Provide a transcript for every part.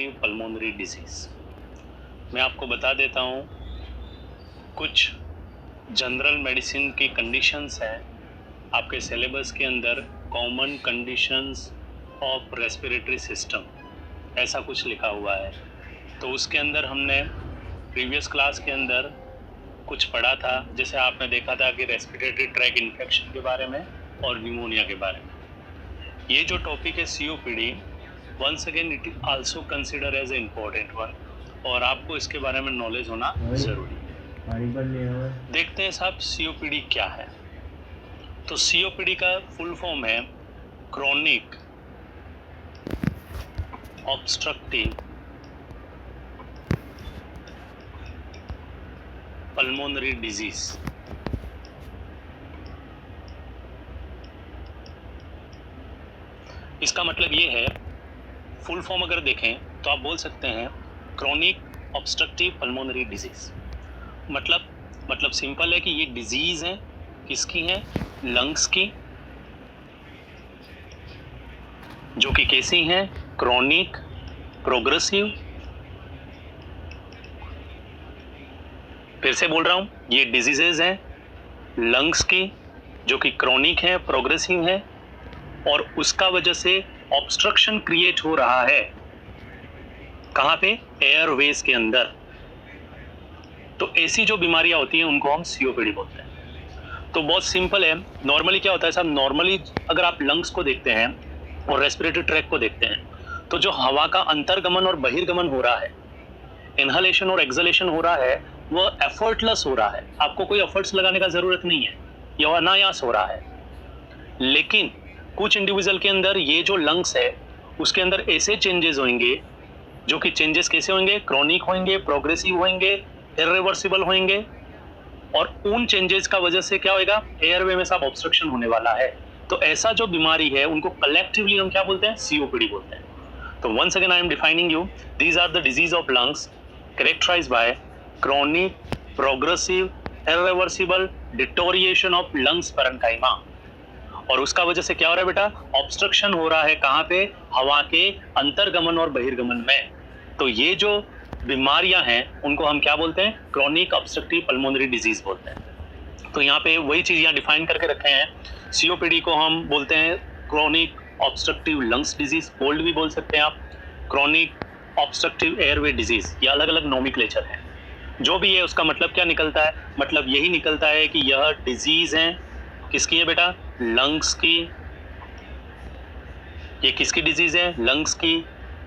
Obstructive pulmonary disease. मैं आपको बता देता हूँ कुछ जनरल मेडिसिन की कंडीशंस हैं आपके सिलेबस के अंदर। Common conditions of respiratory system ऐसा कुछ लिखा हुआ है, तो उसके अंदर हमने प्रीवियस क्लास के अंदर कुछ पढ़ा था। जैसे आपने देखा था कि रेस्पिरेटरी ट्रैक इन्फेक्शन के बारे में और न्यूमोनिया के बारे में। ये जो टॉपिक है COPD, once again it is also consider as a important one, और आपको इसके बारे में नॉलेज होना जरूरी है। देखते हैं साहब सीओपीडी क्या है। तो सीओपीडी का फुल फॉर्म है क्रॉनिक ऑब्स्ट्रक्टिव पल्मोनरी डिजीज। इसका मतलब ये है, फुल फॉर्म अगर देखें तो आप बोल सकते हैं क्रॉनिक ऑब्स्ट्रक्टिव पल्मोनरी डिजीज। मतलब सिंपल है कि ये डिजीज है, किसकी है? लंग्स की, जो कि कैसी हैं? Chronic, progressive. फिर से बोल रहा हूं, ये डिजीजेज हैं लंग्स की, जो कि क्रॉनिक है, प्रोग्रेसिव है, और उसका वजह से ऑब्स्ट्रक्शन क्रिएट हो रहा है। कहां पे? एयरवेज के अंदर। तो ऐसी जो बीमारियां होती हैं उनको हम सीओपीडी बोलते हैं। तो बहुत सिंपल है। नॉर्मली क्या होता है साहब, नॉर्मली अगर आप लंग्स को देखते हैं और रेस्पिरेटरी ट्रैक को देखते हैं, तो जो हवा का अंतर्गमन और बहिर्गमन हो रहा है, इनहलेशन और एक्सलेशन हो रहा है, वह एफर्टलेस हो रहा है। आपको कोई एफर्ट्स लगाने का जरूरत नहीं है, यह अनायास हो रहा है। लेकिन कुछ इंडिविजुअल के अंदर ये जो लंग्स है उसके अंदर ऐसे चेंजेस होंगे, जो कि चेंजेस कैसे होंगे? क्रॉनिक होंगे, प्रोग्रेसिव होंगे, इरिवर्सिबल होंगे, और उन चेंजेस का वजह से क्या होगा? एयरवे में सब ऑब्स्ट्रक्शन होने वाला है। तो ऐसा जो बीमारी है उनको कलेक्टिवली हम क्या बोलते हैं? सीओपीडी बोलते हैं। तो once again I am defining you, these are the disease of lungs characterized by chronic, progressive, irreversible deterioration of lungs parenchyma. और उसका वजह से क्या हो रहा है बेटा? ऑब्स्ट्रक्शन हो रहा है। कहां पे? हवा के अंतर्गमन और बहिर्गमन में। तो ये जो बीमारियां हैं उनको हम क्या बोलते हैं? क्रॉनिक ऑब्स्ट्रक्टिव पल्मोनरी डिजीज बोलते हैं। तो यहाँ पे वही चीज यहाँ डिफाइन करके रखे हैं। सीओपीडी को हम बोलते हैं chronic obstructive lungs disease, cold भी बोल सकते हैं आप, क्रॉनिक ऑब्स्ट्रक्टिव एयरवे डिजीज। ये अलग अलग नोमेनक्लेचर है। जो भी है उसका मतलब क्या निकलता है? मतलब यही निकलता है कि यह डिजीज है, किसकी है बेटा? लंग्स की। ये किसकी डिजीज है? लंग्स की।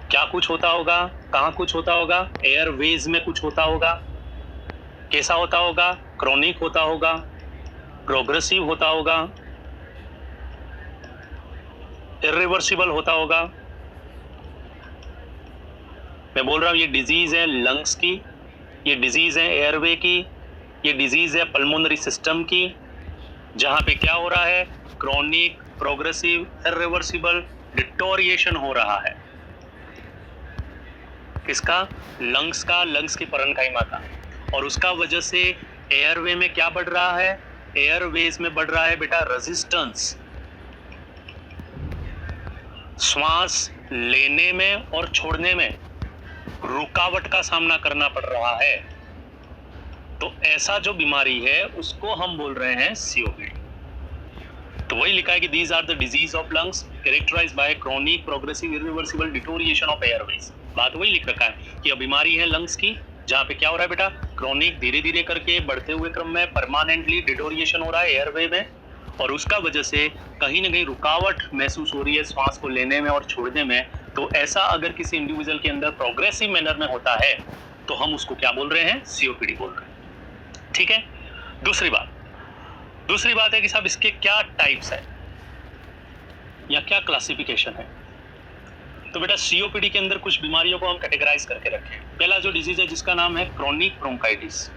क्या कुछ होता होगा? कहां कुछ होता होगा? एयरवेज में कुछ होता होगा। कैसा होता होगा? क्रॉनिक होता होगा, प्रोग्रेसिव होता होगा, इरिवर्सिबल होता होगा। मैं बोल रहा हूं ये डिजीज है लंग्स की, ये डिजीज है एयरवे की, ये डिजीज है पल्मोनरी सिस्टम की, जहां पे क्या हो रहा है? क्रॉनिक, प्रोग्रेसिव, इरिवर्सिबल डिटोरिएशन हो रहा है। किसका? लंग्स का, लंग्स की पैरेन्काइमा का। और उसका वजह से एयरवे में क्या बढ़ रहा है? एयरवेज में बढ़ रहा है बेटा रेजिस्टेंस। श्वास लेने में और छोड़ने में रुकावट का सामना करना पड़ रहा है। तो ऐसा जो बीमारी है उसको हम बोल रहे हैं सीओपीडी। तो वही लिखा है कि these are the disease of lungs characterized by chronic, progressive, irreversible deterioration of airways. बात वही लिख रखा है कि यह बीमारी है लंग्स की, जहां पे क्या हो रहा है बेटा? क्रॉनिक, धीरे धीरे करके बढ़ते हुए क्रम में परमानेंटली डिटोरिएशन हो रहा है एयरवे में, और उसका वजह से कहीं ना कहीं रुकावट महसूस हो रही है श्वास को लेने में और छोड़ने में। तो ऐसा अगर किसी इंडिविजुअल के अंदर प्रोग्रेसिव मैनर में होता है तो हम उसको क्या बोल रहे हैं? सीओपीडी बोल रहे हैं। ठीक है। दूसरी बात है कि साहब इसके क्या टाइप्स है या क्या क्लासिफिकेशन है। तो बेटा सीओपीडी के अंदर कुछ बीमारियों को हम कैटेगराइज करके रखें। पहला जो डिजीज है जिसका नाम है क्रॉनिक ब्रोंकाइटिस।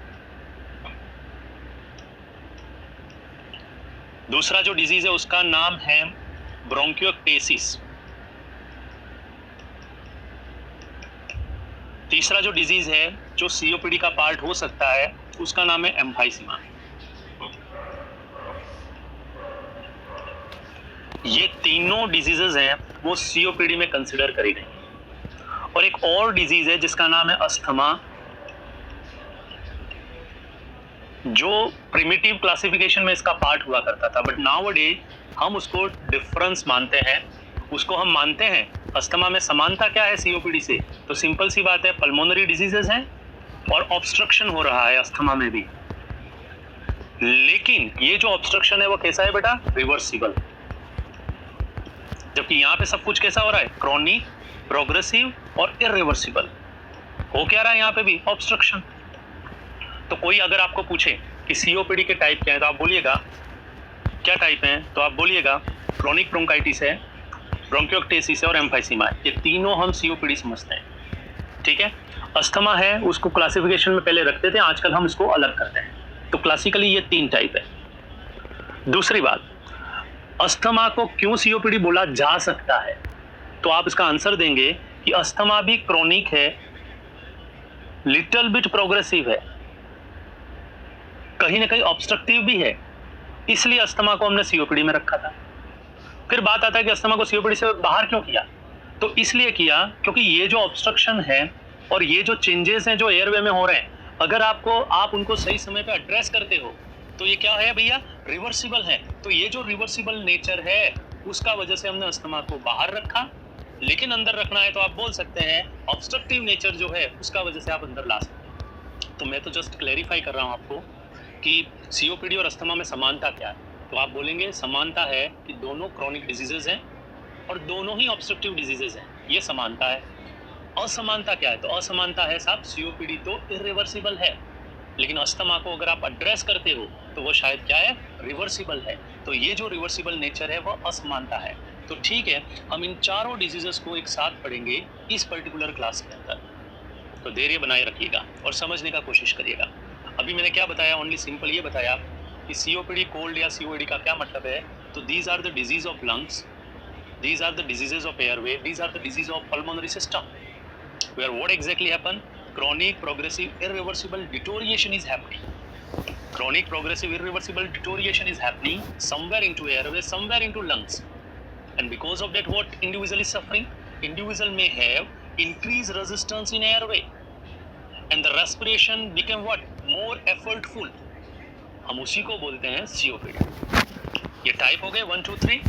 दूसरा जो डिजीज है उसका नाम है ब्रोंकियोक्टेसिस। तीसरा जो डिजीज है जो सीओपीडी का पार्ट हो सकता है उसका नाम है एम्फाइसीमा। ये तीनों डिजीजेज हैं वो सीओपीडी में कंसिडर करी गई। और एक और डिजीज है जिसका नाम है अस्थमा, जो प्रिमिटिव क्लासिफिकेशन में इसका पार्ट हुआ करता था, बट नाउ डे हम उसको डिफरेंस मानते हैं, उसको हम मानते हैं। अस्थमा में समानता क्या है सीओपीडी से? तो सिंपल सी बात है, पल्मोनरी डिजीजेस हैं और ऑब्स्ट्रक्शन हो रहा है अस्थमा में भी, लेकिन ये जो ऑब्स्ट्रक्शन है वो कैसा है बेटा? रिवर्सिबल। जबकि यहाँ पे सब कुछ कैसा हो रहा है? क्रॉनिक, प्रोग्रेसिव और इरिवर्सिबल। हो क्या रहा है यहाँ पे भी? ऑब्स्ट्रक्शन। तो कोई अगर आपको पूछे कि सीओपीडी के टाइप क्या है, तो आप बोलिएगा क्या टाइप है? तो आप बोलिएगा क्रॉनिक ब्रोंकाइटिस है, ब्रोंकियोक्टेसिस है और एम्फाइसीमा है। ये तीनों हम सीओपीडी समझते हैं, ठीक है। अस्थमा है, उसको क्लासिफिकेशन में पहले रखते थे, आजकल हम इसको अलग करते हैं। तो क्लासिकली ये 3 टाइप है। दूसरी बात, अस्थमा को क्यों सीओपीडी बोला जा सकता है? तो आप इसका आंसर देंगे कि अस्थमा भी क्रॉनिक है, लिटिल बिट प्रोग्रेसिव है, कहीं ना कहीं ऑब्स्ट्रक्टिव भी है, इसलिए अस्थमा को हमने सीओपीडी में रखा था। फिर बात आता है कि अस्थमा को सीओपीडी से बाहर क्यों किया? तो इसलिए किया क्योंकि ये जो ऑब्स्ट्रक्शन है और ये जो चेंजेस हैं जो एयरवे में हो रहे हैं, अगर आप उनको सही समय पे एड्रेस करते हो तो ये क्या है भैया? रिवर्सिबल है। तो ये जो रिवर्सिबल नेचर है उसका वजह से हमने अस्थमा को बाहर रखा, लेकिन अंदर रखना है तो आप बोल सकते हैं ऑब्स्ट्रक्टिव नेचर जो है उसका वजह से आप अंदर ला सकते हैं। तो मैं तो जस्ट क्लैरिफाई कर रहा हूँ आपको कि सीओपीडी और अस्थमा में समानता क्या है। तो आप बोलेंगे समानता है कि दोनों क्रॉनिक डिजीजेज हैं और दोनों ही ऑब्स्ट्रक्टिव डिजीजेज हैं, ये समानता है। असमानता क्या है? तो असमानता है साहब सीओपीडी तो इरिवर्सिबल है, लेकिन अस्थमा को अगर आप एड्रेस करते हो तो वो शायद क्या है? रिवर्सिबल है। तो ये जो रिवर्सिबल नेचर है वो असमानता है। तो ठीक है, हम इन चारों डिजीजेस को एक साथ पढ़ेंगे इस पर्टिकुलर क्लास के अंदर। तो धैर्य बनाए रखिएगा और समझने का कोशिश करिएगा। अभी मैंने क्या बताया? ओनली सिंपल ये बताया कि सीओपीडी कोल्ड या सीओईडी का क्या मतलब है। तो these are the disease of lungs, these are the diseases of airway, these are the disease of pulmonary system, where what exactly happen? Chronic progressive irreversible deterioration is happening. Chronic progressive irreversible deterioration is happening somewhere into airway, somewhere into lungs, and because of that what individual is suffering? Individual may have increased resistance in airway and the respiration become what? More effortful. हम उसी को बोलते हैं COPD. ये type हो गए 1 2 3।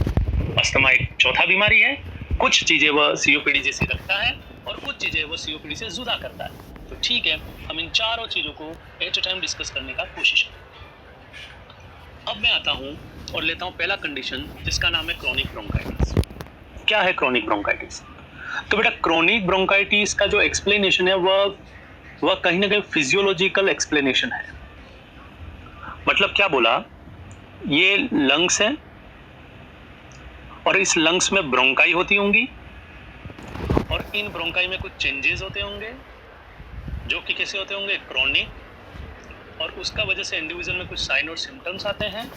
Asthma एक चौथा बीमारी है। कुछ चीजें वह सीओपीडी जैसी रखता है और कुछ चीजें वह सीओपीडी से जुदा करता है। तो ठीक है, हम इन चारों चीजों को एट अ टाइम डिस्कस करने का कोशिश करें। अब मैं आता हूं और लेता हूं पहला कंडीशन जिसका नाम है क्रॉनिक ब्रोंकाइटिस। क्या है क्रॉनिक ब्रोंकाइटिस? तो बेटा क्रोनिक ब्रोंकाइटिस का जो एक्सप्लेनेशन है वह कहीं ना कहीं फिजियोलॉजिकल एक्सप्लेनेशन है। मतलब क्या बोला? ये लंग्स है और इस लंग्स में ब्रोंकाई होती होंगी और इन ब्रोंकाई में कुछ चेंजेस होते होंगे जो कि कैसे होते होंगे? क्रॉनिक, और उसका वजह से इंडिविजुअल में कुछ साइन और सिम्टम्स आते हैं।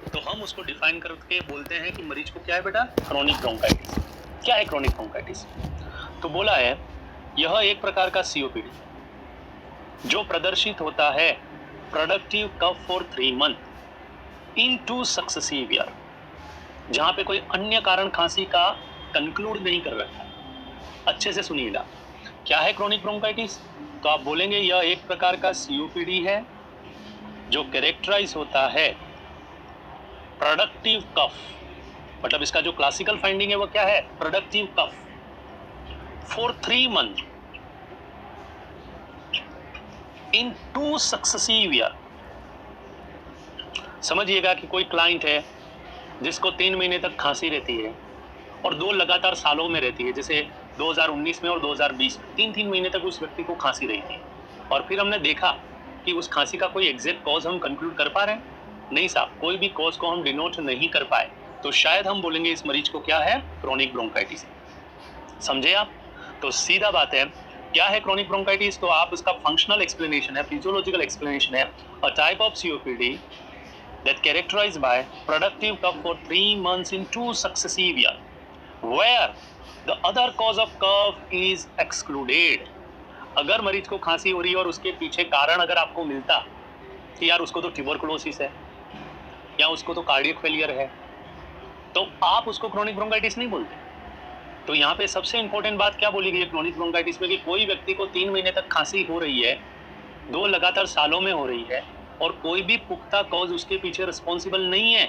तो हम उसको डिफाइन करके बोलते हैं कि मरीज को क्या है बेटा? Chronic bronchitis. क्या है क्रॉनिक ब्रोंकाइटिस? तो बोला है यह एक प्रकार का सीओपीडी जो प्रदर्शित होता है productive cough for 3 month in 2 successive year, जहां पे कोई अन्य कारण खांसी का कंक्लूड नहीं कर रखा है। अच्छे से सुनिएगा, क्या है क्रॉनिक ब्रोंकाइटिस? तो आप बोलेंगे यह एक प्रकार का सीओपीडी है जो कैरेक्टराइज होता है प्रोडक्टिव कफ, मतलब इसका जो क्लासिकल फाइंडिंग है वो क्या है? Productive cough for 3 month in 2 successive year. समझिएगा कि कोई क्लाइंट है जिसको 3 महीने तक खांसी रहती है और 2 लगातार सालों में रहती है, जैसे 2019 में और 2020 में 3-3 महीने तक उस व्यक्ति को खांसी रही थी, और फिर हमने देखा कि उस खांसी का कोई एग्जैक्ट कॉज हम कंक्लूड कर पा रहे हैं? नहीं साहब, कोई भी कॉज को हम डिनोट नहीं कर पाए, तो शायद हम बोलेंगे इस मरीज को क्या है? Chronic bronchitis. समझे आप? तो सीधा बात है, क्या है क्रॉनिक ब्रोंकाइटिस? तो आप उसका फंक्शनल एक्सप्लेनेशन है, फिजियोलॉजिकल एक्सप्लेनेशन है, अ type of COPD that characterized by productive cough for 3 months in 2 successive years, where the other cause of cough is excluded. अगर मरीज को खांसी हो रही है और उसके पीछे कारण अगर आपको मिलता कि यार उसको तो ट्यूबरकुलोसिस है या उसको तो कार्डियक फेलियर है, तो आप उसको क्रॉनिक ब्रोंकाइटिस नहीं बोलते। तो यहाँ पे सबसे इंपॉर्टेंट बात क्या बोली गई है क्रोनिक ब्रोंकाइटिस में कि कोई व्यक्ति को 3 महीने तक खांसी हो रही है, 2 लगातार सालों में हो रही है और कोई भी पुख्ता कॉज उसके पीछे रिस्पॉन्सिबल नहीं है,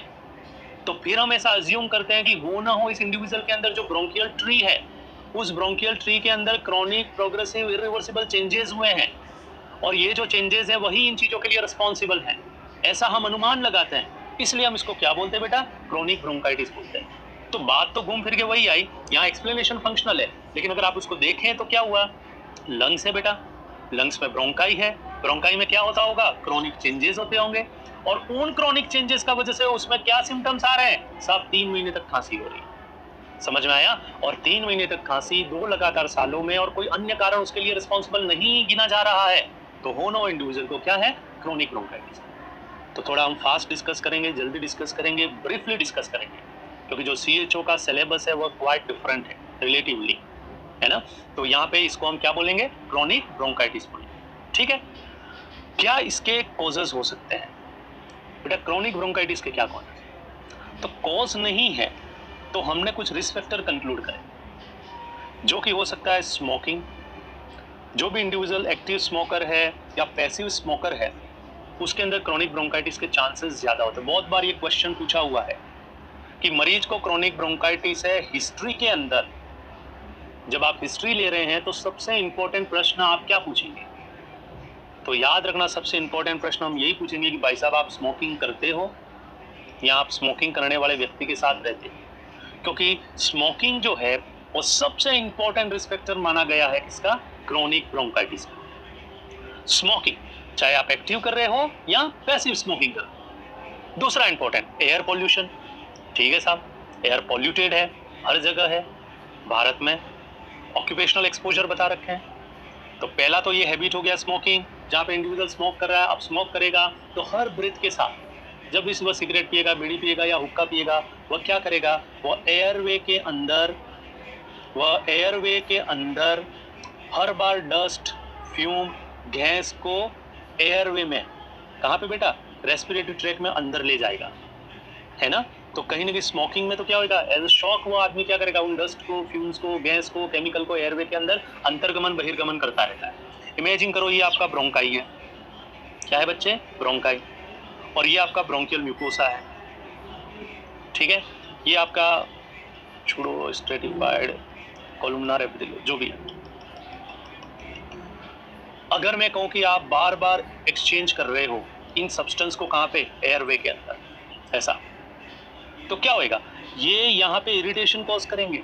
तो फिर हम ऐसा अज्यूम करते हैं कि हो ना हो इस इंडिविजुअल के अंदर जो ब्रोंकियल ट्री है, उस ब्रोंकियल ट्री के अंदर क्रॉनिक प्रोग्रेसिव इरिवर्सिबल चेंजेस हुए हैं और ये जो चेंजेस हैं वही इन चीजों के लिए रिस्पॉन्सिबल हैं, ऐसा हम अनुमान लगाते हैं। इसलिए हम इसको क्या बोलते हैं बेटा? क्रोनिक ब्रोंकाइटिस बोलते हैं। तो बात तो घूम फिर के वही आई, यहाँ एक्सप्लेनेशन फंक्शनल है, लेकिन अगर आप उसको देखें तो क्या हुआ? लंग्स है बेटा, लंग्स में ब्रोंकाई है, ब्रोंकाई में क्या होता होगा? क्रोनिक चेंजेस होते होंगे और उन क्रोनिक चेंजेस का वजह से उसमें क्या सिम्टम्स आ रहे हैं? साहब 3 महीने तक खांसी हो रही है। समझ में आया? और 3 महीने तक खांसी 2 लगातार सालों में और कोई अन्य कारण उसके लिए रिस्पॉन्सिबल नहीं गिना जा रहा है, तो हो ना हो इंडिविजुअल को क्या है? Chronic bronchitis. तो थोड़ा हम फास्ट डिस्कस करेंगे, जल्दी डिस्कस करेंगे, ब्रीफली डिस्कस करेंगे, क्योंकि जो CHO का सिलेबस है वो क्वाइट डिफरेंट है रिलेटिवली, है ना। तो यहाँ पे इसको हम क्या बोलेंगे? क्रोनिक ब्रोंकाइटिस बोलेंगे, ठीक है। क्या इसके कॉजेस हो सकते हैं बेटा? क्रोनिक ब्रोंकाइटिस के क्या कॉजेस? तो कॉज नहीं है तो हमने कुछ रिस्क फैक्टर कंक्लूड करे, जो कि हो सकता है स्मोकिंग। जो भी इंडिविजुअल एक्टिव स्मोकर है या पैसिव स्मोकर है उसके अंदर क्रोनिक ब्रोंकाइटिस के चांसेस ज्यादा होते हैं। बहुत बार ये क्वेश्चन पूछा हुआ है कि मरीज को क्रोनिक ब्रोंकाइटिस है, हिस्ट्री के अंदर जब आप हिस्ट्री ले रहे हैं तो सबसे इंपॉर्टेंट प्रश्न आप क्या पूछेंगे? तो याद रखना, सबसे इंपॉर्टेंट प्रश्न हम यही पूछेंगे कि भाई साहब आप स्मोकिंग करते हो या आप स्मोकिंग करने वाले व्यक्ति के साथ रहते हो, क्योंकि स्मोकिंग जो है वो सबसे इंपॉर्टेंट रिस्क फैक्टर माना गया है किसका? क्रोनिक ब्रोंकाइटिस का। स्मोकिंग चाहे आप एक्टिव कर रहे हो या पैसिव स्मोकिंग कर रहे हो। दूसरा इंपॉर्टेंट एयर पॉल्यूशन, ठीक है साहब, एयर पॉल्यूटेड है, हर जगह है भारत में। ऑक्यूपेशनल एक्सपोजर बता रखे हैं, तो पहला तो ये हैबिट हो गया स्मोकिंग, जहाँ पे इंडिविजुअल स्मोक कर रहा है, अब स्मोक करेगा तो हर ब्रेथ के साथ जब भी सुबह सिगरेट पिएगा, बीड़ी पिएगा या हुक्का पिएगा, वह क्या करेगा? वह एयरवे के अंदर हर बार डस्ट, फ्यूम, गैस को एयरवे में, कहाँ पे बेटा? रेस्पिरेटरी ट्रैक में अंदर ले जाएगा, है ना। तो कहीं ना कहीं स्मोकिंग में तो क्या होगा? एज अ शॉक वो आदमी क्या करेगा? उन डस्ट को, फ्यूम्स को, गैस को, केमिकल को एयरवे के अंदर अंतर्गमन बहिर्गमन करता रहता है। इमेजिन करो ये आपका ब्रोंकाई है, क्या है बच्चे? ब्रोंकाई। और ये आपका ब्रोंकियल म्यूकोसा है, ठीक है। ये आपका छुड़ो स्ट्रेटिफाइड कोलुमनार एपिथेलियम जो भी है। अगर मैं कहूं कि आप बार बार एक्सचेंज कर रहे हो इन सब्सटेंस को, कहाँ पे? एयरवे के अंदर, ऐसा, तो क्या होएगा? ये यहाँ पे इरिटेशन कॉज करेंगे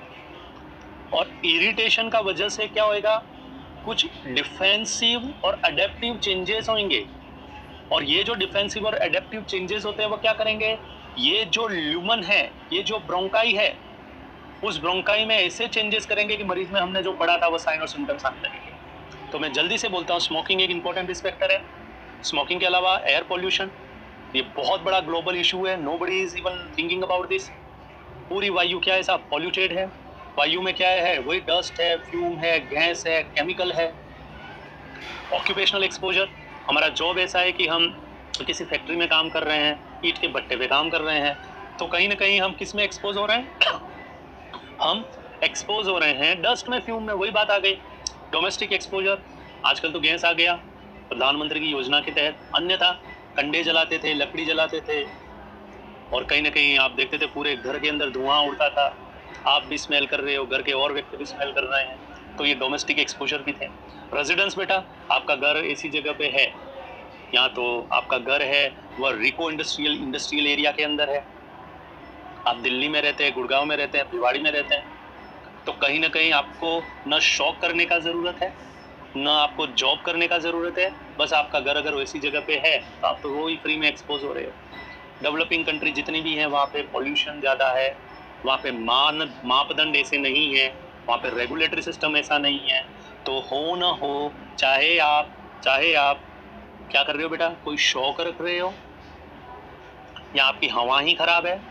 और इरिटेशन का वजह से क्या होएगा? कुछ डिफेंसिव और अडेप्टिव चेंजेस होंगे और ये जो डिफेंसिव और अडेप्टिव चेंजेस होते हैं वो क्या करेंगे? ये जो ल्यूमन है, ये जो ब्रोंकाई है, उस ब्रोंकाई में ऐसे चेंजेस करेंगे कि मरीज में हमने जो पढ़ा था वो साइन और सिम्टम्स आने लगेंगे। तो मैं जल्दी से बोलता हूँ, स्मोकिंग एक इंपॉर्टेंट रिस्क फैक्टर है। स्मोकिंग के अलावा एयर पॉल्यूशन, ये बहुत बड़ा ग्लोबल इशू है, nobody is even thinking about this. पूरी वायु क्या है साहब? पॉल्यूटेड है। वायु में क्या है? वही डस्ट है, फ्यूम है, गैस है, केमिकल है। ऑक्यूपेशनल एक्सपोजर, हमारा जॉब ऐसा है कि हम किसी फैक्ट्री में काम कर रहे हैं, ईंट के भट्टे पे काम कर रहे हैं, तो कहीं ना कहीं हम किस में एक्सपोज हो रहे हैं? हम एक्सपोज हो रहे हैं डस्ट में, फ्यूम में। वही बात आ गई। डोमेस्टिक एक्सपोजर, आजकल तो गैस आ गया प्रधानमंत्री की योजना के तहत, अन्यथा कंडे जलाते थे, लकड़ी जलाते थे और कहीं ना कहीं आप देखते थे पूरे घर के अंदर धुआं उड़ता था। आप भी स्मेल कर रहे हो, घर के और व्यक्ति भी स्मेल कर रहे हैं, तो ये डोमेस्टिक एक्सपोजर भी थे। रेजिडेंस बेटा, आपका घर ऐसी जगह पे है, या तो आपका घर है वह रिको इंडस्ट्रियल एरिया के अंदर है, आप दिल्ली में रहते हैं, गुड़गांव में रहते हैं, भिवाड़ी में रहते हैं, तो कहीं ना कहीं आपको न शॉक करने का ज़रूरत है, न आपको जॉब करने का ज़रूरत है। बस आपका घर अगर वैसी जगह पे है तो आप तो वो ही फ्री में एक्सपोज हो रहे हो। डेवलपिंग कंट्री जितनी भी हैं वहाँ पे पॉल्यूशन ज़्यादा है, वहाँ पे मापदंड ऐसे नहीं है, वहाँ पे रेगुलेटरी सिस्टम ऐसा नहीं है। तो हो ना हो, चाहे आप क्या कर रहे हो बेटा? कोई शौक रख रहे हो, या आपकी हवा ही खराब है,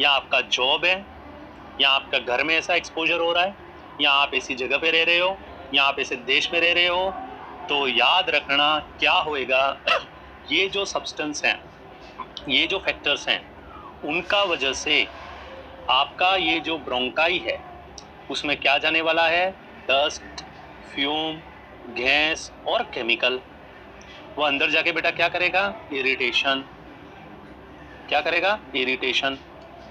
या आपका जॉब है, या आपका घर में ऐसा एक्सपोजर हो रहा है, या आप ऐसी जगह पे रह रहे हो, या आप ऐसे देश में रह रहे हो, तो याद रखना क्या होएगा? ये जो सब्सटेंस हैं, ये जो फैक्टर्स हैं, उनका वजह से आपका ये जो ब्रोंकाई है उसमें क्या जाने वाला है? डस्ट, फ्यूम, गैस और केमिकल। वो अंदर जाके बेटा क्या करेगा? इरिटेशन। क्या करेगा? इरिटेशन।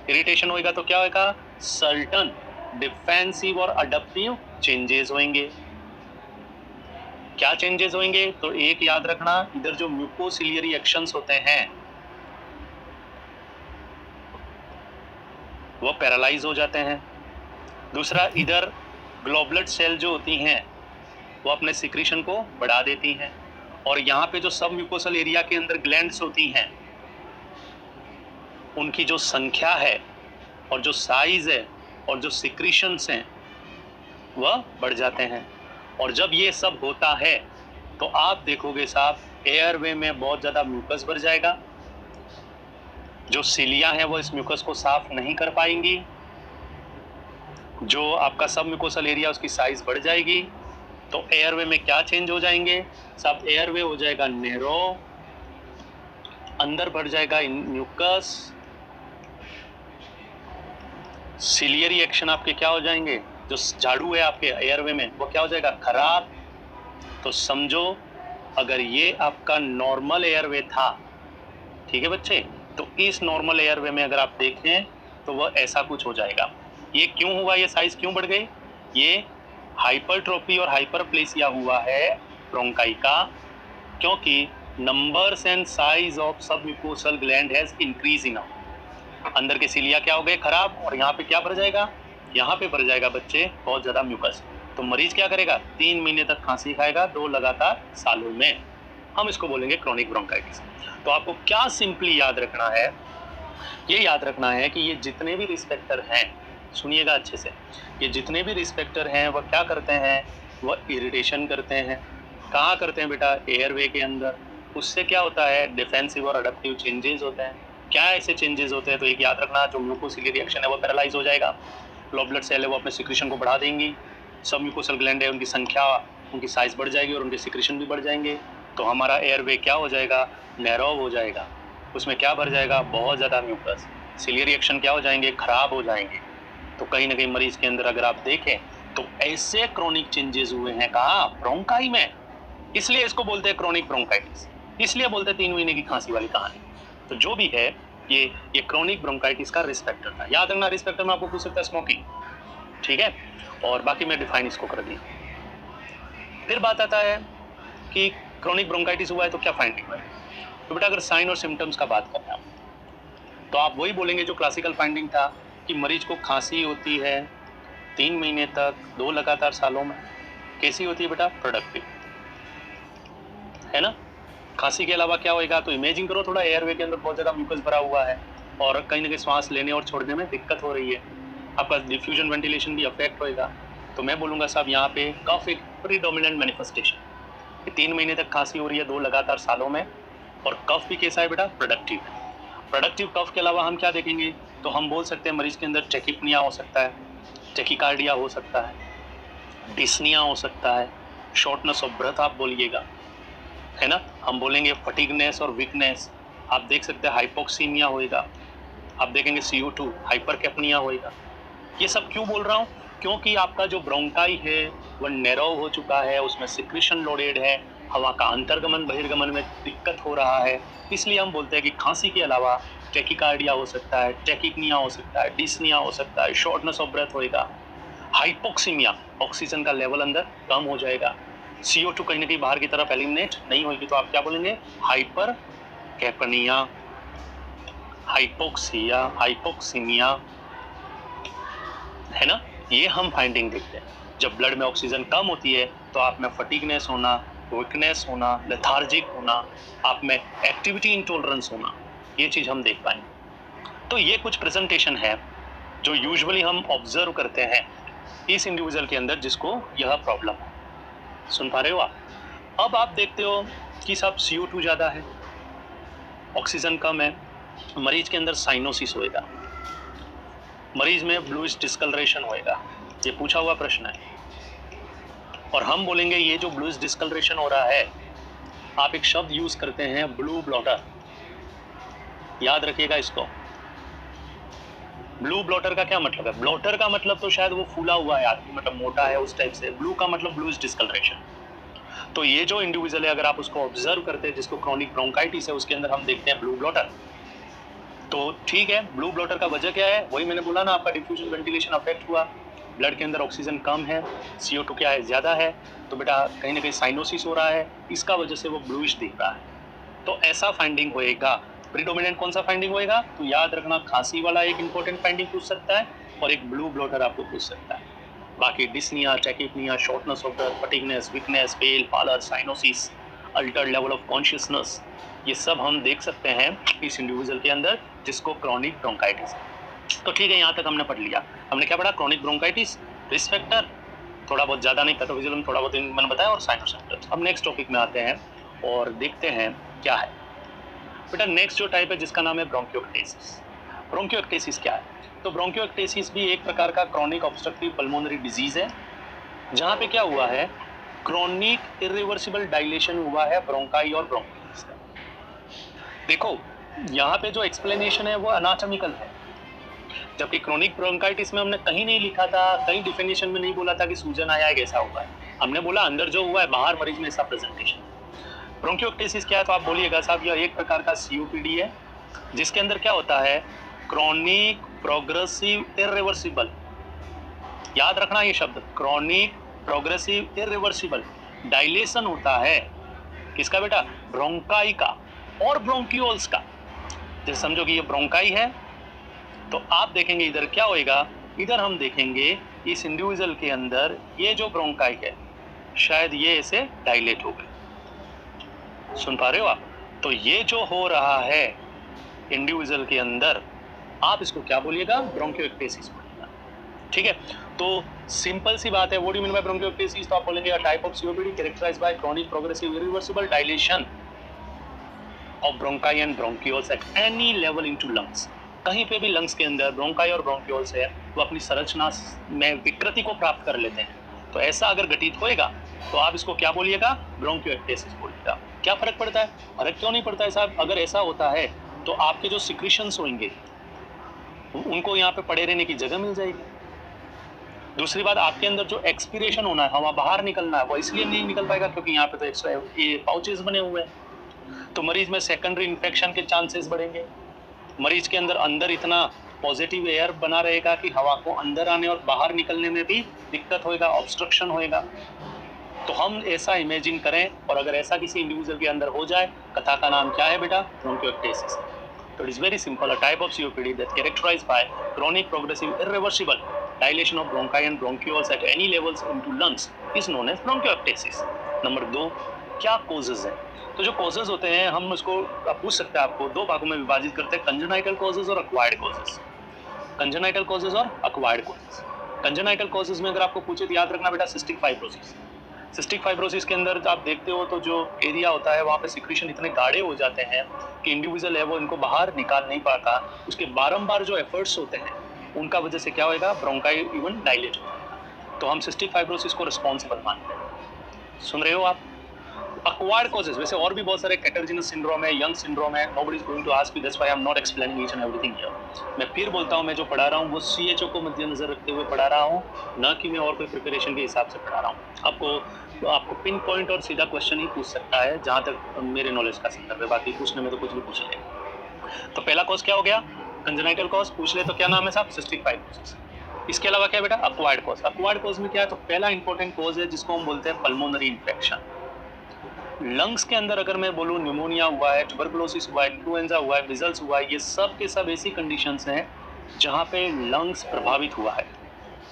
इरिटेशन होगा तो क्या होगा? सर्टन डिफेंसिव और अडप्टिव चेंजेस होंगे। क्या चेंजेस होंगे? तो एक याद रखना, इधर जो म्यूकोसिलियरी एक्शंस होते हैं वो पैरालाइज हो जाते हैं। दूसरा, इधर ग्लोबुलर सेल जो होती हैं वो अपने सिक्रीशन को बढ़ा देती हैं, और यहाँ पे जो सब म्यूकोसल एरिया के अंदर ग्लैंड्स होती हैं उनकी जो संख्या है और जो साइज है और जो सिक्रीशंस हैं वह बढ़ जाते हैं। और जब ये सब होता है तो आप देखोगे साहब एयरवे में बहुत ज़्यादा म्यूकस भर जाएगा, जो सिलिया है वो इस म्यूकस को साफ नहीं कर पाएंगी, जो आपका सब म्यूकोसल एरिया उसकी साइज बढ़ जाएगी। तो एयरवे में क्या चेंज हो जाएंगे? सब एयरवे हो जाएगा नैरो, अंदर बढ़ जाएगा म्यूकस, सिलियरी एक्शन आपके क्या हो जाएंगे? जो झाड़ू है आपके एयरवे में वो क्या हो जाएगा? खराब। तो समझो अगर ये आपका नॉर्मल एयरवे था, ठीक है बच्चे, तो इस नॉर्मल एयरवे में अगर आप देखें तो वह ऐसा कुछ हो जाएगा। ये क्यों हुआ? ये साइज क्यों बढ़ गई? ये हाइपरट्रोफी और हाइपरप्लेसिया हुआ है ब्रोंकाई का, क्योंकि नंबर्स एंड साइज ऑफ सब म्यूकोसल ग्लैंड हैज इंक्रीजिंग। अंदर के सिलिया क्या हो गए? खराब, और यहाँ पे क्या भर जाएगा? यहाँ पे भर जाएगा बच्चे बहुत ज्यादा म्यूकस। तो मरीज क्या करेगा? 3 महीने तक खांसी खाएगा 2 लगातार सालों में। हम इसको बोलेंगे क्रोनिक ब्रोंकाइटिस। तो आपको क्या सिंपली याद रखना है? ये याद रखना है कि ये जितने भी रिस्पेक्टर हैं, सुनिएगा अच्छे से, ये जितने भी रिस्पेक्टर हैं वह क्या करते हैं? वह इरिटेशन करते हैं। कहाँ करते हैं बेटा? एयरवे के अंदर। उससे क्या होता है? डिफेंसिव और अडप्टिव चेंजेस होते हैं। क्या ऐसे चेंजेस होते हैं? तो एक याद रखना, जो म्यूकोसिलियरी रिएक्शन है वो पैरालाइज हो जाएगा, ग्लोबुलर सेल है वो अपने सिक्रीशन को बढ़ा देंगी, सब म्यूकोसल ग्लैंड है उनकी संख्या, उनकी साइज बढ़ जाएगी और उनके सिक्रीशन भी बढ़ जाएंगे। तो हमारा एयरवे क्या हो जाएगा? नैरो हो जाएगा। उसमें क्या भर जाएगा? बहुत ज़्यादा म्यूकस। सिलियरी एक्शन क्या हो जाएंगे? खराब हो जाएंगे। तो कहीं ना कहीं मरीज के अंदर अगर आप देखें तो ऐसे क्रोनिक चेंजेस हुए हैं। कहाँ? ब्रोंकाई में। इसलिए इसको बोलते हैं क्रोनिक ब्रोंकाइटिस, इसलिए बोलते हैं 3 महीने की खांसी वाली कहानी। तो जो भी है ये क्रोनिक ब्रोंकाइटिस का रिस्क फैक्टर था। याद रखना, रिस्क फैक्टर में आपको पूछ सकता है स्मोकिंग, ठीक है, और बाकी मैं डिफाइन इसको कर दिया। फिर बात आता है कि क्रोनिक ब्रोंकाइटिस हुआ है तो क्या फाइंडिंग हुआ है। तो बेटा अगर साइन और सिम्टम्स का बात करें तो आप वही बोलेंगे जो क्लासिकल फाइंडिंग था कि मरीज को खांसी होती है 3 महीने तक 2 लगातार सालों में। कैसी होती है बेटा? प्रोडक्टिव, है ना। खांसी के अलावा क्या होएगा? तो इमेजिन करो थोड़ा, एयरवे के अंदर बहुत ज़्यादा म्यूकस भरा हुआ है और कहीं ना कहीं सांस लेने और छोड़ने में दिक्कत हो रही है, आपका डिफ्यूजन वेंटिलेशन भी अफेक्ट होएगा। तो मैं बोलूँगा साहब यहाँ पे कफ एक प्रीडोमिनेंट मैनिफेस्टेशन। 3 महीने तक खांसी हो रही है 2 लगातार सालों में, और कफ भी कैसा है बेटा? प्रोडक्टिव। प्रोडक्टिव कफ के अलावा हम क्या देखेंगे? तो हम बोल सकते हैं मरीज के अंदर टेकिपनिया हो सकता है, टेकिकार्डिया हो सकता है, डिस्निया हो सकता है, शॉर्टनेस ऑफ ब्रेथ आप बोलिएगा, है ना। हम बोलेंगे फटीगनेस और वीकनेस। आप देख सकते हैं हाइपोक्सीमिया होएगा, आप देखेंगे CO2 हाइपरकैपनिया होएगा। ये सब क्यों बोल रहा हूँ? क्योंकि आपका जो ब्रोंकाई है वह नैरो हो चुका है, उसमें सिक्रीशन लोडेड है, हवा का अंतर्गमन बहिर्गमन में दिक्कत हो रहा है। इसलिए हम बोलते हैं कि खांसी के अलावा टेकिकार्डिया हो सकता है, टेकिपनिया हो सकता है, डिस्निया हो सकता है, शॉर्टनेस ऑफ ब्रेथ होएगा, हाइपोक्सीमिया, ऑक्सीजन का लेवल अंदर कम हो जाएगा, CO2 कहीं ना कहीं बाहर की तरफ एलिमिनेट नहीं होगी। तो आप क्या बोलेंगे? हाइपर कैपनिया, हाइपोक्सिया, हाइपोक्सीमिया, है ना। ये हम फाइंडिंग देखते हैं। जब ब्लड में ऑक्सीजन कम होती है तो आप में फटीगनेस होना, वीकनेस होना, लेथार्जिक होना, आप में एक्टिविटी इंटॉलरेंस होना, ये चीज़ हम देख पाएंगे। तो ये कुछ प्रेजेंटेशन है जो यूजुअली हम ऑब्जर्व करते हैं इस इंडिविजुअल के अंदर जिसको यह प्रॉब्लम है। सुन पा रहे हो आप? अब आप देखते हो कि साहब CO2 ज़्यादा है, ऑक्सीजन कम है, मरीज के अंदर साइनोसिस होएगा, मरीज में ब्लूइश डिस्कलरेशन होएगा। ये पूछा हुआ प्रश्न है, और हम बोलेंगे ये जो ब्लूइश डिस्कलरेशन हो रहा है, आप एक शब्द यूज करते हैं ब्लू ब्लॉटर, याद रखिएगा इसको। ब्लू ब्लॉटर का क्या मतलब है? ब्लॉटर का मतलब तो शायद वो फूला हुआ है आदमी, मतलब मोटा है उस टाइप से। ब्लू का मतलब ब्लूइश डिस्कलरेशन। तो ये जो इंडिविजुअल है, अगर आप उसको ऑब्जर्व करते हैं जिसको क्रॉनिक ब्रोंकाइटिस है, उसके अंदर हम देखते हैं ब्लू ब्लॉटर। तो ठीक है, ब्लू ब्लॉटर का वजह क्या है? वही मैंने बोला ना, आपका डिफ्यूजन वेंटिलेशन अफेक्ट हुआ, ब्लड के अंदर ऑक्सीजन कम है, CO2 क्या है, ज़्यादा है, तो बेटा कहीं ना कहीं साइनोसिस हो रहा है, इसका वजह से वो ब्लूइश दिख रहा है। तो ऐसा फाइंडिंग होएगा। प्रीडोमिनेंट कौन सा फाइंडिंग होएगा? तो याद रखना, खांसी वाला एक इंपॉर्टेंट फाइंडिंग पूछ सकता है और एक ब्लू ब्लॉटर आपको पूछ सकता है। बाकी dyspnea, tachypnea, shortness of breath, fatigueness, weakness, pale pallor, cyanosis, altered level of consciousness, ये सब हम देख सकते हैं इस इंडिविजुअल के अंदर जिसको क्रॉनिक ब्रोंकाइटिस है। तो ठीक है, यहाँ तक हमने पढ़ लिया। हमने क्या पढ़ा? क्रॉनिक ब्रोंकाइटिस, रिस्क फैक्टर, थोड़ा बहुत, ज़्यादा नहीं, पैथोफिजियोलॉजी थोड़ा बहुत मैंने बताया, और साइनस सिम्पटम्स। अब नेक्स्ट टॉपिक में आते हैं और देखते हैं क्या है बेटा। नेक्स्ट जो टाइप है जिसका नाम है ब्रोंकियोक्टेसिस। ब्रोंकियोक्टेसिस क्या है? तो ब्रोंकियोक्टेसिस भी एक प्रकार का क्रॉनिक ऑब्स्ट्रक्टिव पल्मोनरी डिजीज है, जहाँ पे क्या हुआ है, क्रॉनिक इरिवर्सिबल डायलेशन हुआ है ब्रोंकाई और ब्रोंकियल्स का। देखो यहाँ पे जो एक्सप्लेनेशन है वो अनाटॉमिकल है, जबकि क्रॉनिक ब्रोंकाइटिस में हमने कहीं नहीं लिखा था, कहीं डिफिनेशन में नहीं बोला था कि सूजन आया है, कैसा हुआ है। हमने बोला अंदर जो हुआ है, बाहर मरीज में ऐसा प्रेजेंटेशन। ब्रोंकियोक्टेसिस क्या है? तो आप बोलिएगा साहब यह एक प्रकार का COPD है, जिसके अंदर क्या होता है, क्रॉनिक प्रोग्रेसिव इरिवर्सिबल, याद रखना ये शब्द, क्रॉनिक प्रोग्रेसिव इरिवर्सिबल डायलेशन होता है। किसका बेटा? ब्रोंकाई का और ब्रोंकियोल्स का। जैसे समझो कि ये ब्रोंकाई है, तो आप देखेंगे इधर क्या होएगा, इधर हम देखेंगे इस इंडिविजुअल के अंदर ये जो ब्रोंकाई है, शायद ये ऐसे डायलेट हो गए। सुन पा रहे हो आप? तो ये जो हो रहा है इंडिविजुअल के अंदर, आप इसको क्या बोलिएगा? ब्रोंकियोक्टेसिस बोलिएगा। ठीक है, तो सिंपल सी बात है। What do you mean by bronchiectasis? तो आप बोलेंगे a type of COPD characterised by chronic progressive irreversible dilation of bronchi and bronchioles at any level into lungs. कहीं पे भी लंग्स के अंदर ब्रोंकाई और ब्रोंकियोल्स है, वो अपनी संरचना में विकृति को प्राप्त कर लेते हैं। तो ऐसा अगर घटित होएगा तो आप इसको क्या बोलिएगा? ब्रोंकियोक्टेसिस बोलिएगा। क्या फर्क पड़ता है? फर्क क्यों नहीं पड़ता है साहब? अगर ऐसा होता है तो आपके जो सिक्रीशंस होंगे उनको यहाँ पे पड़े रहने की जगह मिल जाएगी। दूसरी बात, आपके अंदर जो एक्सपीरेशन होना है, हवा बाहर निकलना है, वो इसलिए नहीं निकल पाएगा क्योंकि यहाँ पे तो एक्स्ट्रा ये पाउचेस बने हुए हैं। तो मरीज में सेकेंडरी इन्फेक्शन के चांसेस बढ़ेंगे। मरीज के अंदर इतना पॉजिटिव एयर बना रहेगा कि हवा को अंदर आने और बाहर निकलने में भी दिक्कत होएगा, ऑब्स्ट्रक्शन होएगा। तो हम ऐसा इमेजिन करें, और अगर ऐसा किसी इंडिविजुअल के अंदर हो जाए, कथा का नाम क्या है बेटा? ब्रोंकियोक्टेसिस। तो it is very simple, a type of COPD that characterized by chronic progressive irreversible dilation of bronchi and bronchioles at any levels into lungs is known as bronchiectasis. Number 2, क्या कॉजेज है? तो जो कॉजेज होते हैं, हम उसको पूछ सकते हैं, आपको दो भागों में विभाजित करते हैं, कंजेनाइटल कॉजेज और अक्वायर्ड कॉजेज। कंजेनाइटल कॉजेज और अक्वायर्ड कॉजेज। कंजेनाइटल कॉजेज में अगर आपको पूछे तो याद रखना बेटा, सिस्टिक फाइब्रोसिस। सिस्टिक फाइब्रोसिस के अंदर आप देखते हो तो जो एरिया होता है वहाँ पे सिक्रीशन इतने गाढ़े हो जाते हैं कि इंडिविजुअल है वो इनको बाहर निकाल नहीं पाता। उसके बारंबार जो एफर्ट्स होते हैं उनका वजह से क्या होएगा? ब्रोंकाई इवन डायलेट हो जाएगा। तो हम सिस्टिक फाइब्रोसिस को रिस्पॉन्सिबल मानते हैं। सुन रहे हो आप? अक्वायर्ड कॉजेज, वैसे और भी बहुत सारे, कैटरजिनस सिंड्रोम है, यंग सिंड्रोम है, nobody is going to ask me, that's why I am not explaining each and everything here. मैं फिर बोलता हूँ, मैं जो पढ़ा रहा हूँ वो CHO को मद्देनजर रखते हुए पढ़ा रहा हूँ, न कि मैं और कोई प्रिपरेशन के हिसाब से पढ़ा रहा हूँ। आपको पिन पॉइंट और सीधा क्वेश्चन ही पूछ सकता है जहाँ तक मेरे नॉलेज का संदर्भ है, बाकी पूछने में तो कुछ भी पूछ ले। तो पहला कॉज क्या हो गया? कंजेनाइटल कॉज पूछ ले तो क्या नाम है साहब? Cystic fibrosis. इसके अलावा क्या बेटा? Acquired cause. अक्वायर्ड कॉज में क्या है? तो पहला इंपॉर्टेंट कॉज है जिसको हम बोलते हैं पल्मोनरी इन्फेक्शन। लंग्स के अंदर अगर मैं बोलूँ, न्यूमोनिया हुआ है, ट्यूबरकुलोसिस हुआ है, इन्फ्लुएंजा हुआ है, मिजल्स हुआ है, ये सब के सब ऐसी कंडीशंस हैं जहाँ पे लंग्स प्रभावित हुआ है।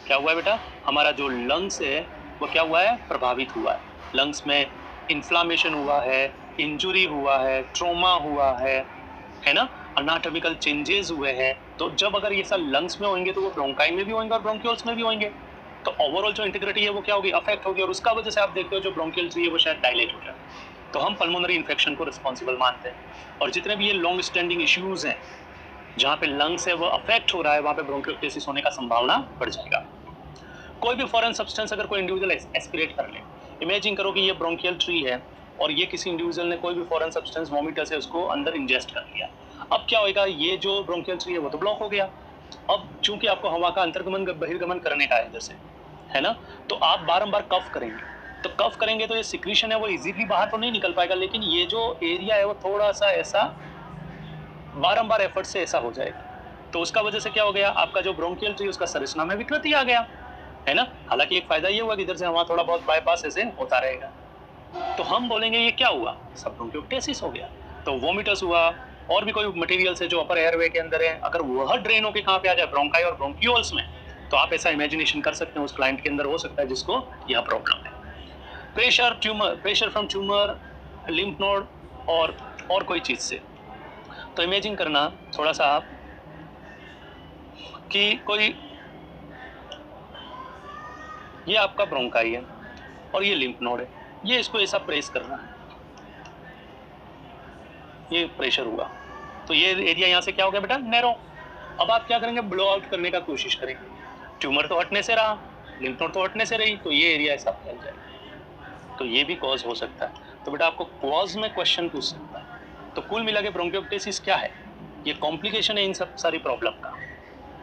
क्या हुआ है बेटा? हमारा जो लंग्स है वो क्या हुआ है? प्रभावित हुआ है। लंग्स में इन्फ्लामेशन हुआ है, इंजुरी हुआ है, ट्रोमा हुआ है ना, अनाटॉमिकल चेंजेस हुए हैं। तो जब अगर ये सब लंग्स में होंगे तो वो ब्रोंकाई में भी होंगे और ब्रोंकियोल्स में भी होंगे। तो ओवरऑल जो इंटीग्रिटी है वो क्या होगी? अफेक्ट होगी, और उसका वजह से आप देखते हो जो ब्रोंकियल ट्री है वो शायद डायलेट हो जाए। तो हम पल्मोनरी इन्फेक्शन को रिस्पॉन्सिबल मानते हैं। और जितने भी ये लॉन्ग स्टैंडिंग इश्यूज हैं जहाँ पे लंग्स है वो अफेक्ट हो रहा है, वहाँ पे ब्रोंकियोक्टेसिस होने का संभावना बढ़ जाएगा। कोई भी फॉरेन सब्सटेंस अगर कोई इंडिविजुअल एस्पिरेट कर ले, इमेजिन करो कि ये ब्रोंकियल ट्री है और ये किसी इंडिविजुअल ने कोई भी फॉरेन सब्सटेंस वोमिटर से उसको अंदर इंजेस्ट कर लिया। अब क्या होगा? ये जो ब्रोंकियल ट्री है वो तो ब्लॉक हो गया, अब चूंकि आपको हवा का अंतर्गमन बहिर्गमन करने का है इधर से, है ना, तो आप बारंबार कफ करेंगे, तो कफ करेंगे तो ये सिक्रीशन है वो इजीली बाहर तो नहीं निकल पाएगा, लेकिन ये जो एरिया है वो थोड़ा सा ऐसा बारंबार एफर्ट से ऐसा हो जाएगा, तो उसका वजह से क्या हो गया, आपका जो ब्रोंकियल ट्री उसका संरचना में विकृति आ गया, है ना। हालांकि एक फायदा ये हुआ कि इधर से हवा थोड़ा बहुत बाईपास ऐसे होता रहेगा, तो हम बोलेंगे ये क्या हुआ, सब ब्रोंकियोप्टेसिस हो गया। तो वोमिटस हुआ, और भी कोई मटेरियल्स है जो अपर एयरवे के अंदर है, अगर वह ड्रेन होकर कहाँ पे आ जाए, ब्रोंकाई और ब्रोंकियोल्स में, तो आप ऐसा इमेजिनेशन कर सकते हैं उस क्लाइंट के अंदर हो सकता है जिसको यह प्रॉब्लम है। Pressure tumour, pressure from tumour, lymph node और कोई चीज से, तो इमेजिन करना थोड़ा सा आप कि कोई, ये आपका ब्रोंकाई है और ये लिम्फ नोड है, ये इसको ऐसा प्रेस करना है, ये प्रेशर हुआ, तो ये एरिया यहाँ से क्या हो गया बेटा, नैरो। अब आप क्या करेंगे, ब्लो आउट करने का कोशिश करेंगे, ट्यूमर तो हटने से रहा, लिम्फ नोड तो हटने से रही, तो ये एरिया ऐसा फैल जाएगा, तो ये भी कॉज हो सकता है। तो बेटा आपको कॉज में क्वेश्चन पूछ सकता है। तो कुल मिला के ब्रोंकियोप्टेसिस क्या है, ये कॉम्प्लिकेशन है इन सब सारी प्रॉब्लम का।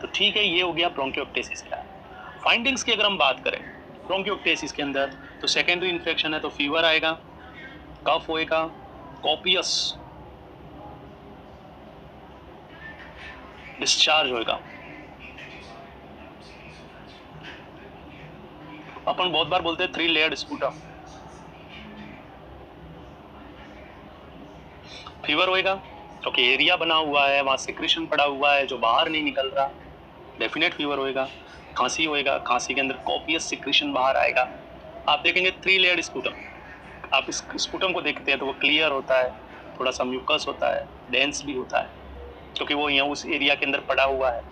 तो ठीक है, ये हो गया ब्रोंकियोप्टेसिस क्या है। फाइंडिंग्स की अगर हम बात करें ब्रोंकियोप्टेसिस के अंदर, तो सेकेंडरी इन्फेक्शन है तो फीवर आएगा, कफ होएगा, कॉपियस डिस्चार्ज होएगा। अपन बहुत बार बोलते हैं 3 लेयर्ड स्पूटम, फीवर होएगा क्योंकि एरिया बना हुआ है, वहां सिक्रेशन पड़ा हुआ है जो बाहर नहीं निकल रहा, डेफिनेट फीवर होएगा। खांसी होएगा, खांसी के अंदर कॉपियस सिक्रेशन बाहर आएगा। आप देखेंगे 3 लेयर्ड स्पूटम, आप इस स्पूटम को देखते हैं तो वो क्लियर होता है, थोड़ा सा म्यूकस होता है, डेंस भी होता है, क्योंकि वो यहाँ उस एरिया के अंदर पड़ा हुआ है।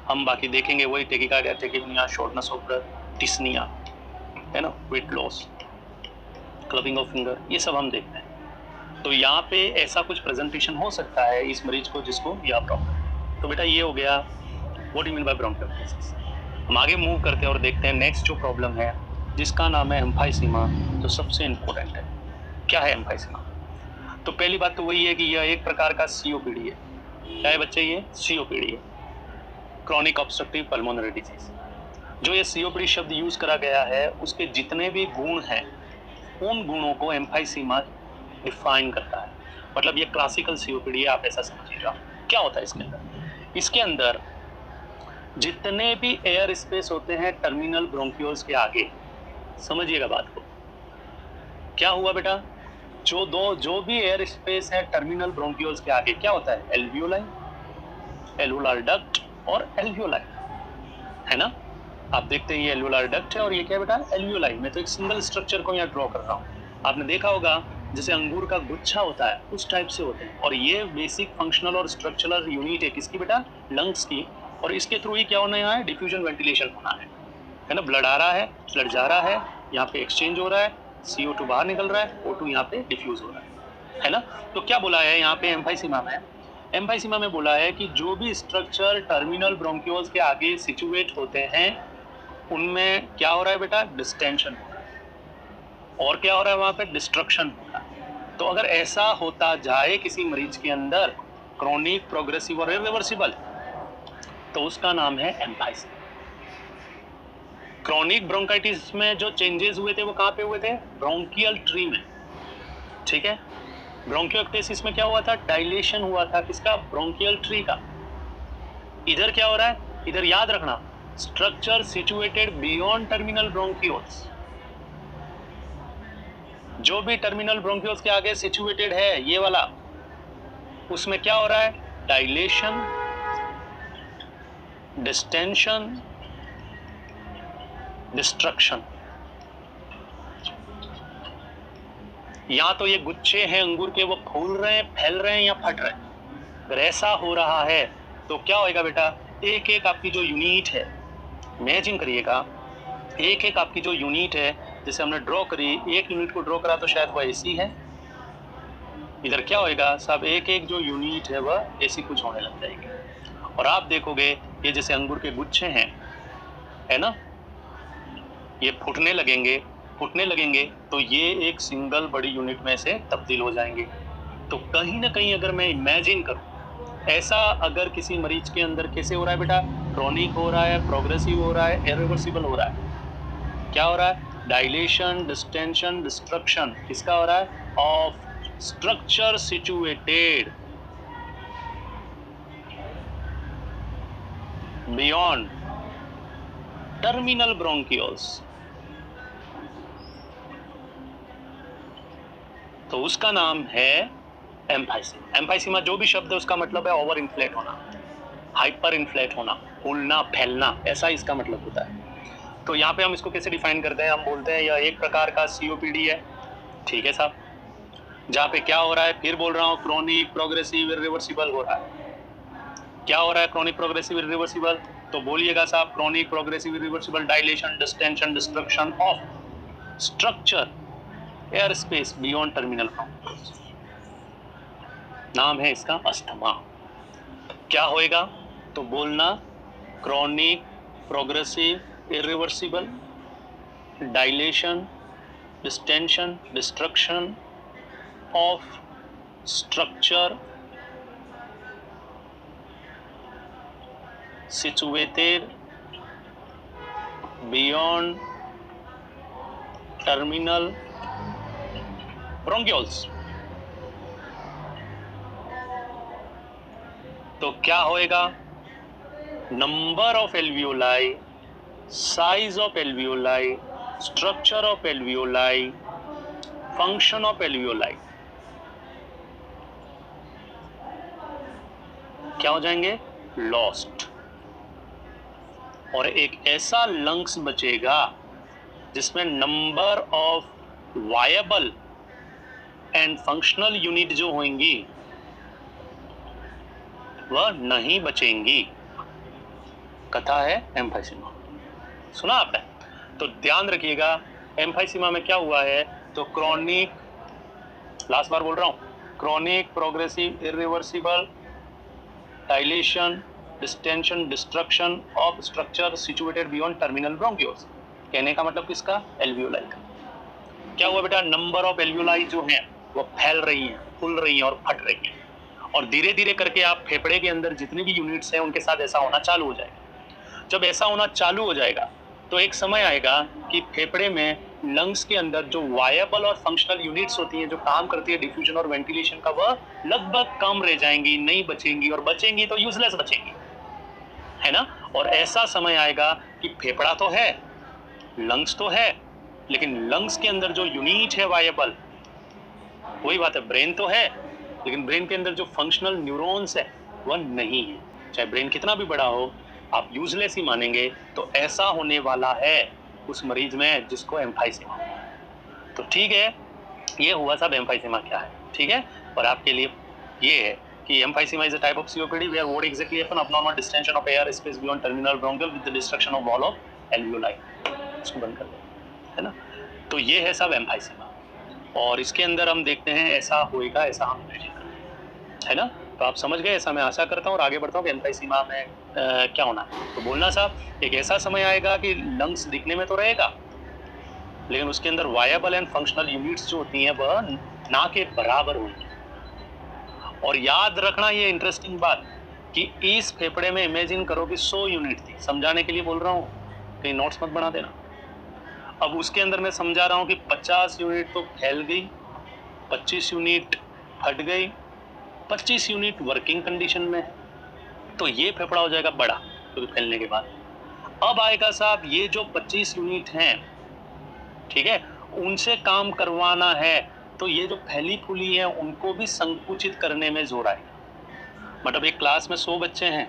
हम बाकी देखेंगे वही tachycardia, tachypnea, shortness of breath, dyspnea, है ना, weight loss, clubbing of finger, ये सब हम देखते हैं। तो यहाँ पे ऐसा कुछ प्रेजेंटेशन हो सकता है इस मरीज को जिसको यह प्रॉब्लम। तो बेटा ये हो गया व्हाट यू मीन बाय ब्रोंकियोप्टेसिस। हम आगे मूव करते हैं और देखते हैं नेक्स्ट जो प्रॉब्लम है जिसका नाम है एम्फाइसीमा, जो सबसे इम्पोर्टेंट है। क्या है एम्फाइसीमा? तो पहली बात तो वही है कि यह एक प्रकार का सीओपीडी है। क्या है बच्चे? ये सीओपीडी है, क्रॉनिक ऑब्स्ट्रक्टिव पल्मोनरी डिजीज। जो ये सीओपीडी शब्द यूज करा गया है उसके जितने भी गुण हैं उन गुणों को एम्फाइसीमा डिफाइन करता है। मतलब ये क्लासिकल सीओपीडी है, आप ऐसा समझिएगा। क्या होता है इसके अंदर? इसके अंदर जितने भी एयर स्पेस होते हैं टर्मिनल ब्रोंकियोल्स के आगे, समझिएगा बात को, क्या हुआ बेटा, जो भी एयर स्पेस है टर्मिनल ब्रोंकियोल्स के आगे क्या होता है? एल्वियोलाई, एल्वुलर डक्ट और एल्वियोलाई, है ना। आप देखते हैं ये एल्वुलर डक्ट है और ये क्या है बेटा? एल्वियोलाई। मैं तो एक सिंगल स्ट्रक्चर को यहाँ ड्रॉ कर रहा हूँ। आपने देखा होगा जैसे अंगूर का गुच्छा होता है उस टाइप से होते हैं। और ये बेसिक फंक्शनल और स्ट्रक्चरल यूनिट है किसकी बेटा? लंग्स की। और इसके थ्रू ही क्या होना है? डिफ्यूजन वेंटिलेशन होना है ना। ब्लड आ रहा है, ब्लड जा रहा है, यहाँ पे एक्सचेंज हो रहा है, CO2 बाहर निकल रहा है, O2 यहाँ पे डिफ्यूज हो रहा है ना। तो क्या बोला है यहाँ पे एम्फाइसीमा में? एम्फाइसीमा में बोला है कि जो भी स्ट्रक्चर टर्मिनल ब्रोंकियोल्स के आगे सिचुएट होते हैं उनमें क्या हो रहा है बेटा? डिस्टेंशन हो रहा है। और क्या हो रहा है वहाँ पे? डिस्ट्रक्शन हो रहा है। तो अगर ऐसा होता जाए किसी मरीज के अंदर क्रोनिक, प्रोग्रेसिव और इरिवर्सिबल, तो उसका नाम है एम्फाइसीमा। क्रॉनिक ब्रोंकाइटिस में जो चेंजेस हुए थे वो कहाँ पे हुए थे? ब्रोंकियल ट्री में, ठीक है। ब्रोंकियोप्टेसिस में क्या हुआ था? डायलेशन हुआ था किसका? ब्रोंकियल ट्री का। इधर क्या हो रहा है? इधर याद रखना, structure situated beyond terminal bronchioles. जो भी टर्मिनल ब्रोंकियोल्स के आगे सिचुएटेड है ये वाला, उसमें क्या हो रहा है? Dilation, distension, destruction. या तो ये गुच्छे हैं अंगूर के, वो फूल रहे हैं, फैल रहे हैं या फट रहे हैं। अगर ऐसा हो रहा है तो क्या होएगा बेटा? एक एक आपकी जो यूनिट है, इमेजिन करिएगा, एक एक आपकी जो यूनिट है, जैसे हमने ड्रॉ करी, एक यूनिट को ड्रॉ करा तो शायद वह ऐसी है। इधर क्या होएगा साहब? एक एक जो यूनिट है वह ऐसी कुछ होने लग जाएगी। और आप देखोगे ये जैसे अंगूर के गुच्छे हैं, है ना, ये फूटने लगेंगे तो ये एक सिंगल बड़ी यूनिट में से तब्दील हो जाएंगे। तो कहीं ना कहीं अगर मैं इमेजिन करूं ऐसा अगर किसी मरीज के अंदर कैसे हो रहा है बेटा, क्रॉनिक हो रहा है, प्रोग्रेसिव हो रहा है, इरिवर्सिबल हो रहा है, क्या हो रहा है, डायलेशन, डिस्टेंशन, डिस्ट्रक्शन किसका हो रहा है, of structure situated beyond terminal bronchioles, तो उसका नाम है एम्फाइसीमा। एम्फाइसीमा जो भी शब्द है उसका मतलब है ओवर इन्फ्लेट होना, हाइपर इन्फ्लेट होना, फूलना, फैलना, ऐसा इसका मतलब होता है। तो यहाँ पे हम इसको कैसे डिफाइन करते हैं, हम बोलते हैं यह एक प्रकार का सीओपीडी है, ठीक है साहब, जहाँ पे क्या हो रहा है, फिर बोल रहा हूँ, क्रॉनिक, प्रोग्रेसिव, इरिवर्सिबल हो रहा है। क्या हो रहा है क्रॉनिक, प्रोग्रेसिव, इरिवर्सिबल, तो बोलिएगा साहब, chronic, progressive, irreversible, dilation, distension, destruction of structure air space beyond terminal bronchioles, नाम है इसका अस्थमा। क्या होएगा, तो बोलना chronic, progressive, irreversible, dilation, distension, destruction of structure situated beyond terminal bronchioles। तो क्या होएगा, number of alveoli, size of alveoli, structure of alveoli, function of alveoli क्या हो जाएंगे, लॉस्ट। और एक ऐसा लंग्स बचेगा जिसमें number of viable and functional unit जो होंगी वह नहीं बचेंगी, कथा है एम्फाइसीमा। सुना आपने, तो ध्यान रखिएगा एम्फाइसीमा में क्या हुआ है, तो क्रॉनिक, लास्ट बार बोल रहा हूं, chronic, progressive, irreversible, dilation, distension, destruction of structure situated beyond terminal bronchioles, कहने का मतलब किसका, एल्वियोलाई का। क्या हुआ बेटा, नंबर ऑफ एल्वियोलाई जो हैं वो फैल रही हैं, फूल रही हैं और फट रही हैं, और धीरे धीरे करके आप फेफड़े के अंदर जितनी भी यूनिट्स हैं उनके साथ ऐसा होना चालू हो जाएगा। जब ऐसा होना चालू हो जाएगा तो एक समय आएगा कि फेफड़े में, लंग्स के अंदर जो वायबल और फंक्शनल यूनिट्स होती हैं जो काम करती है डिफ्यूजन और वेंटिलेशन का, वह लगभग कम रह जाएंगी, नहीं बचेंगी, और बचेंगी तो यूजलेस बचेंगी, है ना। और ऐसा समय आएगा कि फेफड़ा तो है, लंग्स तो है, लेकिन लंग्स के अंदर जो यूनिट है वायबल, वही बात है, ब्रेन तो है लेकिन ब्रेन के अंदर जो फंक्शनल न्यूरॉन्स है वह नहीं है। चाहे ब्रेन कितना भी बड़ा हो, आप यूजलेस ही मानेंगे। तो ऐसा होने वाला है उस मरीज में जिसको एम्फाइसीमा। तो ठीक है, ये हुआ सब एम्फाइसीमा क्या है, ठीक है। और आपके लिए ये है कि emphysema is a type of COPD where what exactly happen, abnormal distension of air space beyond terminal bronchial with the destruction of wall of alveoli. इसको बंद कर दो, है ना। तो ये है सब एम्फाइसीमा, और इसके अंदर हम देखते हैं ऐसा होएगा, ऐसा हम इमेजिन करते हैं, है ना। तो आप समझ गए, ऐसा मैं आशा करता हूँ, और आगे बढ़ता हूँ कि एम्फाइसीमा में क्या होना है। तो बोलना साहब, एक ऐसा समय आएगा कि लंग्स दिखने में तो रहेगा लेकिन उसके अंदर वायबल एंड फंक्शनल यूनिट्स जो होती हैं वह ना के बराबर होंगी। और याद रखना ये इंटरेस्टिंग बात कि इस फेफड़े में इमेजिन करो कि 100 यूनिट थी, समझाने के लिए बोल रहा हूँ, कहीं नोट्स मत बना देना। अब उसके अंदर मैं समझा रहा हूँ कि 50 यूनिट तो फैल गई, 25 यूनिट हट गई, 25 यूनिट वर्किंग कंडीशन में है, तो ये फेफड़ा हो जाएगा बड़ा क्योंकि फैलने के बाद। अब आएगा साहब ये जो 25 यूनिट हैं, ठीक है, उनसे काम करवाना है, तो ये जो फैली फूली हैं उनको भी संकुचित करने में जोर आएगा। मतलब एक क्लास में 100 बच्चे हैं,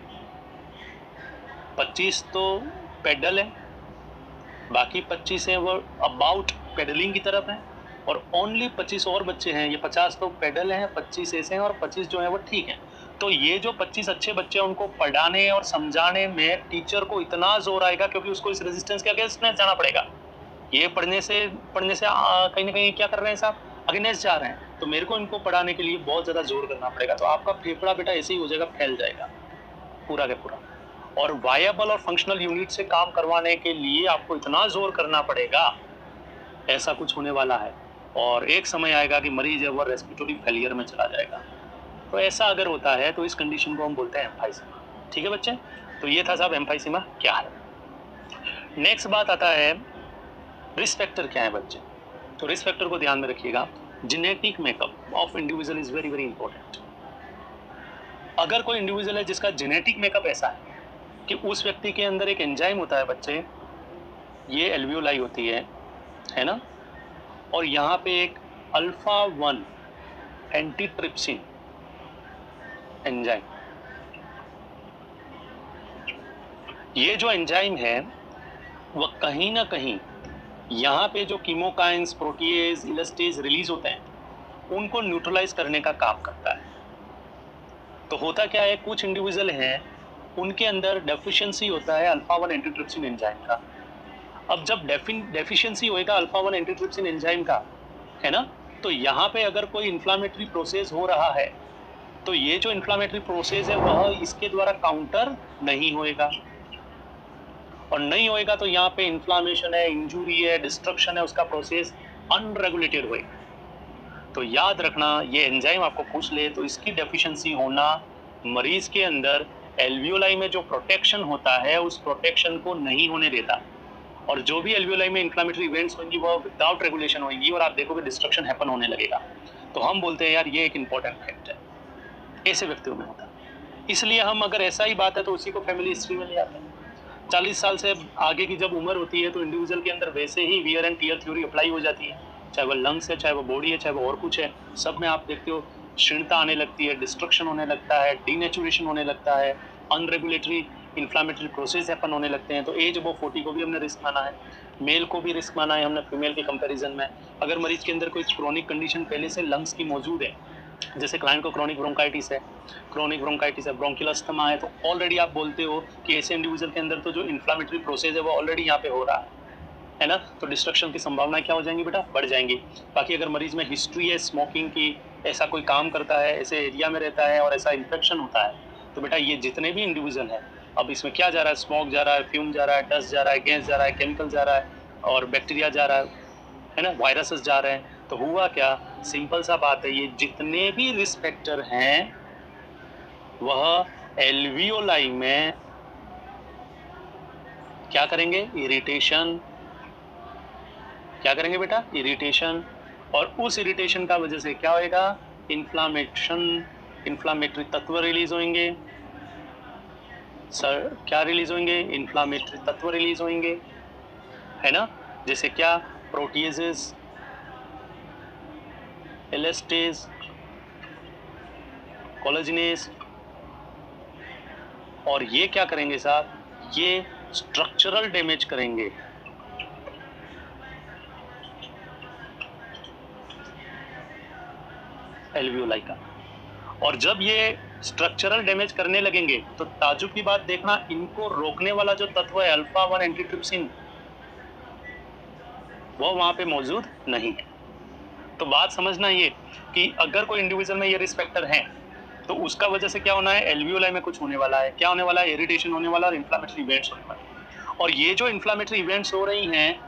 25 तो पेडल है, बाकी 25 हैं वो अबाउट पेडलिंग की तरफ हैं, और ओनली 25 और बच्चे हैं, ये 50 तो पेडल हैं, 25 ऐसे हैं और 25 जो हैं वो ठीक हैं। तो ये जो 25 अच्छे बच्चे हैं उनको पढ़ाने और समझाने में टीचर को इतना जोर आएगा क्योंकि उसको इस रेजिस्टेंस के अगेंस्ट जाना पड़ेगा। ये पढ़ने से कहीं ना कहीं क्या कर रहे हैं साहब, अगेंस्ट जा रहे हैं, तो मेरे को इनको पढ़ाने के लिए बहुत ज़्यादा जोर करना पड़ेगा। तो आपका फेफड़ा बेटा ऐसे ही हो जाएगा, फैल जाएगा पूरा का पूरा। और वायबल और फंक्शनल यूनिट से काम करवाने के लिए आपको इतना जोर करना पड़ेगा, ऐसा कुछ होने वाला है। और एक समय आएगा कि मरीज है वो रेस्पिरेटरी फेलियर में चला जाएगा। तो ऐसा अगर होता है तो इस कंडीशन को हम बोलते हैं एम्फाइसीमा। ठीक है बच्चे, तो ये था साहब एम्फाइसीमा क्या है। नेक्स्ट बात आता है रिस्क फैक्टर क्या है बच्चे। तो रिस्क फैक्टर को ध्यान में रखिएगा, genetic makeup of individual is very very important. अगर कोई इंडिविजुअल है जिसका जेनेटिक मेकअप ऐसा है कि उस व्यक्ति के अंदर एक एंजाइम होता है बच्चे, ये एल्वियोलाई होती है ना, और यहाँ पे एक अल्फा 1 एंटीट्रिप्सिन एंजाइम, ये जो एंजाइम है वह कहीं ना कहीं यहाँ पे जो कीमोकाइंस, प्रोटीएज, इलास्टेज रिलीज होते हैं उनको न्यूट्रलाइज करने का काम करता है। तो होता क्या है, कुछ इंडिविजुअल हैं उनके अंदर डेफिशिएंसी होता है अल्फा 1 एंटीट्रिप्सिन एंजाइम का। अब जब डेफिशिएंसी होएगा अल्फा 1 एंटीट्रिप्सिन एंजाइम का, है ना, तो यहाँ पे अगर कोई इन्फ्लामेटरी प्रोसेस हो रहा है तो ये जो इन्फ्लामेटरी प्रोसेस है वह इसके द्वारा काउंटर नहीं होएगा, और नहीं होएगा तो यहाँ पे इन्फ्लामेशन है, इंजुरी है, डिस्ट्रक्शन है, उसका प्रोसेस अनरेगुलेटेड होएगा। तो याद रखना, ये एंजाइम आपको पूछ ले तो इसकी डेफिशिएंसी होना मरीज के अंदर एल्वियोलाई में जो प्रोटेक्शन होता है उस प्रोटेक्शन को नहीं होने देता, और जो भी एल्वियोलाई में इन्फ्लामेटरी इवेंट्स होंगी वो विदाउट रेगुलेशन होंगी और आप देखोगे डिस्ट्रक्शन हैपन होने लगेगा। तो हम बोलते हैं यार ये एक इंपॉर्टेंट फैक्ट है, ऐसे व्यक्तियों में होता है। इसलिए हम अगर ऐसा ही बात है तो उसी को फैमिली हिस्ट्री में ले आते हैं। 40 साल से आगे की जब उम्र होती है तो इंडिविजुअल के अंदर वैसे ही wear and tear theory apply हो जाती है, चाहे वो लंग्स है, चाहे वो बॉडी है, चाहे वो और कुछ है, सब में आप देखते हो क्षीणता आने लगती है, डिस्ट्रक्शन होने लगता है, डीनेचुरेशन होने लगता है, अनरेगुलेटरी इन्फ्लामेटरी प्रोसेस हैपन होने लगते हैं। तो एज अबव 40 को भी हमने रिस्क माना है, मेल को भी रिस्क माना है हमने फीमेल के कंपैरिजन में। अगर मरीज के अंदर कोई क्रोनिक कंडीशन पहले से लंग्स की मौजूद है, जैसे क्लाइंट को क्रोनिक ब्रोंकाइटिस है, ब्रोंकियल अस्थमा है, तो ऑलरेडी आप बोलते हो कि ऐसे इंडिविजुअल के अंदर तो जो इन्फ्लामेटरी प्रोसेस है वो ऑलरेडी यहाँ पे हो रहा है ना, तो डिस्ट्रक्शन की संभावना क्या हो जाएंगी बेटा, बढ़ जाएंगी। बाकी अगर मरीज में हिस्ट्री है स्मोकिंग की, ऐसा कोई काम करता है, ऐसे एरिया में रहता है और ऐसा इन्फेक्शन होता है, तो बेटा ये जितने भी इंडिविजुअल है, अब इसमें क्या जा रहा है, स्मोक जा रहा है, फ्यूम जा रहा है, डस्ट जा रहा है, गैस जा रहा है, केमिकल जा रहा है और बैक्टीरिया जा रहा है ना, वायरसेस जा रहे हैं, तो हुआ क्या, सिंपल सा बात है, ये जितने भी रिस्क फैक्टर हैं वह एल्वियोलाई में क्या करेंगे, इरिटेशन, क्या करेंगे बेटा, इरिटेशन, और उस इरिटेशन का वजह से क्या होएगा, इन्फ्लामेशन, इन्फ्लामेटरी तत्व रिलीज होंगे। सर क्या रिलीज होंगे, इन्फ्लामेटरी तत्व रिलीज होंगे, है ना, जैसे क्या, प्रोटीएजेस, एलास्टेज, कोलेजिनेस, और ये क्या करेंगे साहब, ये स्ट्रक्चरल डैमेज करेंगे, एल्वियोलाई का। और जब ये स्ट्रक्चरल डैमेज करने लगेंगे तो ताजुब की बात देखना, इनको रोकने वाला जो तत्व है अल्फा 1 एंटीट्रिप्सिन वो वहां पे मौजूद नहीं है। तो बात समझना ये कि अगर कोई इंडिविजुअल में ये रिस्क फैक्टर है तो उसका वजह से क्या होना है, एल्वियोलाई में कुछ होने वाला है, क्या होने वाला है, इरिटेशन होने वाला है और इन्फ्लामेटरी इवेंट्स होने वाले हैं। और ये जो इन्फ्लामेटरी इवेंट्स हो रही हैं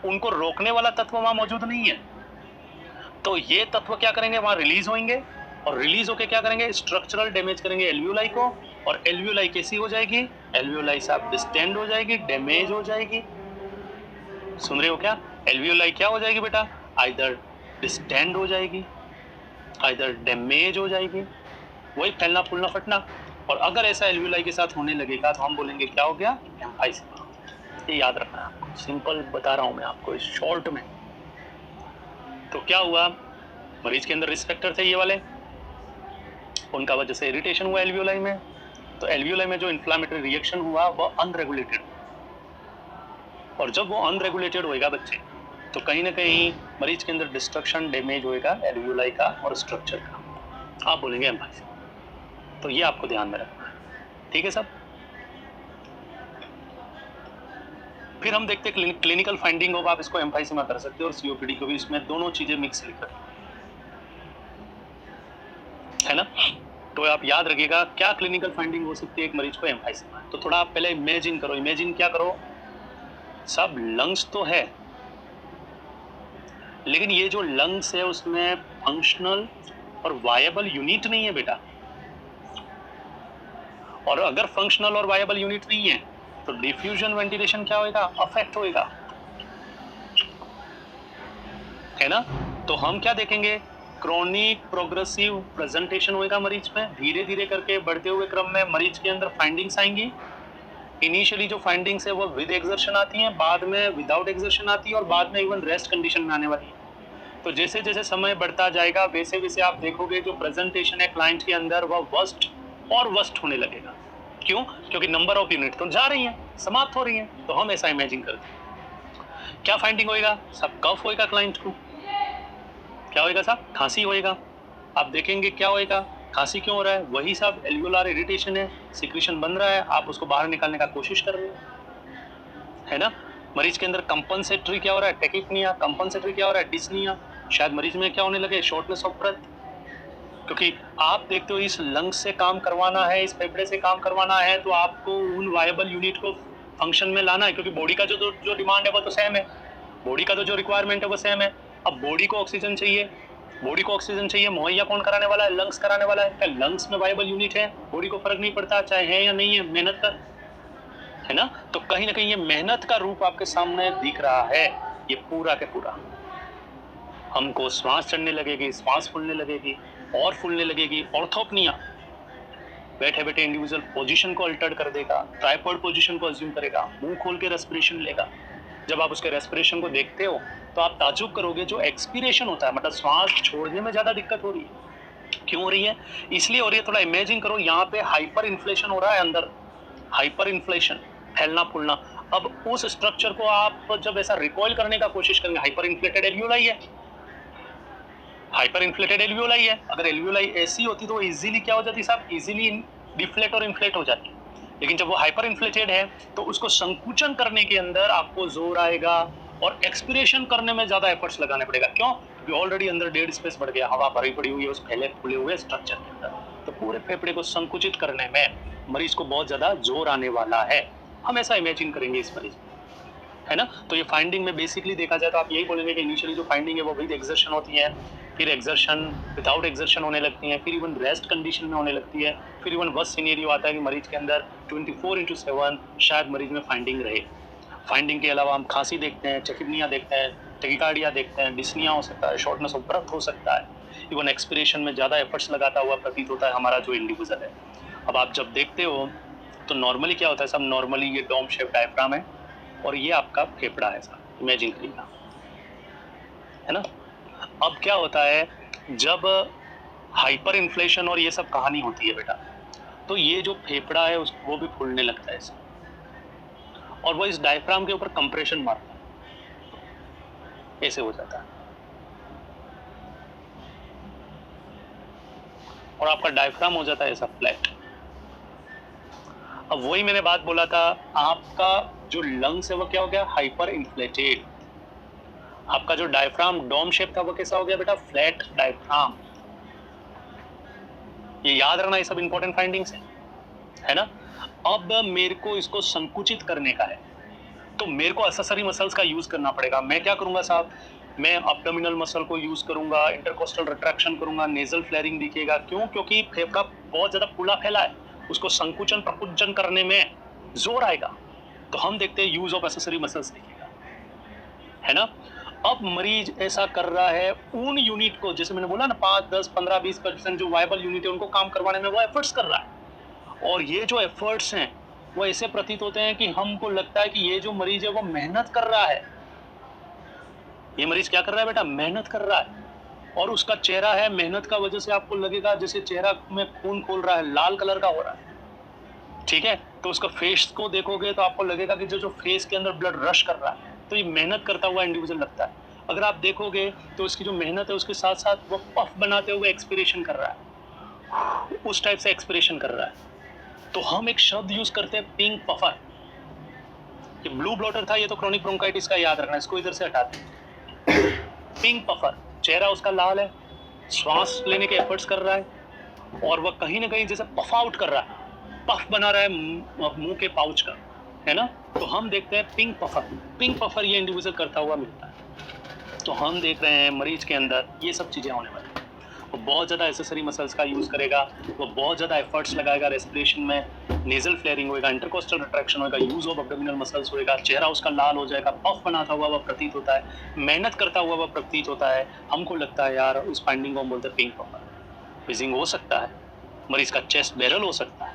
उनको रोकने वाला तत्व वहां मौजूद नहीं है, तो ये तत्व क्या करेंगे, वहां रिलीज होंगे और रिलीज होकर क्या करेंगे, स्ट्रक्चरल डैमेज करेंगे एल्वियोलाई को, और एल्वियोलाई कैसी हो जाएगी, एल्वियोलाई साहब डिस्टेंड हो जाएगी, डैमेज हो जाएगी। सुन रहे हो क्या, एल्वियोलाई क्या हो जाएगी बेटा, आइदर डिस्टेंड हो जाएगी, आइदर डैमेज हो जाएगी, वही फैलना फूलना फटना। और अगर ऐसा एल्वियोलाई के साथ होने लगेगा तो हम बोलेंगे क्या हो गया, एम्फाइसीमा। ये याद रखना है आपको, सिंपल बता रहा हूं मैं आपको इस शॉर्ट में। तो क्या हुआ, मरीज के अंदर रिस्क फैक्टर थे ये वाले, उनका वजह से इरिटेशन हुआ एल्वियोलाई में, तो एल्वियोलाई में जो इन्फ्लामेटरी रिएक्शन हुआ वह अनरेगुलेटेड, और जब वो अनरेगुलेटेड होएगा बच्चे तो कहीं ना कहीं मरीज के अंदर डिस्ट्रक्शन, डैमेज होएगा एल्वियोलाई का और स्ट्रक्चर का, आप बोलेंगे एम्फाइसीमा। तो ये आपको ध्यान में रखना है, ठीक है सब। फिर हम देखते हैं क्लिनिकल फाइंडिंग हो, आप इसको एम्फाइसीमा कर सकते हो और सीओपीडी को भी, इसमें दोनों चीजें मिक्स लिख रहे है ना। तो आप याद रखिएगा क्या क्लिनिकल फाइंडिंग हो सकती है एक मरीज को एम्फाइसीमा। तो थोड़ा आप पहले इमेजिन करो, इमेजिन क्या करो, सब लंग्स तो है लेकिन ये जो लंग्स है उसमें फंक्शनल और वायबल यूनिट नहीं है बेटा, और अगर फंक्शनल और वायबल यूनिट नहीं है तो डिफ्यूजन वेंटिलेशन क्या होएगा, अफेक्ट होएगा, है ना। तो हम क्या देखेंगे, क्रोनिक प्रोग्रेसिव प्रेजेंटेशन होएगा मरीज में, धीरे धीरे करके बढ़ते हुए क्रम में मरीज के अंदर फाइंडिंग्स आएंगी। इनिशियली जो फाइंडिंग्स है वो विद एक्सर्शन आती हैं, बाद में विदाउट एक्सर्शन आती है, और बाद में इवन रेस्ट कंडीशन में आने वाली है। तो जैसे जैसे समय बढ़ता जाएगा वैसे वैसे आप देखोगे जो प्रेजेंटेशन है क्लाइंट के अंदर वह वर्स्ट और वर्स्ट होने लगेगा। क्यों? क्योंकि नंबर ऑफ यूनिट तो जा रही हैं, समाप्त हो रही हैं। तो हम ऐसा इमेजिन करते हैं। क्या फाइंडिंग होएगा? सब कफ होएगा, क्लाइंट को क्या होएगा साहब, खांसी होएगा। आप देखेंगे क्या होएगा, खांसी क्यों हो रहा है, वही साहब एल्वियोलर इरिटेशन है, सिक्रीशन बन रहा है, आप उसको बाहर निकालने का कोशिश कर रहे हो, है ना। मरीज के अंदर कंपनसेटरी क्या हो रहा है, टेकिपनिया, कंपनसेटरी क्या हो रहा है, डिस्निया। शायद मरीज में क्या होने लगे, शॉर्टनेस ऑफ ब्रेथ, क्योंकि आप देखते हो इस लंग्स से काम करवाना है, इस फेफड़े से काम करवाना है, तो आपको उन वायबल यूनिट को फंक्शन में लाना है, क्योंकि बॉडी का जो डिमांड है वो तो सेम है, बॉडी का तो जो रिक्वायरमेंट है वो सेम है। अब बॉडी को ऑक्सीजन चाहिए, बॉडी को ऑक्सीजन चाहिए, मुहैया कौन कराने वाला है, लंग्स कराने वाला है। क्या लंग्स में वायबल यूनिट है, बॉडी को फर्क नहीं पड़ता चाहे है या नहीं है, मेहनत कर, है ना। तो कहीं ना कहीं ये मेहनत का रूप आपके सामने दिख रहा है, ये पूरा के पूरा। हमको श्वास चढ़ने लगेगी, श्वास फूलने लगेगी और फूलने लगेगी, ऑर्थोपनिया, बैठे बैठे इंडिविजुअल पोजीशन को अल्टर कर देगा, ट्राइपॉड पोजीशन को अज्यूम करेगा, मुंह खोल के रेस्पिरेशन लेगा। जब आप उसके रेस्पिरेशन को देखते हो तो आप ताजुब करोगे, जो एक्सपीरेशन होता है, मतलब श्वास छोड़ने में ज्यादा दिक्कत हो रही है। क्यों हो रही है? इसलिए हो रही है, थोड़ा इमेजिन करो, यहाँ पे हाइपर इन्फ्लेशन हो रहा है अंदर, हाइपर इन्फ्लेशन, फैलना फूलना। अब उस स्ट्रक्चर को आप जब ऐसा रिकॉइल करने का कोशिश करेंगे, हाइपर इन्फ्लेटेड एल्वियोलाई है, हाइपर इन्फ्लेटेड एल्वियोलाई है, अगर एल्वियोलाई ऐसी होती तो इजीली क्या हो जाती साहब, इजीली डिफ्लेट और इन्फ्लेट हो जाती। लेकिन जब वो हाइपर इन्फ्लेटेड है तो उसको संकुचन करने के अंदर आपको जोर आएगा और एक्सपिरेशन करने में ज्यादा एफर्ट्स लगाने पड़ेगा। क्यों? क्योंकि ऑलरेडी अंदर डेड स्पेस बढ़ गया, हवा भरी पड़ी हुई है उस फैले फूले हुए स्ट्रक्चर के अंदर। तो पूरे फेफड़े को संकुचित करने में मरीज को बहुत ज्यादा जोर आने वाला है। हम ऐसा इमेजिन करेंगे इस मरीज, है ना। तो ये फाइंडिंग में बेसिकली देखा जाए तो आप यही बोलेंगे कि इनिशियली जो फाइंडिंग है वो विद एक्सर्शन होती है, फिर एक्सर्शन विदाउट एक्सर्शन होने लगती है, फिर इवन रेस्ट कंडीशन में होने लगती है, फिर इवन वर्स्ट सिनेरियो आता है कि मरीज के अंदर 24/7 शायद मरीज में फाइंडिंग रहे। फाइंडिंग के अलावा हम खांसी देखते हैं, चिकनगुनिया देखते हैं, टेकिकार्डिया देखते हैं, डिस्निया हो सकता है, शॉर्टनेस ऑफ ब्रेथ हो सकता है, इवन एक्सपिरेशन में ज़्यादा एफर्ट्स लगाता हुआ प्रतीत होता है हमारा जो इंडिविजुअल है। अब आप जब देखते हो तो नॉर्मली क्या होता है सब, नॉर्मली ये डोम शेप डायफ्राम है और ये आपका फेफड़ा है साहब, इमेजिन करिएगा, है ना। अब क्या होता है जब हाइपर इन्फ्लेशन और ये सब कहानी होती है बेटा, तो ये जो फेफड़ा है वो भी फूलने लगता है इसे, और वो इस डायफ्राम के ऊपर कंप्रेशन मारता है, ऐसे हो जाता है, और आपका डायफ्राम हो जाता है ऐसा फ्लैट। अब वही मैंने बात बोला था, आपका जो लंग्स है वो क्या हो गया, हाइपर इन्फ्लेटेड। आपका जो डायफ्राम डोम शेप था वो कैसा हो गया बेटा, फ्लैट डायफ्राम। ये याद रखना, ये सब इंपॉर्टेंट फाइंडिंग्स है ना। अब मेरे को इसको संकुचित करने का है, तो मेरे को एक्सेसरी मसल्स का यूज करना पड़ेगा। मैं क्या करूंगा साहब, मैं एब्डोमिनल मसल को यूज करूंगा, इंटरकोस्टल रिट्रैक्शन करूंगा, नेजल फ्लेयरिंग दिखेगा। क्यों? क्योंकि फेफड़ा बहुत ज्यादा फूला फैला है, उसको संकुचन प्रकुंचन करने में जोर आएगा। तो हम देखते हैं यूज ऑफ एक्सेसरी मसल्स दिखेगा, है ना। अब मरीज ऐसा कर रहा है उन यूनिट को, जैसे मैंने बोला ना 5, 10, 15, 20% जो वायबल यूनिट है उनको काम करवाने में वो एफर्ट्स कर रहा है। और ये जो एफर्ट्स हैं वो ऐसे प्रतीत होते हैं कि हमको लगता है कि ये जो मरीज है वो मेहनत कर रहा है। ये मरीज क्या कर रहा है बेटा, मेहनत कर रहा है, और उसका चेहरा है मेहनत का वजह से आपको लगेगा जैसे चेहरा में खून खोल रहा है, लाल कलर का हो रहा है, ठीक है। तो उसका फेस को देखोगे तो आपको लगेगा कि जो फेस के अंदर ब्लड रश कर रहा है, तो ये मेहनत करता हुआ इंडिविजुअल लगता है। अगर आप देखोगे तो उसकी जो मेहनत है उसके साथ साथ वो पफ बनाते हुए एक्सपिरेशन कर रहा है, उस टाइप से एक्सपिरेशन कर रहा है। तो हम एक शब्द यूज करते हैं पिंक पफर। ये ब्लू ब्लॉटर था, ये तो क्रोनिक ब्रोंकाइटिस का, याद रखना, इसको इधर से हटा दें। पिंक पफर, चेहरा उसका लाल है, श्वास लेने के एफर्ट्स कर रहा है, और वह कहीं ना कहीं जैसे पफ आउट कर रहा है, पफ बना रहा है मुंह के पाउच का, है ना। तो हम देखते हैं पिंक पफर, पिंक पफर ये इंडिविजुअल करता हुआ मिलता है। तो हम देख रहे हैं मरीज के अंदर ये सब चीजें होने वाली। वो बहुत ज़्यादा एसेसरी मसल्स का यूज़ करेगा, वो बहुत ज़्यादा एफर्ट्स लगाएगा रेस्पिरेशन में, नेजल फ्लेयरिंग होगा, इंटरकोस्टल रिट्रैक्शन होगा, यूज़ ऑफ एब्डोमिनल मसल्स होगा, चेहरा उसका लाल हो जाएगा, पफ बनाता हुआ वह प्रतीत होता है, मेहनत करता हुआ वह प्रतीत होता है। हमको लगता है यार उस फाइंडिंग को हम बोलते हैं पिंक पफर। विजिंग हो सकता है, मरीज का चेस्ट बैरल हो सकता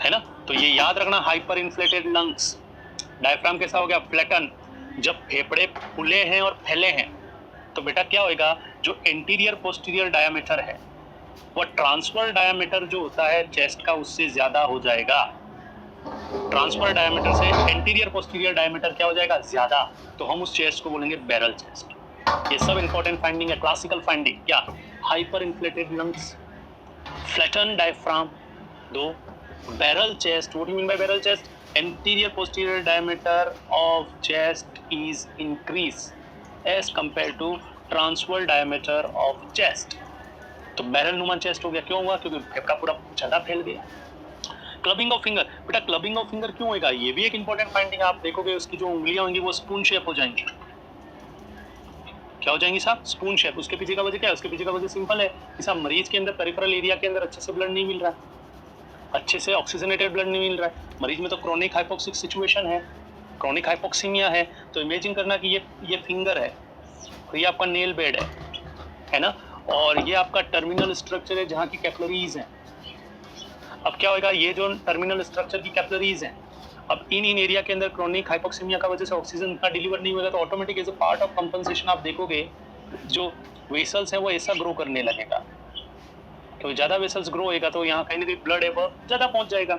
है ना। तो ये याद रखना, हाइपर इन्फ्लेटेड लंग्स, डायफ्राम कैसा हो गया, फ्लैटन। जब फेफड़े फूले हैं और फैले हैं तो बेटा क्या होएगा, जो एंटीरियर पोस्टीरियर डायमीटर है वो ट्रांसफर डायमीटर जो होता है चेस्ट का उससे ज्यादा हो जाएगा। ट्रांसफर डायमीटर से एंटीरियर पोस्टीरियर डायमीटर क्या हो जाएगा, ज्यादा, तो हम उस चेस्ट को बोलेंगे बैरल चेस्ट। ये सब इंपॉर्टेंट फाइंडिंग है, क्लासिकल फाइंडिंग। क्या, hyper inflated lungs, flatten diaphragm, दो, barrel chest. What do you mean by barrel chest, anterior posterior diameter of chest is increased as compared to transverse diameter of chest। तो barrel नुमा chest हो गया, क्यों हुआ, क्योंकि फेफड़ा पूरा ज्यादा फैल गया। क्लबिंग ऑफ फिंगर, बेटा क्लबिंग ऑफ फिंगर क्यों होगा, ये भी एक इंपॉर्टेंट फाइंडिंग। आप देखोगे उसकी जो उंगलियां होंगी वो स्पून शेप हो जाएंगी। क्या हो जाएंगी साहब, स्पून शेप। उसके पीछे का वजह क्या है, उसके पीछे का वजह सिंपल है कि साहब मरीज के अंदर पेरिफेरल एरिया के अंदर अच्छे से ब्लड नहीं मिल रहा है, अच्छे से ऑक्सीजनेटेड ब्लड नहीं मिल रहा है। मरीज में तो क्रोनिक हाइपोक्सिक सिचुएशन है, क्रोनिक हाइपोक्सीमिया है। तो इमेजिन करना कि ये फिंगर है, तो ये आपका नेल बेड है ना, और ये आपका टर्मिनल स्ट्रक्चर है जहाँ की कैपिलरीज हैं। अब क्या होगा, ये जो टर्मिनल स्ट्रक्चर की कैपिलरीज हैं, अब इन एरिया के अंदर क्रोनिक हाइपोक्सीमिया का वजह से ऑक्सीजन इतना डिलीवर नहीं होगा, तो automatic as a part of compensation आप देखोगे जो वेसल्स है वो ऐसा ग्रो करने लगेगा। तो ज़्यादा वेसल्स ग्रो होएगा तो यहाँ कहीं ना कहीं ब्लड है वो ज़्यादा पहुँच जाएगा।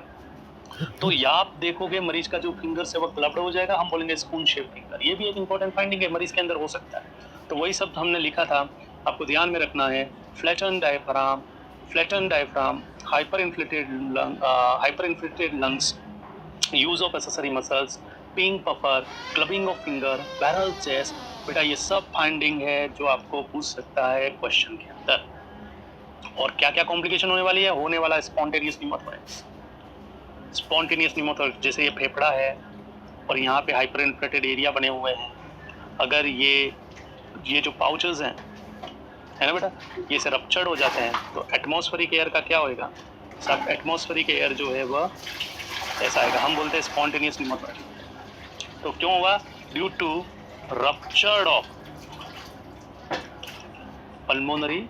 तो या आप देखोगे मरीज का जो फिंगर्स है वो क्लब्ड हो जाएगा, हम बोलेंगे स्पून शेप फिंगर। ये भी एक इंपॉर्टेंट फाइंडिंग है, मरीज के अंदर हो सकता है। तो वही सब हमने लिखा था, आपको ध्यान में रखना है। Flatten diaphragm, hyper inflated lungs, use of accessory muscles, pink puffer, clubbing of finger, barrel chest. बेटा ये सब फाइंडिंग है जो आपको पूछ सकता है क्वेश्चन के अंदर। और क्या क्या कॉम्प्लिकेशन होने वाली है, होने वाला है स्पॉन्टेनियस न्यूमोथोरैक्स। स्पॉन्टेनियस न्यूमोथोरैक्स, जैसे ये फेफड़ा है और यहाँ पे हाइपर इन्फ्लेटेड एरिया बने हुए हैं, अगर ये जो पाउचेस हैं, है ना बेटा, ये से रप्चर्ड हो जाते हैं तो एटमॉस्फेरिक एयर का क्या होएगा, सब एटमॉस्फेरिक एयर जो है वह ऐसा आएगा, हम बोलते हैं स्पॉन्टेनियस न्यूमोथोरैक्स। तो क्यों हुआ, due to ruptured of pulmonary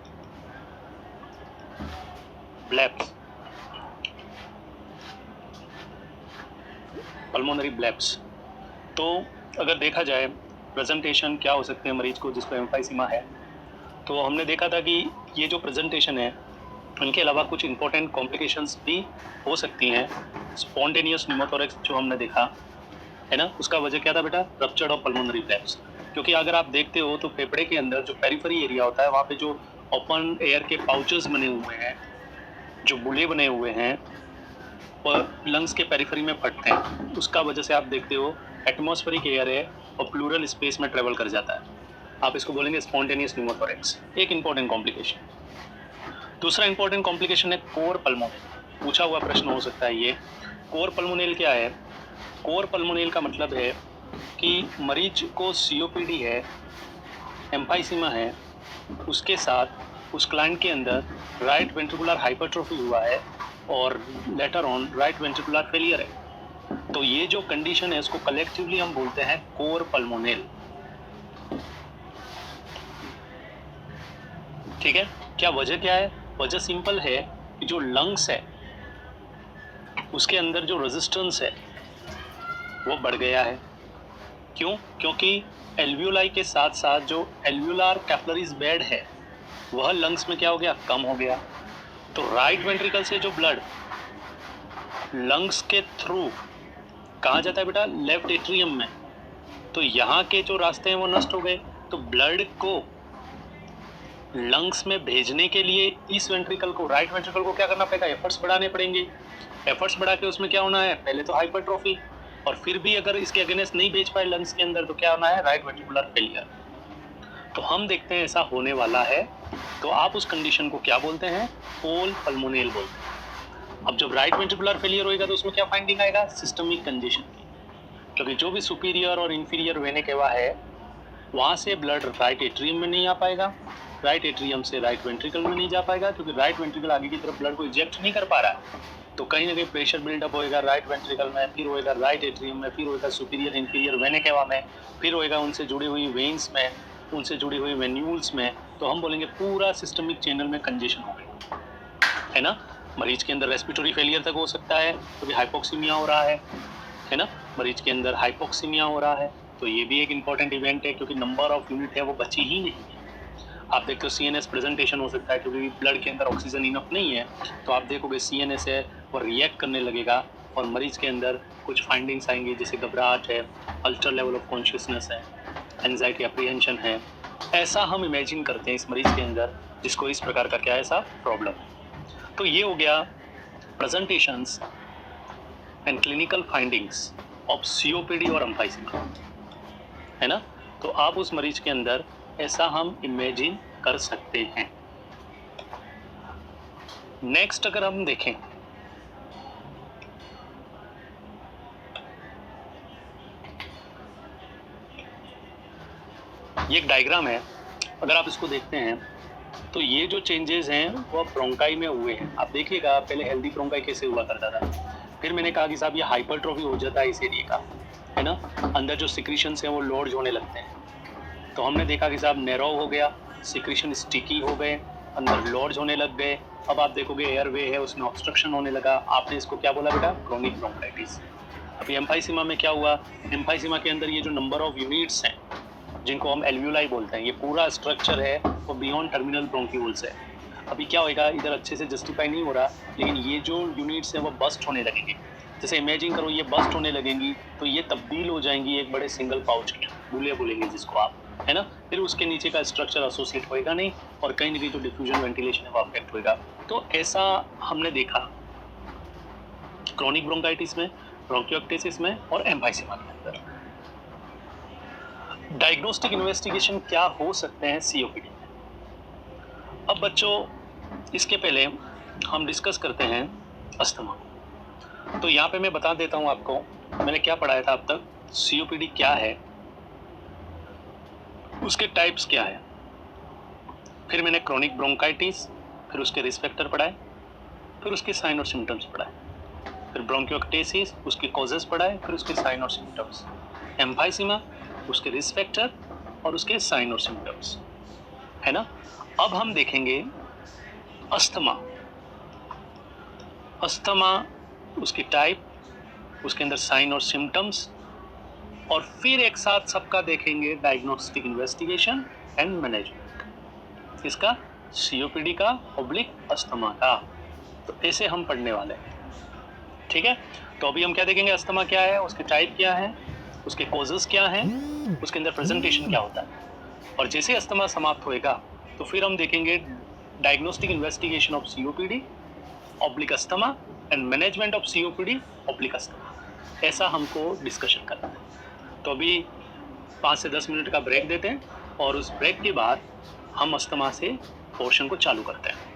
blebs, pulmonary blebs. तो अगर देखा जाए प्रेजेंटेशन क्या हो सकते हैं मरीज को जिसको एम्फाइसीमा है, तो हमने देखा था कि ये जो प्रेजेंटेशन है उनके अलावा कुछ इंपॉर्टेंट कॉम्प्लिकेशंस भी हो सकती हैं। स्पॉन्टेनियस न्यूमोथोरैक्स जो हमने देखा है ना, उसका वजह क्या था बेटा, रप्चर्ड ऑफ पल्मोनरी ब्लैप्स। क्योंकि अगर आप देखते हो तो फेफड़े के अंदर जो पेरिफेरी एरिया होता है वहाँ पे जो ओपन एयर के पाउचेस बने हुए हैं, जो बुले बने हुए हैं, और लंग्स के पेरिफेरी में फटते हैं, उसका वजह से आप देखते हो एटमॉस्फेरिक एयर है और प्लूरल स्पेस में ट्रेवल कर जाता है। आप इसको बोलेंगे स्पॉन्टेनियस न्यूमोथोरैक्स, एक इंपॉर्टेंट कॉम्प्लिकेशन। दूसरा इंपॉर्टेंट कॉम्प्लिकेशन है कोर पल्मोनेल। पूछा हुआ प्रश्न हो सकता है ये, कोर पल्मोनेल क्या है। कोर पल्मोनेल का मतलब है कि मरीज को सीओपीडी है, एम्फाइसीमा है, उसके साथ उस क्लाइंट के अंदर राइट वेंट्रिकुलर हाइपरट्रोफी हुआ है और later on right ventricular failure है। तो ये जो कंडीशन है इसको कलेक्टिवली हम बोलते हैं कोर पल्मोनेल। ठीक है, क्या वजह क्या है, वजह सिंपल है कि जो लंग्स है उसके अंदर जो रेजिस्टेंस है वो बढ़ गया है। क्यों, क्योंकि एल्वियोलाई के साथ साथ जो एल्वियोलार कैपिलरीज बेड है वह लंग्स में क्या हो गया, कम हो गया। तो राइट वेंट्रिकल से जो ब्लड लंग्स के थ्रू कहाँ जाता है बेटा, लेफ्ट एट्रियम में, तो यहाँ के जो रास्ते हैं वो नष्ट हो गए। तो ब्लड को लंग्स में भेजने के लिए इस वेंट्रिकल को, राइट वेंट्रिकल को क्या करना पड़ेगा, एफर्ट्स बढ़ाने पड़ेंगे। एफर्ट्स बढ़ा के उसमें क्या होना है, पहले तो हाइपरट्रोफी, और फिर भी अगर इसके अगेंस्ट नहीं भेज पाए लंग्स के अंदर तो क्या होना है, राइट वेंट्रिकुलर फेलियर। तो हम देखते हैं ऐसा होने वाला है, तो आप उस कंडीशन को क्या बोलते हैं, कोर पल्मोनेल बोलते हैं। अब जब राइट वेंट्रिकुलर फेलियर होएगा तो उसमें क्या फाइंडिंग आएगा, सिस्टमिक कंजेशन की, क्योंकि जो भी सुपीरियर और इंफीरियर वेने केवा है वहाँ से ब्लड राइट एट्रियम में नहीं आ पाएगा राइट एट्रियम से राइट वेंट्रिकल में नहीं जा पाएगा, क्योंकि राइट वेंट्रिकल आगे की तरफ ब्लड को इजेक्ट नहीं कर पा रहा है। तो कहीं ना कहीं प्रेशर बिल्डअप होएगा राइट वेंट्रिकल में, फिर होएगा राइट एट्रियम में, फिर होएगा सुपीरियर इंफीरियर वेना केवा में, फिर होएगा उनसे जुड़ी हुई वेन्स में, उनसे जुड़ी हुई वेन्यूल्स में। तो हम बोलेंगे पूरा सिस्टमिक चैनल में कंजेशन हो गया, है ना। मरीज के अंदर रेस्पिरेटरी फेलियर तक हो सकता है, क्योंकि हाइपोक्सीमिया हो रहा है ना। मरीज के अंदर हाइपोक्सीमिया हो रहा है, तो ये भी एक इंपॉर्टेंट इवेंट है, क्योंकि नंबर ऑफ यूनिट है वो बची ही नहीं है। आप देखते हो सीएनएस प्रेजेंटेशन हो सकता है, क्योंकि ब्लड के अंदर ऑक्सीजन इनफ नहीं है, तो आप देखोगे सीएनएस है वो रिएक्ट करने लगेगा और मरीज के अंदर कुछ फाइंडिंग्स आएंगी, जैसे घबराहट है, अल्टर लेवल ऑफ कॉन्शियसनेस है, एंजाइटी अप्रीहेंशन है। ऐसा हम इमेजिन करते हैं इस मरीज के अंदर, जिसको इस प्रकार का क्या ऐसा प्रॉब्लम है। तो ये हो गया presentations and clinical findings of COPD और एम्फाइसीमा, है ना। तो आप उस मरीज के अंदर ऐसा हम इमेजिन कर सकते हैं। नेक्स्ट अगर हम देखें, ये एक डायग्राम है, अगर आप इसको देखते हैं तो ये जो चेंजेस हैं वो ब्रोंकाई में हुए हैं। आप देखिएगा पहले हेल्दी ब्रोंकाई कैसे हुआ करता था, फिर मैंने कहा कि साहब ये हाइपरट्रोफी हो जाता है इस एरिया का, है ना। अंदर जो सिक्रीशंस हैं वो लॉर्ज होने लगते हैं, तो हमने देखा कि साहब नैरो हो गया, सिक्रीशन स्टिकी हो गए, अंदर लॉर्ज होने लग गए। अब आप देखोगे एयरवे है उसमें ऑब्स्ट्रक्शन होने लगा। आपने इसको क्या बोला बेटा, क्रोनिक ब्रोंकाइटिस। अभी एम्फाइसीमा में क्या हुआ, एम्फाइसीमा के अंदर ये जो नंबर ऑफ यूनिट्स हैं जिनको हम एल्व्यूलाई बोलते हैं, ये पूरा स्ट्रक्चर है वो बियॉन्ड टर्मिनल ब्रोंक्यूल्स है। अभी क्या होएगा, इधर अच्छे से जस्टिफाई नहीं हो रहा, लेकिन ये जो यूनिट्स हैं वो बस्ट होने लगेंगे। जैसे इमेजिन करो ये बस्ट होने लगेंगी तो ये तब्दील हो जाएंगी एक बड़े सिंगल पाउच में, बुले बोलेंगे जिसको आप, है ना। फिर उसके नीचे का स्ट्रक्चर एसोसिएट होएगा नहीं और कहीं ना कहीं जो डिफ्यूजन वेंटिलेशन है वो अफेक्ट होएगा। तो ऐसा हमने देखा क्रोनिक ब्रोंकाइटिस में, ब्रोंकियोक्टेसिस में और एम्फाइसीमा के अंदर। डायग्नोस्टिक इन्वेस्टिगेशन क्या हो सकते हैं सीओपीडी में। अब बच्चों इसके पहले हम डिस्कस करते हैं अस्थमा। तो यहाँ पे मैं बता देता हूँ आपको मैंने क्या पढ़ाया था अब तक। सीओपीडी क्या है, उसके टाइप्स क्या है, फिर मैंने क्रोनिक ब्रोंकाइटिस, फिर उसके रिस्क फैक्टर पढ़ाए, फिर उसके साइन और सिम्टम्स पढ़ाए, फिर ब्रोंकियोक्टेसिस उसके कॉजेस पढ़ाए, फिर उसके साइन और सिम्टम्स, एम्फाइसीमा उसके रिस्क फैक्टर और उसके साइन और सिम्टम्स, है ना। अब हम देखेंगे अस्थमा। अस्थमा उसकी टाइप, उसके अंदर साइन और सिम्टम्स, और फिर एक साथ सबका देखेंगे डायग्नोस्टिक इन्वेस्टिगेशन एंड मैनेजमेंट, इसका सीओपीडी का ऑब्लिक अस्थमा का। तो ऐसे हम पढ़ने वाले हैं, ठीक है। तो अभी हम क्या देखेंगे, अस्थमा क्या है, उसके टाइप क्या है, उसके कॉजेस क्या हैं, उसके अंदर प्रेजेंटेशन क्या होता है। और जैसे अस्थमा समाप्त होएगा तो फिर हम देखेंगे diagnostic investigation of COPD oblique asthma and management of COPD oblique asthma. ऐसा हमको डिस्कशन करना है। तो अभी 5 से 10 मिनट का ब्रेक देते हैं और उस ब्रेक के बाद हम अस्थमा से पोर्शन को चालू करते हैं।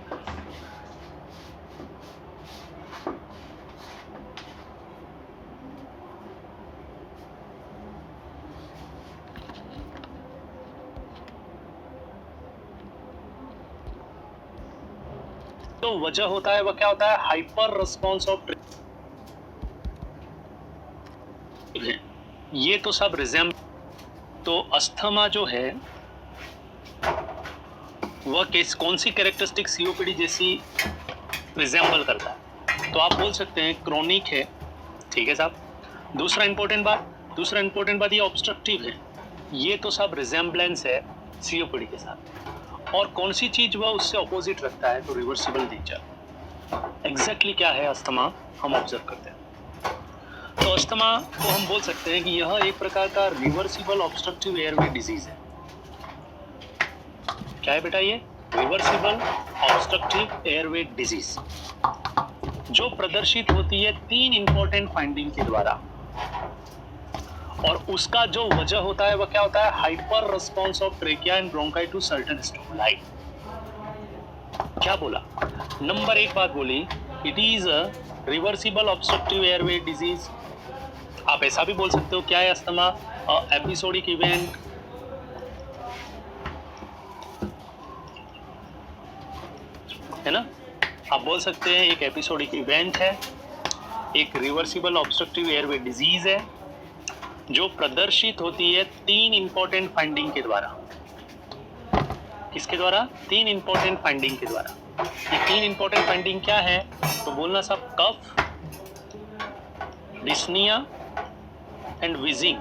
तो वजह होता है, वह क्या होता है, हाइपर रिस्पॉन्स ऑफ। ये तो सब रिजेम। तो अस्थमा जो है वह कौन सी कैरेक्टरिस्टिक सीओपीडी जैसी रिजेंबल करता है। तो आप बोल सकते हैं क्रोनिक है, ठीक है साहब। दूसरा इंपॉर्टेंट बात ये ऑब्स्ट्रक्टिव है। ये तो सब रिजेंबलेंस है सीओपीडी के साथ। और कौन सी चीज वह उससे ऑपोजिट रखता है, तो रिवर्सिबल नेचर। एग्जैक्टली क्या है अस्थमा हम ऑब्जर्व करते हैं। तो अस्थमा को हम बोल सकते हैं कि यह एक प्रकार का रिवर्सिबल ऑब्स्ट्रक्टिव एयरवे डिजीज है। क्या है बेटा, ये रिवर्सिबल ऑब्स्ट्रक्टिव एयरवे डिजीज, जो प्रदर्शित होती है 3 इंपॉर्टेंट फाइंडिंग के द्वारा। और उसका जो वजह होता है वह क्या होता है, hyper response of trachea and bronchi to certain stimuli. क्या बोला, नंबर 1 बात बोली, it is a reversible obstructive airway disease. आप ऐसा भी बोल सकते हो, क्या है अस्थमा, एपिसोडिक इवेंट है ना। आप बोल सकते हैं एक एपिसोडिक इवेंट है, एक रिवर्सिबल ऑब्स्ट्रक्टिव एयरवे डिजीज है जो प्रदर्शित होती है 3 इंपॉर्टेंट फाइंडिंग के द्वारा। किसके द्वारा? 3 इंपॉर्टेंट फाइंडिंग के द्वारा। ये 3 इंपॉर्टेंट फाइंडिंग क्या है? तो बोलना सब कफ, डिस्निया एंड विजिंग।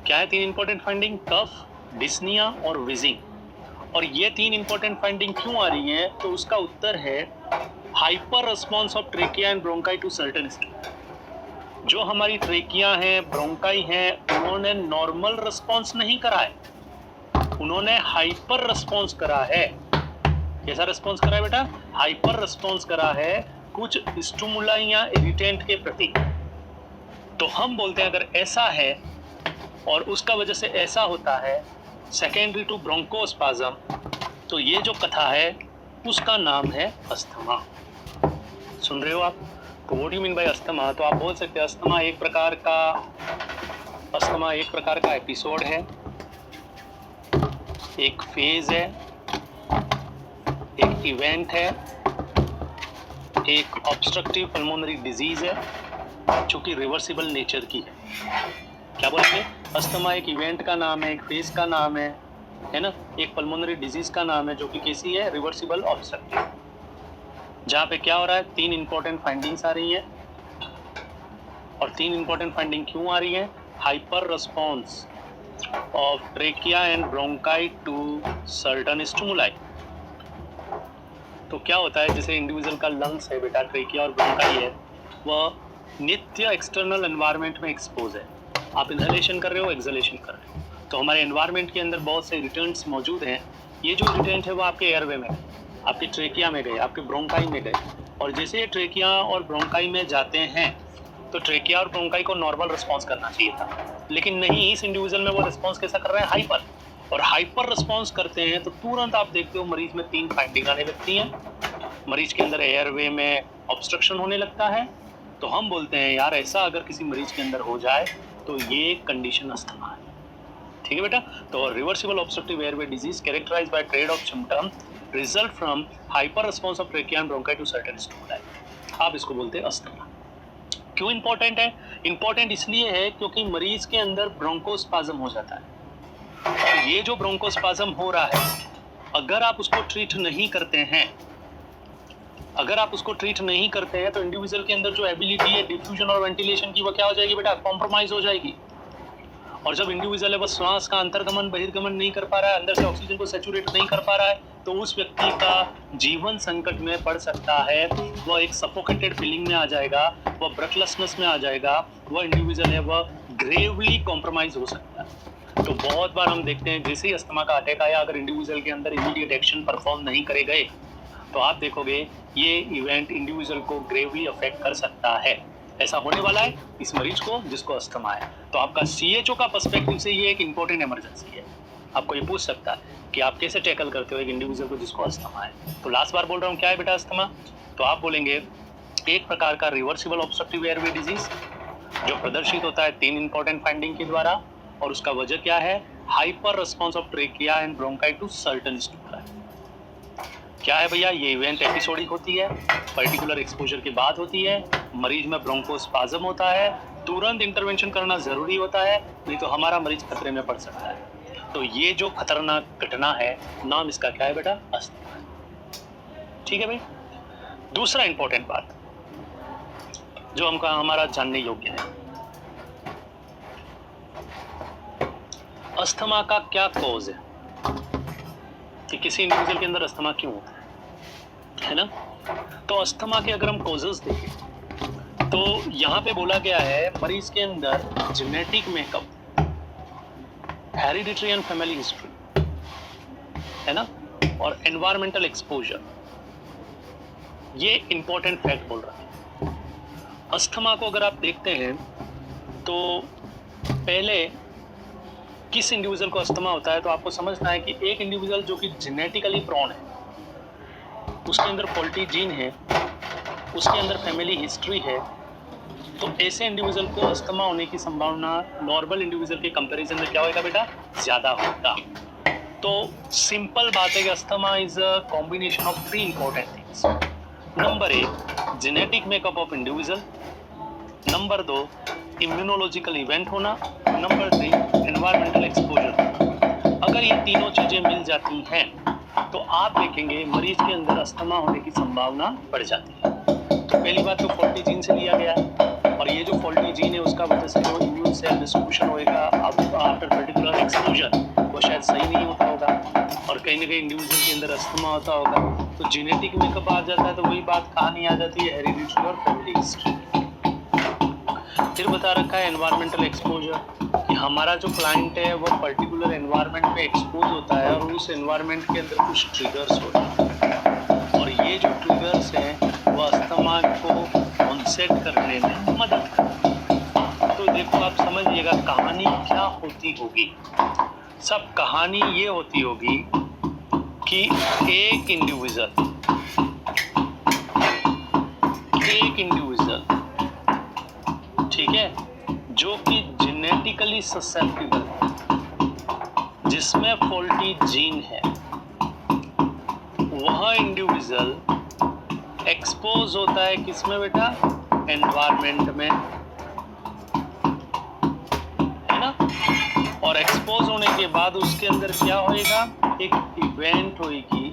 क्या है 3 इंपॉर्टेंट फाइंडिंग? कफ, डिस्निया और विजिंग। और ये 3 इंपॉर्टेंट फाइंडिंग क्यों आ रही है? तो उसका उत्तर है hyper response of trachea and bronchi to certain stimuli. जो हमारी ट्रेकिया है, ब्रोंकाई है, उन्होंने नॉर्मल रिस्पॉन्स नहीं करा है, उन्होंने हाइपर रिस्पॉन्स करा है। कैसा रिस्पॉन्स करा है बेटा? हाइपर रिस्पॉन्स करा है कुछ स्टिमुलाई या इरिटेंट के प्रति। तो हम बोलते हैं अगर ऐसा है और उसका वजह से ऐसा होता है सेकेंडरी टू ब्रोंकोस्पाज्म, तो ये जो कथा है उसका नाम है अस्थमा। सुन रहे हो आप? तो what you mean bye asthma? तो आप बोल सकते हैं अस्थमा एक प्रकार का एपिसोड है, एक फेज है, एक इवेंट है, एक ऑब्स्ट्रक्टिव पल्मोनरी डिजीज है जो कि रिवर्सिबल नेचर की है। क्या बोलेंगे? अस्थमा एक इवेंट का नाम है, एक फेज का नाम है ना, एक पल्मोनरी डिजीज का नाम है जो कि कैसी है? Reversible obstructive. जहाँ पे क्या हो रहा है? 3 इंपॉर्टेंट फाइंडिंग्स आ रही हैं। और 3 इंपॉर्टेंट फाइंडिंग क्यों आ रही है? Hyper response of trachea and bronchi to certain stimuli. तो क्या होता है, जैसे इंडिविजुअल का लंग्स है बेटा, ट्रेकिया और ब्रोंकाई है, वह नित्य एक्सटर्नल एनवायरनमेंट में एक्सपोज है। आप इनहेलेशन कर रहे हो, एक्सहेलेशन कर रहे हो, तो हमारे एनवायरनमेंट के अंदर बहुत से इरिटेंट्स मौजूद हैं। ये जो इरिटेंट है वो आपके एयरवे में गए, आपकी ट्रेकिया में गए, आपके ब्रोंकाई में गए, और जैसे ये ट्रेकिया और ब्रोंकाई में जाते हैं तो ट्रेकिया और ब्रोंकाई को नॉर्मल रिस्पॉन्स करना चाहिए था, लेकिन नहीं, इस इंडिविजुअल में वो रिस्पॉन्स कैसा कर रहे हैं? हाइपर। और हाइपर रिस्पॉन्स करते हैं तो तुरंत आप देखते हो मरीज में 3 फाइंडिंग आने लगती हैं। मरीज के अंदर एयरवे में ऑब्स्ट्रक्शन होने लगता है। तो हम बोलते हैं यार ऐसा अगर किसी मरीज के अंदर हो जाए तो ये कंडीशन अस्थमा है। ठीक है बेटा। तो reversible obstructive airway disease characterized by trade off symptom result from hyper response of trachea and bronchi to certain stimuli. आप इसको बोलते हैं अस्थमा। क्यों इंपॉर्टेंट है? इंपॉर्टेंट इसलिए है क्योंकि मरीज के अंदर ब्रोंकोस्पाज्म हो जाता है, और ये जो ब्रोंकोस्पाज्म हो रहा है अगर आप उसको ट्रीट नहीं करते हैं, तो इंडिविजुअल के अंदर जो एबिलिटी है डिफ्यूजन और वेंटिलेशन की, वो क्या हो जाएगी बेटा? कॉम्प्रोमाइज हो जाएगी। और जब इंडिविजुअल है वो श्वास का अंतर्गमन बहिर्गमन नहीं कर पा रहा है, अंदर से ऑक्सीजन को सैचुरेट नहीं कर पा रहा है, तो उस व्यक्ति का जीवन संकट में पड़ सकता है। वह एक सफोकेटेड फीलिंग में आ जाएगा, वह ब्रेथलेसनेस में आ जाएगा, वह इंडिविजुअल है वह ग्रेवली कॉम्प्रोमाइज हो सकता है। तो बहुत बार हम देखते हैं जैसे ही अस्थमा का अटैक आया, अगर इंडिविजुअल के अंदर इमीडिएट एक्शन परफॉर्म नहीं करे गए तो आप देखोगे ये इवेंट इंडिविजुअल को ग्रेवली अफेक्ट कर सकता है। ऐसा होने वाला है इस मरीज को जिसको अस्थमा है। तो आपका CHO का पर्सपेक्टिव से ये एक इंपॉर्टेंट इमरजेंसी है। आपको ये पूछ सकता है कि आप कैसे टैकल करते हो एक इंडिविजुअल को जिसको अस्थमा है। तो लास्ट बार बोल रहा हूँ, क्या है बेटा अस्थमा? तो आप बोलेंगे एक प्रकार का रिवर्सिबल ऑब्स्ट्रक्टिव एयरवे डिजीज जो प्रदर्शित होता है 3 इंपॉर्टेंट फाइंडिंग के द्वारा, और उसका वजह क्या है? Hyper response of trachea and bronchi to certain stimuli. क्या है भैया? ये इवेंट एपिसोडिक होती है, पर्टिकुलर एक्सपोजर के बाद होती है, मरीज में ब्रोंकोस्पाज्म होता है, तुरंत इंटरवेंशन करना जरूरी होता है, नहीं तो हमारा मरीज खतरे में पड़ सकता है। तो ये जो खतरनाक घटना है, नाम इसका क्या है बेटा? अस्थमा। ठीक है भाई। दूसरा इंपॉर्टेंट बात जो हमारा जानने योग्य है, अस्थमा का क्या कॉज है कि किसी इंडिविजुअल के अंदर अस्थमा क्यों होता है ना। तो अस्थमा के अगर हम कॉजेस देखें तो यहाँ पे बोला गया है मरीज के अंदर genetic makeup, hereditary and family history है ना, और एनवायरमेंटल एक्सपोजर, ये इंपॉर्टेंट फैक्ट बोल रहा है। अस्थमा को अगर आप देखते हैं तो पहले किस इंडिविजुअल को अस्थमा होता है, तो आपको समझना है कि एक इंडिविजुअल जो कि जेनेटिकली प्रोन है, उसके अंदर फॉल्टी जीन है, उसके अंदर फैमिली हिस्ट्री है, तो ऐसे इंडिविजुअल को अस्थमा होने की संभावना नॉर्मल इंडिविजुअल के कंपैरिजन में क्या होगा बेटा? ज्यादा होगा। तो सिंपल बात है कि asthma is a combination of 3 important things. Number 1 genetic makeup of individual, number 2 immunological event होना, नंबर 3 एनवायरमेंटल एक्सपोजर। अगर ये तीनों चीजें मिल जाती हैं तो आप देखेंगे मरीज के अंदर अस्थमा होने की संभावना बढ़ जाती है। तो पहली बात तो फॉल्टी जीन से लिया गया है, और ये जो फॉल्टी जीन है उसका वजह से जो इम्यून सेल डिस्ट्रीब्यूशन होएगा आफ्टर पर्टिकुलर एक्सपोजर वो शायद सही नहीं होता होगा, और कहीं ना कहीं इंडिविजुअल के अंदर अस्थमा होता होगा। तो जेनेटिक में कब आ जाता है तो वही बात कहानी आ जाती है, हेरिडिटी और फैमिली हिस्ट्री। फिर बता रखा है एनवायरमेंटल एक्सपोजर, कि हमारा जो क्लाइंट है वो पर्टिकुलर एनवायरनमेंट में एक्सपोज होता है और उस एनवायरनमेंट के अंदर कुछ ट्रिगर्स होते हैं, और ये जो ट्रिगर्स हैं वो अस्थमा को ऑनसेट करने में मदद करते हैं। तो देखो आप समझिएगा कहानी क्या होती होगी। सब कहानी ये होती होगी कि एक इंडिविजुअल ठीक है, जो कि जेनेटिकली ससेप्टिबल है, जिसमें फॉल्टी जीन है, वह इंडिविजुअल एक्सपोज होता है किसमें बेटा, एनवायरनमेंट में, है ना। और एक्सपोज होने के बाद उसके अंदर क्या होएगा, एक इवेंट होएगी,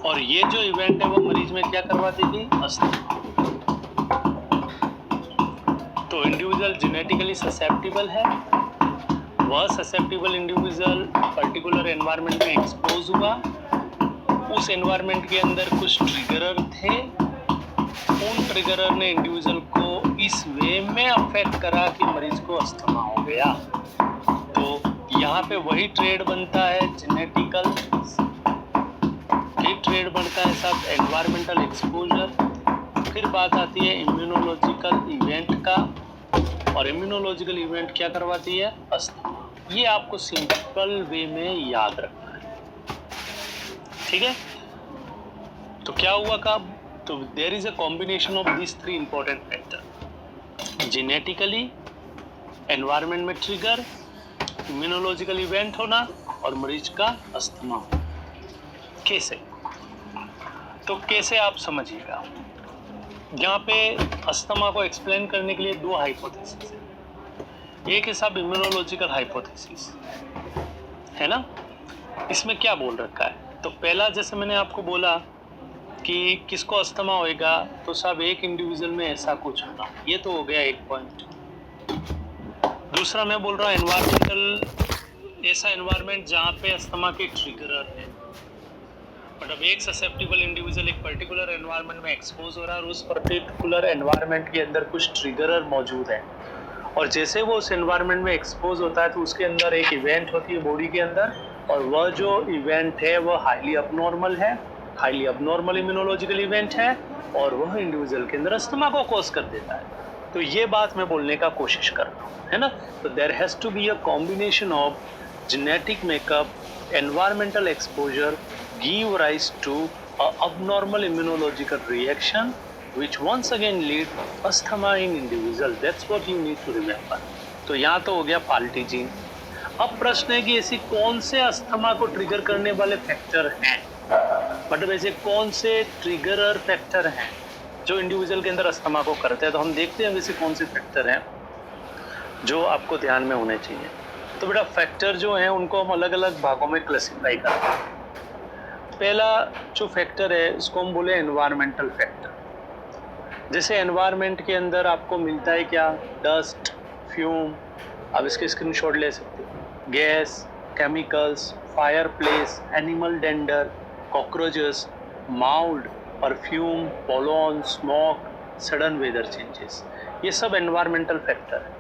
और ये जो इवेंट है वो मरीज में क्या करवा देगी, अस्थमा। तो इंडिविजुअल जेनेटिकली ससेप्टिबल है, वह ससेप्टिबल इंडिविजुअल पर्टिकुलर एनवायरनमेंट में एक्सपोज हुआ, उस एनवायरनमेंट के अंदर कुछ ट्रिगरर थे, उन ट्रिगरर ने इंडिविजुअल को इस वे में अफेक्ट करा कि मरीज को अस्थमा हो गया। तो यहाँ पे वही ट्रेड बनता है जेनेटिकल, ट्रेड बनता है सब एनवायरमेंटल एक्सपोजर। फिर बात आती है इम्यूनोलॉजिकल इवेंट का, और इम्यूनोलॉजिकल इवेंट क्या करवाती है, अस्थमा। ये आपको सिंपल वे में याद रखना है, ठीक है। तो क्या हुआ कब, तो there is a combination of this 3 important factor, genetically, environment में ट्रिगर, इम्यूनोलॉजिकल इवेंट होना और मरीज का अस्थमा। कैसे, तो कैसे आप समझिएगा। यहाँ पे अस्थमा को एक्सप्लेन करने के लिए 2 हाइपोथेसिस है। एक है सब इम्यूनोलॉजिकल हाइपोथेसिस, है ना। इसमें क्या बोल रखा है, तो पहला जैसे मैंने आपको बोला कि किसको अस्थमा होएगा, तो सब एक इंडिविजुअल में ऐसा कुछ होना, ये तो हो गया एक पॉइंट। दूसरा मैं बोल रहा हूँ एनवायरमेंटल, ऐसा एनवायरमेंट जहाँ पे अस्थमा के ट्रिगरर है। मतलब एक ससेप्टिबल इंडिविजुअल एक पर्टिकुलर एनवायरनमेंट में एक्सपोज हो रहा है और उस पर्टिकुलर एनवायरनमेंट के अंदर कुछ ट्रिगरर मौजूद है, और जैसे वो उस एनवायरनमेंट में एक्सपोज होता है तो उसके अंदर एक इवेंट होती है बॉडी के अंदर, और वह जो इवेंट है वह हाईली अबनॉर्मल है, हाईली अबनॉर्मल इम्यूनोलॉजिकल इवेंट है, और वह इंडिविजुअल के अंदर अस्थमा को कॉज कर देता है। तो ये बात मैं बोलने का कोशिश कर रहा हूँ, है ना। तो there has to be a combination of genetic makeup, environmental exposure give rise to a abnormal immunological reaction which once again lead asthma in individual. That's what you need to remember. तो यहाँ तो हो गया faulty gene. अब प्रश्न है कि ऐसी कौन से अस्थमा को ट्रिगर करने वाले फैक्टर हैं, मतलब ऐसे कौन से ट्रिगरर फैक्टर हैं जो इंडिविजुअल के अंदर अस्थमा को करते हैं। तो हम देखते हैं वैसे कौन से फैक्टर हैं जो आपको ध्यान में होने चाहिए। तो बेटा फैक्टर जो हैं उनको हम अलग अलग भागों में क्लासिफाई करते हैं। पहला जो फैक्टर है उसको हम बोले एनवायरमेंटल फैक्टर। जैसे एनवायरनमेंट के अंदर आपको मिलता है क्या, डस्ट, फ्यूम, आप इसके स्क्रीनशॉट ले सकते हो, gas, chemicals, fireplace, animal dander, cockroaches, mould, perfume, pollen, smoke, sudden weather changes, ये सब एनवायरमेंटल फैक्टर है।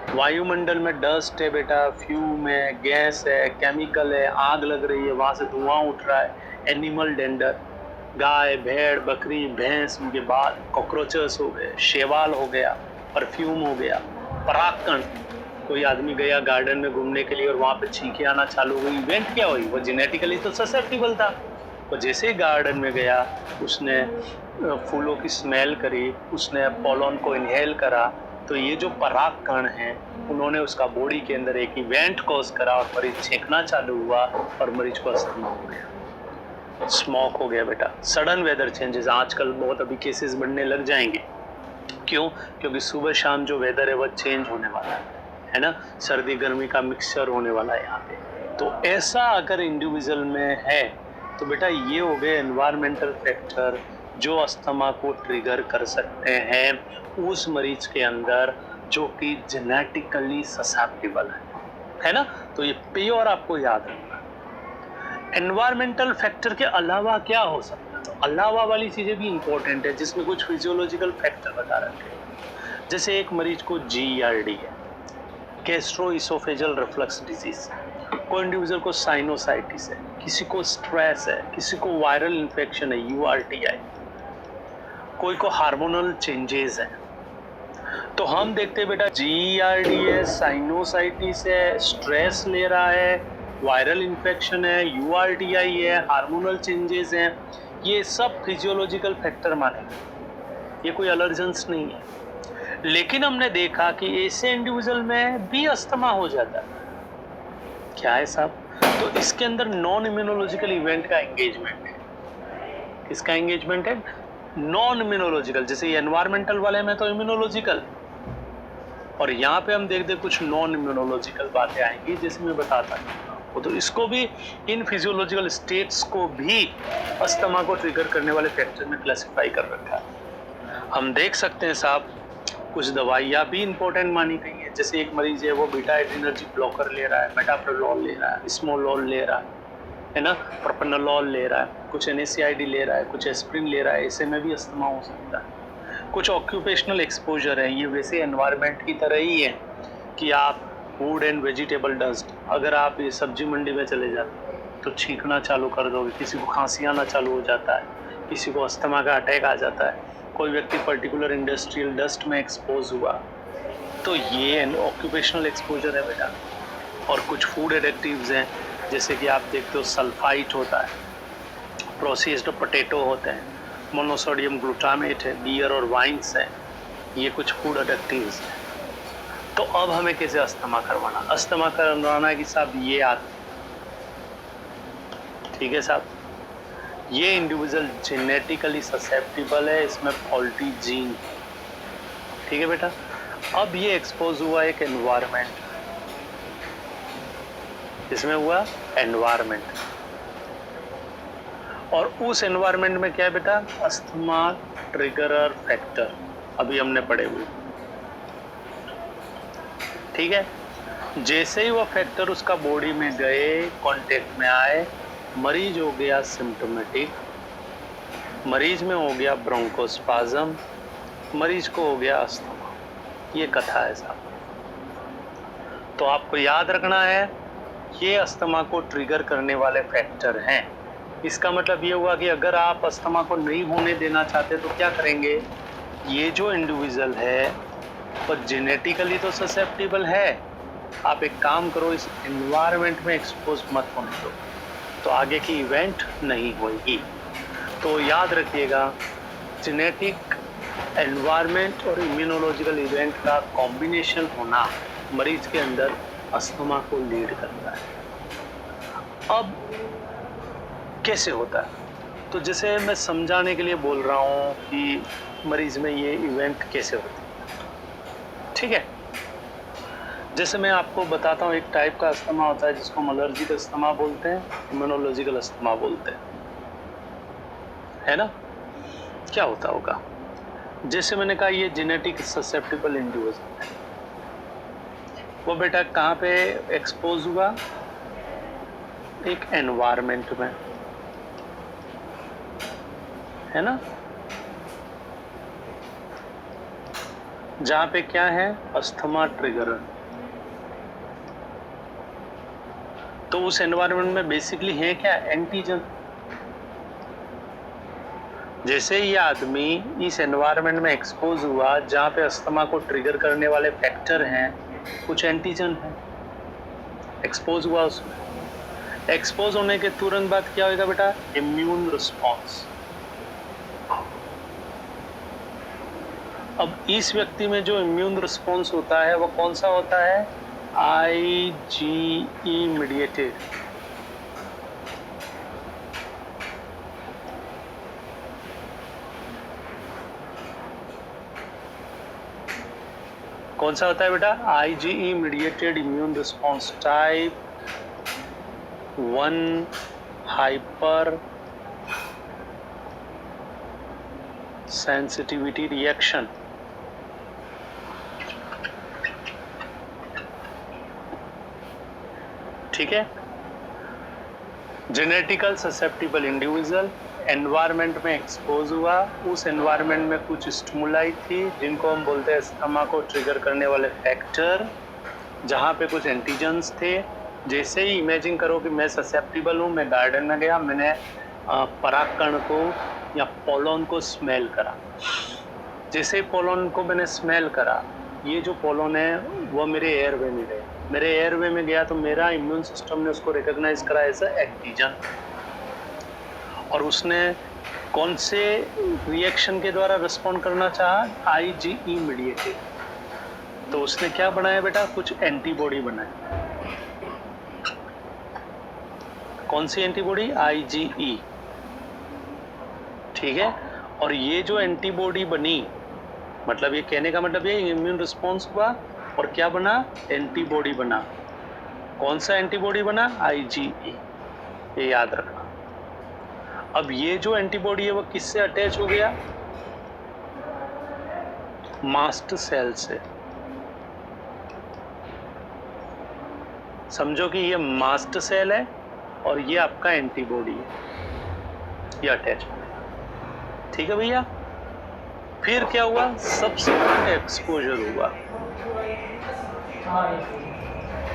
वायुमंडल में डस्ट है बेटा, फ्यूम है, गैस है, केमिकल है, आग लग रही है, वहाँ से धुआं उठ रहा है, एनिमल डेंडर, गाय, भेड़, बकरी, भैंस, उनके बाल, कॉकरोचेस हो गए, शैवाल हो गया, परफ्यूम हो गया, परागकण, कोई आदमी गया गार्डन में घूमने के लिए और वहाँ पे छींके आना चालू हुई, इवेंट क्या हुई, वो जेनेटिकली तो ससेप्टिबल था, वो जैसे ही गार्डन में गया उसने फूलों की स्मेल करी, उसने पोलन को इनहेल करा, तो ये जो पराग कण हैं उन्होंने उसका बॉडी के अंदर एक इवेंट कॉज करा और मरीज छींकना चालू हुआ और मरीज को अस्थमा हो गया, स्मोक हो गया बेटा। सडन वेदर चेंजेस, आजकल बहुत अभी केसेस बढ़ने लग जाएंगे। क्यों? क्योंकि सुबह शाम जो वेदर है वो चेंज होने वाला है ना, सर्दी गर्मी का मिक्सचर होने वाला है यहाँ पे। तो ऐसा अगर इंडिविजुअल में है तो बेटा ये हो गए एनवायरमेंटल फैक्टर जो अस्थमा को ट्रिगर कर सकते हैं उस मरीज के अंदर जो कि जेनेटिकली ससेप्टिबल है ना। तो ये प्योर आपको याद रखना। एनवायरमेंटल फैक्टर के अलावा क्या हो सकता है? तो अलावा वाली चीजें भी इंपॉर्टेंट है जिसमें कुछ फिजियोलॉजिकल फैक्टर बता रखे हैं। जैसे एक मरीज को GERD है, गैस्ट्रोइसोफेजल रिफ्लक्स डिजीज, कोई इंडिविजुअल को साइनोसाइटिस है, किसी को स्ट्रेस है, किसी को वायरल इन्फेक्शन है URTI, कोई को हार्मोनल चेंजेस है। तो हम देखते हैं बेटा GERD है, साइनोसाइटिस है, स्ट्रेस ले रहा है, वायरल इन्फेक्शन है, URTI है, हार्मोनल चेंजेस हैं, ये सब फिजियोलॉजिकल फैक्टर मानेंगे, ये कोई एलर्जेंस नहीं है। लेकिन हमने देखा कि ऐसे इंडिविजुअल में भी अस्थमा हो जाता है। क्या है साहब? तो इसके अंदर नॉन इम्यूनोलॉजिकल इवेंट का एंगेजमेंट है। किसका एंगेजमेंट है? Non immunological. जैसे ये एनवायरमेंटल वाले में तो इम्यूनोलॉजिकल, और यहाँ पे हम देखते कुछ नॉन इम्यूनोलॉजिकल बातें आएंगी जैसे मैं बताता हूँ। तो इसको भी, इन फिजियोलॉजिकल स्टेट्स को भी अस्थमा को ट्रिगर करने वाले फैक्टर में क्लासिफाई कर रखा है। हम देख सकते हैं साहब कुछ दवाइयाँ भी इंपॉर्टेंट मानी गई है। जैसे एक मरीज है वो बीटा एड्रेनर्जिक ब्लॉकर ले रहा है, मेटाप्रोलोल ले रहा है, स्मोलोल ले रहा है ना, प्रोपेनोलोल ले रहा है, कुछ NSAID ले रहा है, कुछ एस्प्रिन ले रहा है, ऐसे में भी अस्थमा हो सकता है। कुछ ऑक्यूपेशनल एक्सपोजर है, ये वैसे एनवायरनमेंट की तरह ही है कि आप फूड एंड वेजिटेबल डस्ट, अगर आप ये सब्जी मंडी में चले जाते तो छींकना चालू कर दोगे, किसी को खांसी आना चालू हो जाता है, किसी को अस्थमा का अटैक आ जाता है, कोई व्यक्ति पर्टिकुलर इंडस्ट्रियल डस्ट में एक्सपोज हुआ, तो ये ऑक्यूपेशनल एक्सपोजर है बेटा। और कुछ फूड एडिक्टिव्स हैं, जैसे कि आप देखते हो सल्फाइट होता है, प्रोसेस्ड पोटैटो होते हैं, मोनोसोडियम ग्लूटामेट है, बियर और वाइन्स हैं, ये कुछ फूड एडिक्टिव्स हैं। तो अब हमें कैसे अस्थमा करवाना? अस्थमा करवाना है कि साहब ये आदमी, ठीक है साहब, ये इंडिविजुअल जेनेटिकली ससेप्टिबल है, इसमें फॉल्टी जीन, ठीक है बेटा। अब ये एक्सपोज हुआ एक एनवायरनमेंट, इसमें हुआ एनवायरनमेंट, और उस एनवायरनमेंट में क्या है बेटा? अस्थमा ट्रिगरर फैक्टर, अभी हमने पढ़े हुए, ठीक है। जैसे ही वो फैक्टर उसका बॉडी में गए, कांटेक्ट में आए, मरीज हो गया सिम्टोमेटिक, मरीज में हो गया ब्रोंकोस्पाज्म, मरीज को हो गया अस्थमा। ये कथा है साहब। तो आपको याद रखना है ये अस्थमा को ट्रिगर करने वाले फैक्टर हैं। इसका मतलब ये हुआ कि अगर आप अस्थमा को नहीं होने देना चाहते तो क्या करेंगे? ये जो इंडिविजुअल है वो जेनेटिकली तो ससेप्टिबल है, आप एक काम करो, इस एनवायरनमेंट में एक्सपोज मत होने दो, तो आगे की इवेंट नहीं होगी। तो याद रखिएगा, जेनेटिक, एनवायरनमेंट और इम्यूनोलॉजिकल इवेंट का कॉम्बिनेशन होना मरीज के अंदर अस्थमा को लीड करता है। अब कैसे होता है? तो जैसे मैं समझाने के लिए बोल रहा हूँ कि मरीज में ये इवेंट कैसे होती है, ठीक है। जैसे मैं आपको बताता हूँ, एक टाइप का अस्थमा होता है जिसको हम एलर्जिक अस्थमा बोलते हैं, इम्यूनोलॉजिकल अस्थमा बोलते हैं, है ना। क्या होता होगा? जैसे मैंने कहा ये जेनेटिक ससेप्टिबल इंडिविजुअल है, वो बेटा कहाँ पे एक्सपोज हुआ? एक एनवायरनमेंट में, है ना, जहाँ पे क्या है? अस्थमा ट्रिगरर। तो उस एनवायरनमेंट में बेसिकली है क्या? एंटीजन। जैसे ये आदमी इस एनवायरनमेंट में एक्सपोज हुआ जहाँ पे अस्थमा को ट्रिगर करने वाले फैक्टर हैं, कुछ एंटीजन है, एक्सपोज हुआ उसमें। एक्सपोज होने के तुरंत बाद क्या होगा बेटा? Immune response. अब इस व्यक्ति में जो इम्यून रिस्पॉन्स होता है वो कौन सा होता है? IgE mediated. कौन सा होता है बेटा? IgE mediated immune response type 1 hyper sensitivity reaction. ठीक है। जेनेटिकल ससेप्टिबल इंडिविजुअल एनवायरनमेंट में एक्सपोज हुआ, उस एनवायरनमेंट में कुछ स्टिमुलाई थी जिनको हम बोलते हैं अस्थमा को ट्रिगर करने वाले फैक्टर, जहाँ पे कुछ एंटीजेंस थे। जैसे ही इमेजिन करो कि मैं ससेप्टिबल हूँ, मैं गार्डन में गया, मैंने परागकण को या पोलन को स्मेल करा। जैसे पोलन को मैंने स्मेल करा, ये जो पोलन है वो मेरे एयरवे में गया। मेरे एयरवे में गया तो मेरा इम्यून सिस्टम ने उसको रिकॉग्नाइज करा एज अ एंटीजन, और उसने कौन से रिएक्शन के द्वारा रिस्पॉन्ड करना चाहा? IgE mediated. तो उसने क्या बनाया बेटा? कुछ एंटीबॉडी बनाई। कौन सी एंटीबॉडी? IgE। ठीक है। और ये जो एंटीबॉडी बनी, मतलब ये कहने का मतलब ये इम्यून रिस्पॉन्स हुआ और क्या बना? एंटीबॉडी बना। कौन सा एंटीबॉडी बना? IgE। ये याद रखना। अब ये जो एंटीबॉडी है वो किससे अटैच हो गया? मास्ट सेल से। समझो कि ये मास्ट सेल है और ये आपका एंटीबॉडी है, ये अटैच हो गया। ठीक है भैया। फिर क्या हुआ? सब्सिक्वेंट एक्सपोजर हुआ।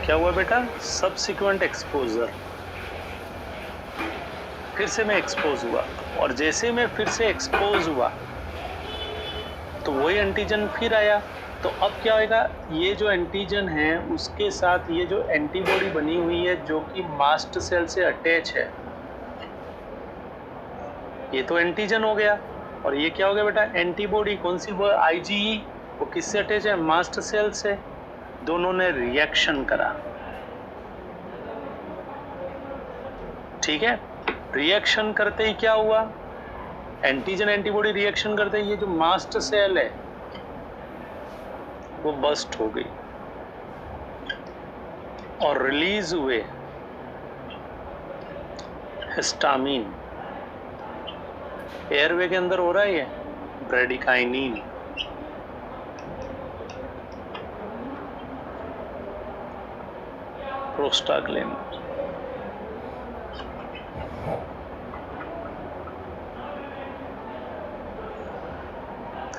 क्या हुआ बेटा? Subsequent exposure. फिर से मैं एक्सपोज हुआ, और जैसे मैं फिर से एक्सपोज हुआ तो वही एंटीजन फिर आया। तो अब क्या होगा? ये जो एंटीजन है उसके साथ ये जो एंटीबॉडी बनी हुई है जो कि मास्ट सेल से अटैच है, ये तो एंटीजन हो गया। और ये क्या हो गया बेटा? एंटीबॉडी। कौन सी? वो IgE। वो किससे अटैच है? मास्ट सेल से। दोनों ने रिएक्शन करा। ठीक है। रिएक्शन करते ही क्या हुआ? एंटीजन एंटीबॉडी रिएक्शन करते ही ये जो मास्ट सेल है वो बस्ट हो गई और रिलीज हुए हिस्टामिन। एयरवे के अंदर हो रहा है ये ब्रेडिकाइनिन। प्रोस्टाग्लैंडिन।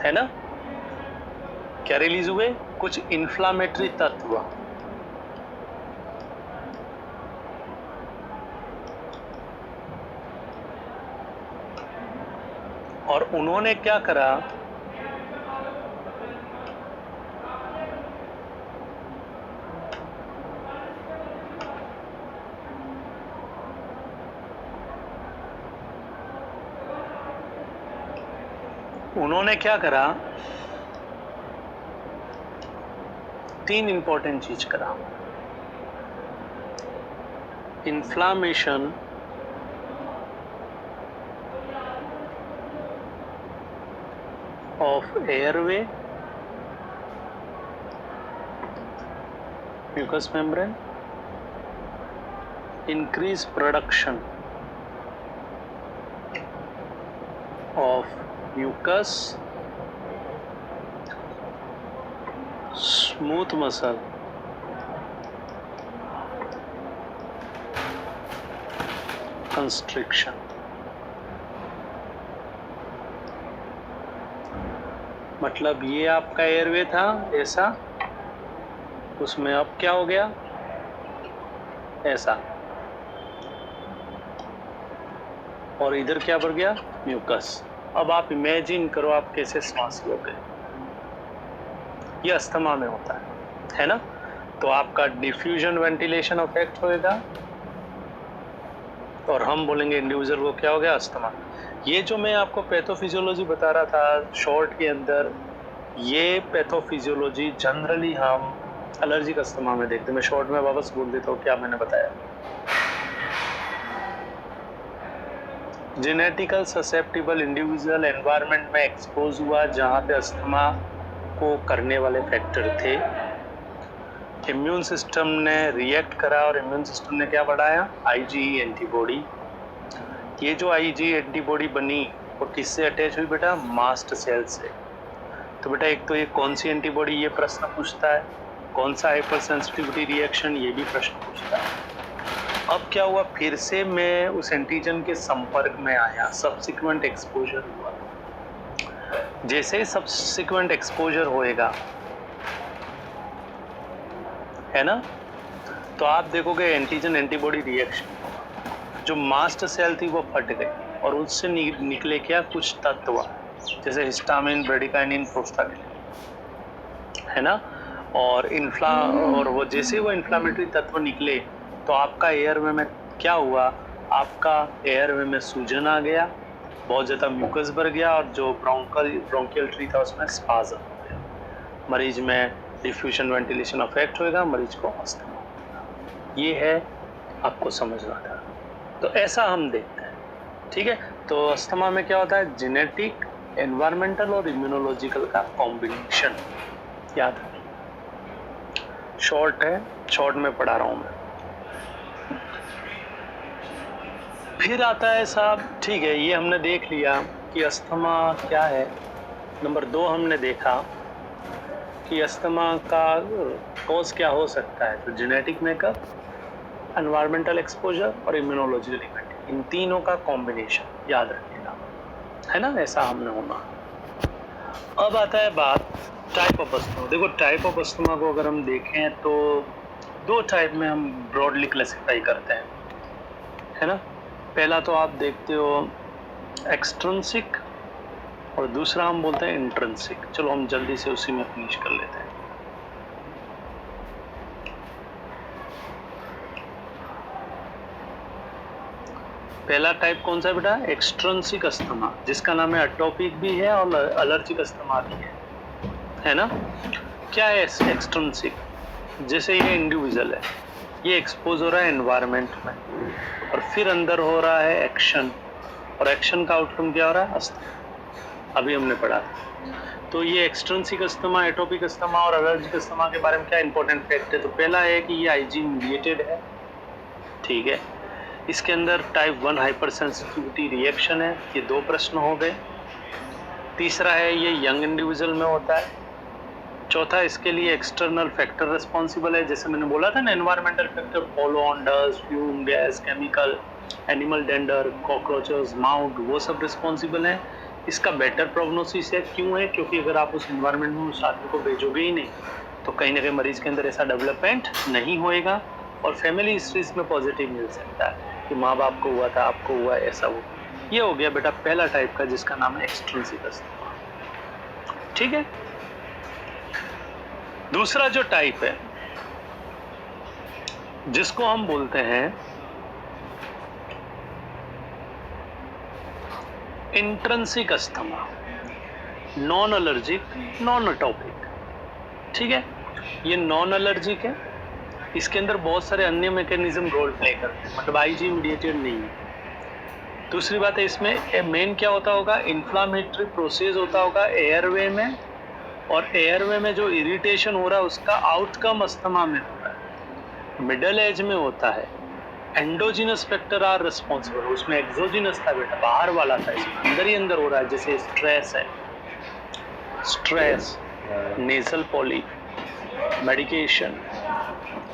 है ना? क्या रिलीज हुए? कुछ इन्फ्लामेटरी तत्व। और उन्होंने क्या करा? उन्होंने क्या करा? 3 इंपॉर्टेंट चीज करा। Inflammation, of airway, mucus membrane, increase production of mucus, smooth muscle, constriction। मतलब ये आपका एयरवे था ऐसा, उसमें अब क्या हो गया? ऐसा। और इधर क्या बढ़ गया? म्यूकस। अब आप इमेजिन करो आप कैसे सांस लोगे। ये अस्थमा में होता है ना? तो आपका डिफ्यूजन वेंटिलेशन अफेक्ट होएगा और हम बोलेंगे इंडिविजुअल को क्या हो गया? अस्थमा। ये जो मैं आपको पैथोफिजियोलॉजी बता रहा था शॉर्ट के अंदर, ये पैथोफिजियोलॉजी जनरली हम एलर्जिक अस्थमा में देखते हैं। मैं शॉर्ट में वापस बोल देता हूँ क्या मैंने बताया। जेनेटिकल ससेप्टिबल इंडिविजुअल एनवायरनमेंट में एक्सपोज हुआ जहाँ पे अस्थमा को करने वाले फैक्टर थे, इम्यून सिस्टम ने रिएक्ट करा और इम्यून सिस्टम ने क्या बढ़ाया, आईजीई एंटीबॉडी। ये जो आईजीई एंटीबॉडी बनी वो किससे अटैच हुई बेटा, मास्ट सेल से। तो बेटा एक तो ये कौन सी एंटीबॉडी, ये प्रश्न पूछता है। कौन सा हाइपर सेंसिटिविटी रिएक्शन, ये भी प्रश्न पूछता है। अब क्या हुआ, फिर से मैं उस एंटीजन के संपर्क में आया, सब्सिक्वेंट एक्सपोजर हुआ। जैसे ही सब्सिक्वेंट एक्सपोजर होएगा, है ना, तो आप देखोगे एंटीजन एंटीबॉडी रिएक्शन, जो मास्ट सेल थी वो फट गई और उससे निकले क्या, कुछ तत्व जैसे हिस्टामिन, ब्रेडिकाइनिन, प्रोस्टाग्लैंडिन, है ना। और और वो जैसे वो इन्फ्लामेटरी तत्व निकले तो आपका एयरवे में क्या हुआ, आपका एयरवे में सूजन आ गया, बहुत ज़्यादा म्यूकस भर गया और जो ब्रोंकियल ट्री था उसमें स्पाज्म हो गया। मरीज में डिफ्यूजन वेंटिलेशन अफेक्ट होएगा, मरीज को अस्थमा होगा। ये है, आपको समझना था। तो ऐसा हम देखते हैं, ठीक है। तो अस्थमा में क्या होता है, जेनेटिक, एनवायरमेंटल और इम्यूनोलॉजिकल का कॉम्बिनेशन, याद रखिए। शॉर्ट है, शॉर्ट में पढ़ा रहा हूं मैं। फिर आता है साहब, ठीक है, ये हमने देख लिया कि अस्थमा क्या है। नंबर 2 हमने देखा कि अस्थमा का कॉज क्या हो सकता है, तो जेनेटिक मेकअप, एनवायरमेंटल एक्सपोजर और इम्यूनोलॉजिकल इवेंट, इन तीनों का कॉम्बिनेशन, याद रखिएगा, है ना। ऐसा हमने होना। अब आता है बात टाइप ऑफ अस्थमा। देखो टाइप ऑफ अस्थमा को अगर हम देखें तो 2 टाइप में हम ब्रॉडली क्लासिफाई करते हैं, है ना। पहला तो आप देखते हो एक्सट्रिंसिक और दूसरा हम बोलते हैं इंट्रिंसिक। चलो हम जल्दी से उसी में फिनिश कर लेते हैं। पहला टाइप कौन सा है बेटा, एक्सट्रिंसिक अस्थमा, जिसका नाम है एटोपिक भी है और एलर्जिक अस्थमा भी है ना। क्या है एक्सट्रिंसिक, जैसे ये इंडिविजुअल है, ये एक्सपोज हो रहा है एनवायरनमेंट में और फिर अंदर हो रहा है एक्शन, और एक्शन का आउटकम क्या हो रहा है, अस्थमा। अभी हमने पढ़ा। तो ये एक्सट्रिंसिक अस्थमा, एटोपिक अस्थमा और एलर्जिक अस्थमा के बारे में क्या इंपॉर्टेंट फैक्ट है, तो पहला है कि ये आईजी मीडिएटेड है, ठीक है। इसके अंदर टाइप 1 हाइपर सेंसिटिविटी रिएक्शन है, ये 2 प्रश्न हो गए। तीसरा है ये यंग इंडिविजुअल में होता है। चौथा, इसके लिए एक्सटर्नल फैक्टर रिस्पॉन्सिबल है, जैसे मैंने बोला था ना, environmental factor, pollen, dust, fume, gas, chemical, animal dander, cockroaches, mouth, वो सब रिस्पॉन्सिबल हैं। इसका बेटर प्रोग्नोसिस है, क्यों है, क्योंकि अगर आप उस एनवायरनमेंट में उस आदमी को भेजोगे ही नहीं तो कहीं ना कहीं मरीज के अंदर ऐसा डेवलपमेंट नहीं होएगा। और फैमिली हिस्ट्री इसमें पॉजिटिव मिल सकता है कि माँ बाप को हुआ था, आपको हुआ, ऐसा हुआ। ये हो गया बेटा पहला टाइप का, जिसका नाम है एक्सट्रिंसिक अस्थमा, ठीक है। दूसरा जो टाइप है जिसको हम बोलते हैं intrinsic asthma, non allergic, non atopic, ठीक है। ये नॉन एलर्जिक है, इसके अंदर बहुत सारे अन्य मैकेनिज्म रोल प्ले करते हैं, मतलब आईजी मीडिएटेड नहीं है। दूसरी बात है, इसमें मेन क्या होता होगा, इन्फ्लामेटरी प्रोसेस होता होगा एयरवे में, और एयरवे में जो इरिटेशन हो रहा है उसका आउटकम अस्थमा में हो रहा है। मिडल एज में होता है, एंडोजिनस फैक्टर आर रिस्पॉन्सिबल, उसमें एक्सोजिनस था बेटा, बाहर वाला था, इसमें अंदर ही अंदर हो रहा है। जैसे स्ट्रेस है, स्ट्रेस, नेजल पॉलिप, मेडिकेशन,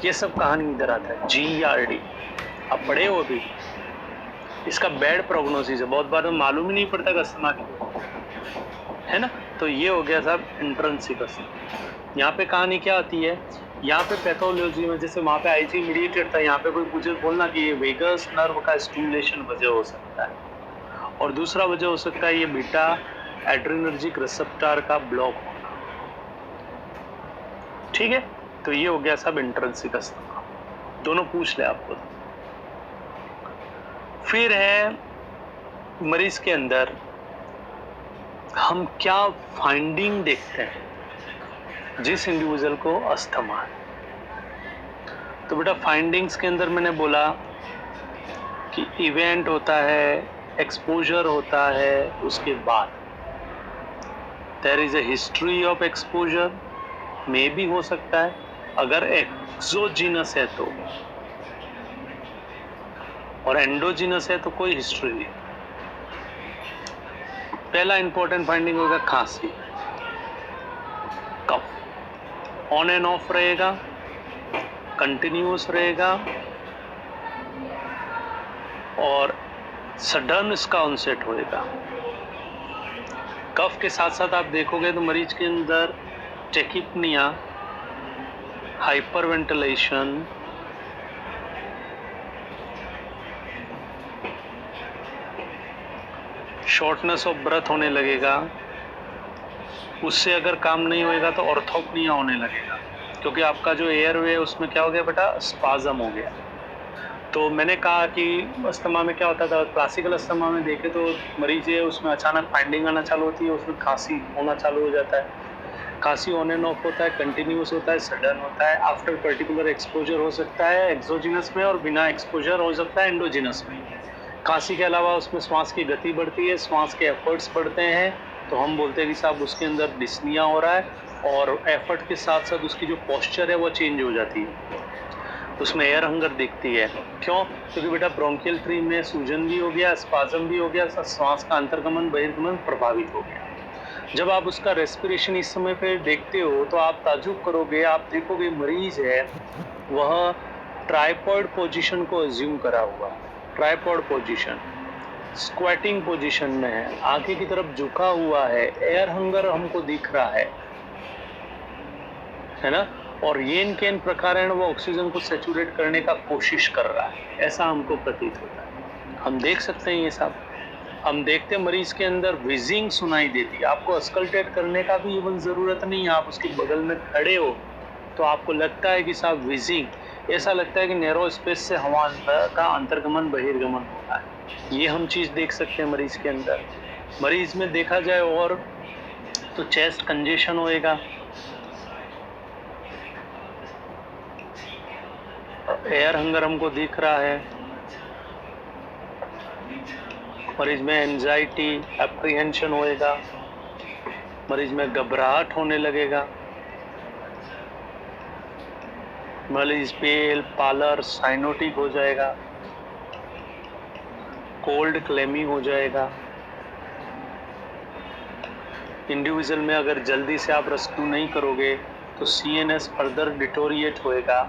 ये सब कहानी इधर आता है। GERD आप पढ़े हो भी, इसका बैड प्रोग्नोसिस है, बहुत बार तो मालूम ही नहीं पड़ता कि अस्थमा क्या है ना। तो ये हो गया साहब इंट्रिंसिक अस्थमा। यहाँ पे कहानी क्या आती है, यहाँ पे पैथोलॉजी में, जैसे वहाँ पे आईजी मीडिएटेड था, यहाँ पे कोई पूछे बोलना कि ये वेगस नर्व का स्टिमुलेशन वजह हो सकता है, और दूसरा वजह हो सकता है ये बीटा एड्रेनर्जिक रिसेप्टर का ब्लॉक होना, ठीक है। तो ये हो गया सब इंट्रिंसिक अस्थमा, दोनों पूछ ले आपको। फिर है मरीज के अंदर हम क्या फाइंडिंग देखते हैं, जिस इंडिविजुअल को अस्थमा है। तो बेटा फाइंडिंग्स के अंदर मैंने बोला कि इवेंट होता है, एक्सपोजर होता है, उसके बाद there is a history of exposure, में भी हो सकता है, अगर एक्सोजीनस है तो, और एंडोजीनस है तो कोई हिस्ट्री नहीं। पहला इंपॉर्टेंट फाइंडिंग होगा खांसी, कफ ऑन एंड ऑफ रहेगा, कंटिन्यूअस रहेगा और सडन इसका ऑनसेट होएगा। कफ के साथ साथ आप देखोगे तो मरीज के अंदर tachypnea, hyperventilation, shortness of breath होने लगेगा। उससे अगर काम नहीं होएगा तो ऑर्थोपनिया होने लगेगा, क्योंकि आपका जो एयरवे है उसमें क्या हो गया बेटा, स्पाज्म हो गया। तो मैंने कहा कि अस्थमा में क्या होता था, क्लासिकल अस्थमा में देखे तो मरीज है उसमें अचानक फाइंडिंग आना चालू होती है, उसमें खांसी होना चालू हो जाता है। खांसी ऑन एंड ऑफ होता है, कंटिन्यूस होता है, सडन होता है, आफ्टर पर्टिकुलर एक्सपोजर हो सकता है एक्सोजिनस में, और बिना एक्सपोजर हो सकता है एंडोजिनस में। खांसी के अलावा उसमें श्वास की गति बढ़ती है, श्वास के एफर्ट्स बढ़ते हैं, तो हम बोलते हैं कि साहब उसके अंदर डिस्निया हो रहा है, और एफर्ट के साथ साथ उसकी जो पोस्चर है वो चेंज हो जाती है, उसमें एयर हंगर दिखती है। क्यों? क्योंकि बेटा ब्रोंकियल ट्री में सूजन भी हो गया, स्पाज्म भी हो गया, श्वास का अंतर्गमन बहिर्गमन प्रभावित हो गया। जब आप उसका रेस्पिरेशन इस समय पे देखते हो तो आप ताज्जुब करोगे, आप देखोगे मरीज है वह ट्राइपॉड पोजीशन को अज्यूम करा हुआ, ट्राइपॉड पोजीशन, स्क्वेटिंग पोजीशन में है, आगे की तरफ झुका हुआ है, एयर हंगर हमको दिख रहा है ना, और येन केन प्रकारेण वो ऑक्सीजन को सैचुरेट करने का कोशिश कर रहा है, ऐसा हमको प्रतीत होता है। हम देख सकते हैं ये सब। हम देखते हैं मरीज के अंदर विजिंग सुनाई देती है, आपको अस्कल्टेट करने का भी इवन जरूरत नहीं है, आप उसके बगल में खड़े हो तो आपको लगता है कि साहब विजिंग, ऐसा लगता है कि नैरो स्पेस से हवा का अंतर्गमन बहिर्गमन होता है। ये हम चीज देख सकते हैं मरीज के अंदर। मरीज में देखा जाए और तो चेस्ट कंजेशन होएगा, एयर हंगर हमको दिख रहा है, मरीज में एंजाइटी, एप्रीहेंशन होएगा, मरीज में घबराहट होने लगेगा, मरीज पेल, पालर, साइनोटिक हो जाएगा, कोल्ड क्लेमी हो जाएगा। इंडिविजुअल में अगर जल्दी से आप रेस्क्यू नहीं करोगे तो सीएनएस फर्दर डिटोरिएट होएगा,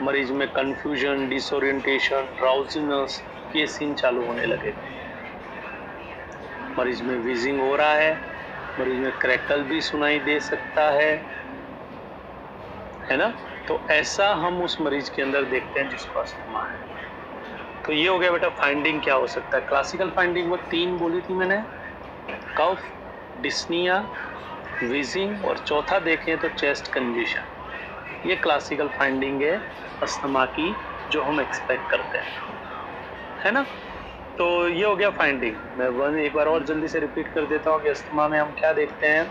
मरीज में कंफ्यूजन, डिसोरिएंटेशन, ड्राउजीनेस, ये सीन चालू होने लगेगा। मरीज में विजिंग हो रहा है, मरीज में क्रैकल भी सुनाई दे सकता है ना। तो ऐसा हम उस मरीज के अंदर देखते हैं जिसको अस्थमा है। तो ये हो गया बेटा फाइंडिंग क्या हो सकता है। क्लासिकल फाइंडिंग वो 3 बोली थी मैंने, कफ, डिस्निया, विजिंग, और चौथा देखें तो चेस्ट कंजेशन। ये क्लासिकल फाइंडिंग है अस्थमा की जो हम एक्सपेक्ट करते हैं, है ना। तो ये हो गया फाइंडिंग। मैं एक बार और जल्दी से रिपीट कर देता हूँ कि अस्थमा में हम क्या देखते हैं।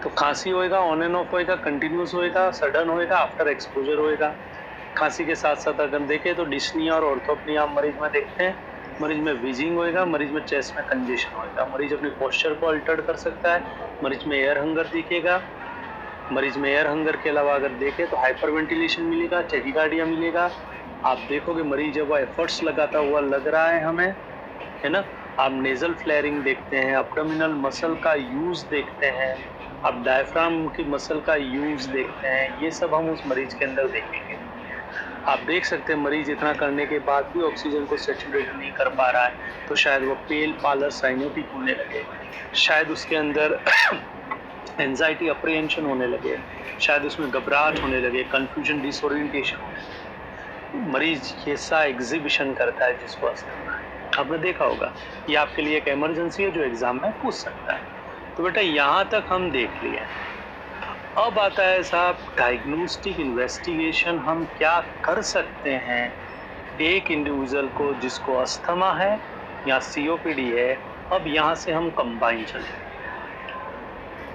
तो खांसी होएगा, ऑन एंड ऑफ होएगा, कंटिन्यूस होएगा, सडन होएगा, आफ्टर एक्सपोजर होएगा। खांसी के साथ साथ अगर देखें तो डिस्निया और ऑर्थोपनिया मरीज में देखते हैं। मरीज में विजिंग होएगा, मरीज में चेस्ट में कंजेशन होएगा, मरीज अपने पोस्चर को अल्टर कर सकता है, मरीज में एयर हंगर दिखेगा, मरीज में एयर हंगर के अलावा अगर देखें तो हाइपरवेंटिलेशन मिलेगा, टैकीकार्डिया मिलेगा। आप देखोगे मरीज जब वो एफर्ट्स लगाता हुआ लग रहा है हमें, है ना। आप नेजल फ्लेयरिंग देखते हैं, एब्डोमिनल मसल का यूज देखते हैं, आप डायफ्राम की मसल का यूज देखते हैं, ये सब हम उस मरीज के अंदर देखेंगे। आप देख सकते हैं मरीज इतना करने के बाद भी ऑक्सीजन को सैचुरेट नहीं कर पा रहा है, तो शायद वो पेल, पालर, साइनोटिक होने लगे, शायद उसके अंदर एंजाइटी, अप्रीहेंशन होने लगे, शायद उसमें घबराहट होने लगे, कंफ्यूजन, डिसोरिएंटेशन होने लगे। मरीज ऐसा एग्जिबिशन करता है जिसको अस्थमा है। आपने देखा होगा, ये आपके लिए एक इमरजेंसी है जो एग्जाम में पूछ सकता है। तो बेटा यहाँ तक हम देख लिए। अब आता है साहब डायग्नोस्टिक इन्वेस्टिगेशन, हम क्या कर सकते हैं एक इंडिविजुअल को जिसको अस्थमा है या सीओपीडी है। अब यहाँ से हम कंबाइन चलेंगे,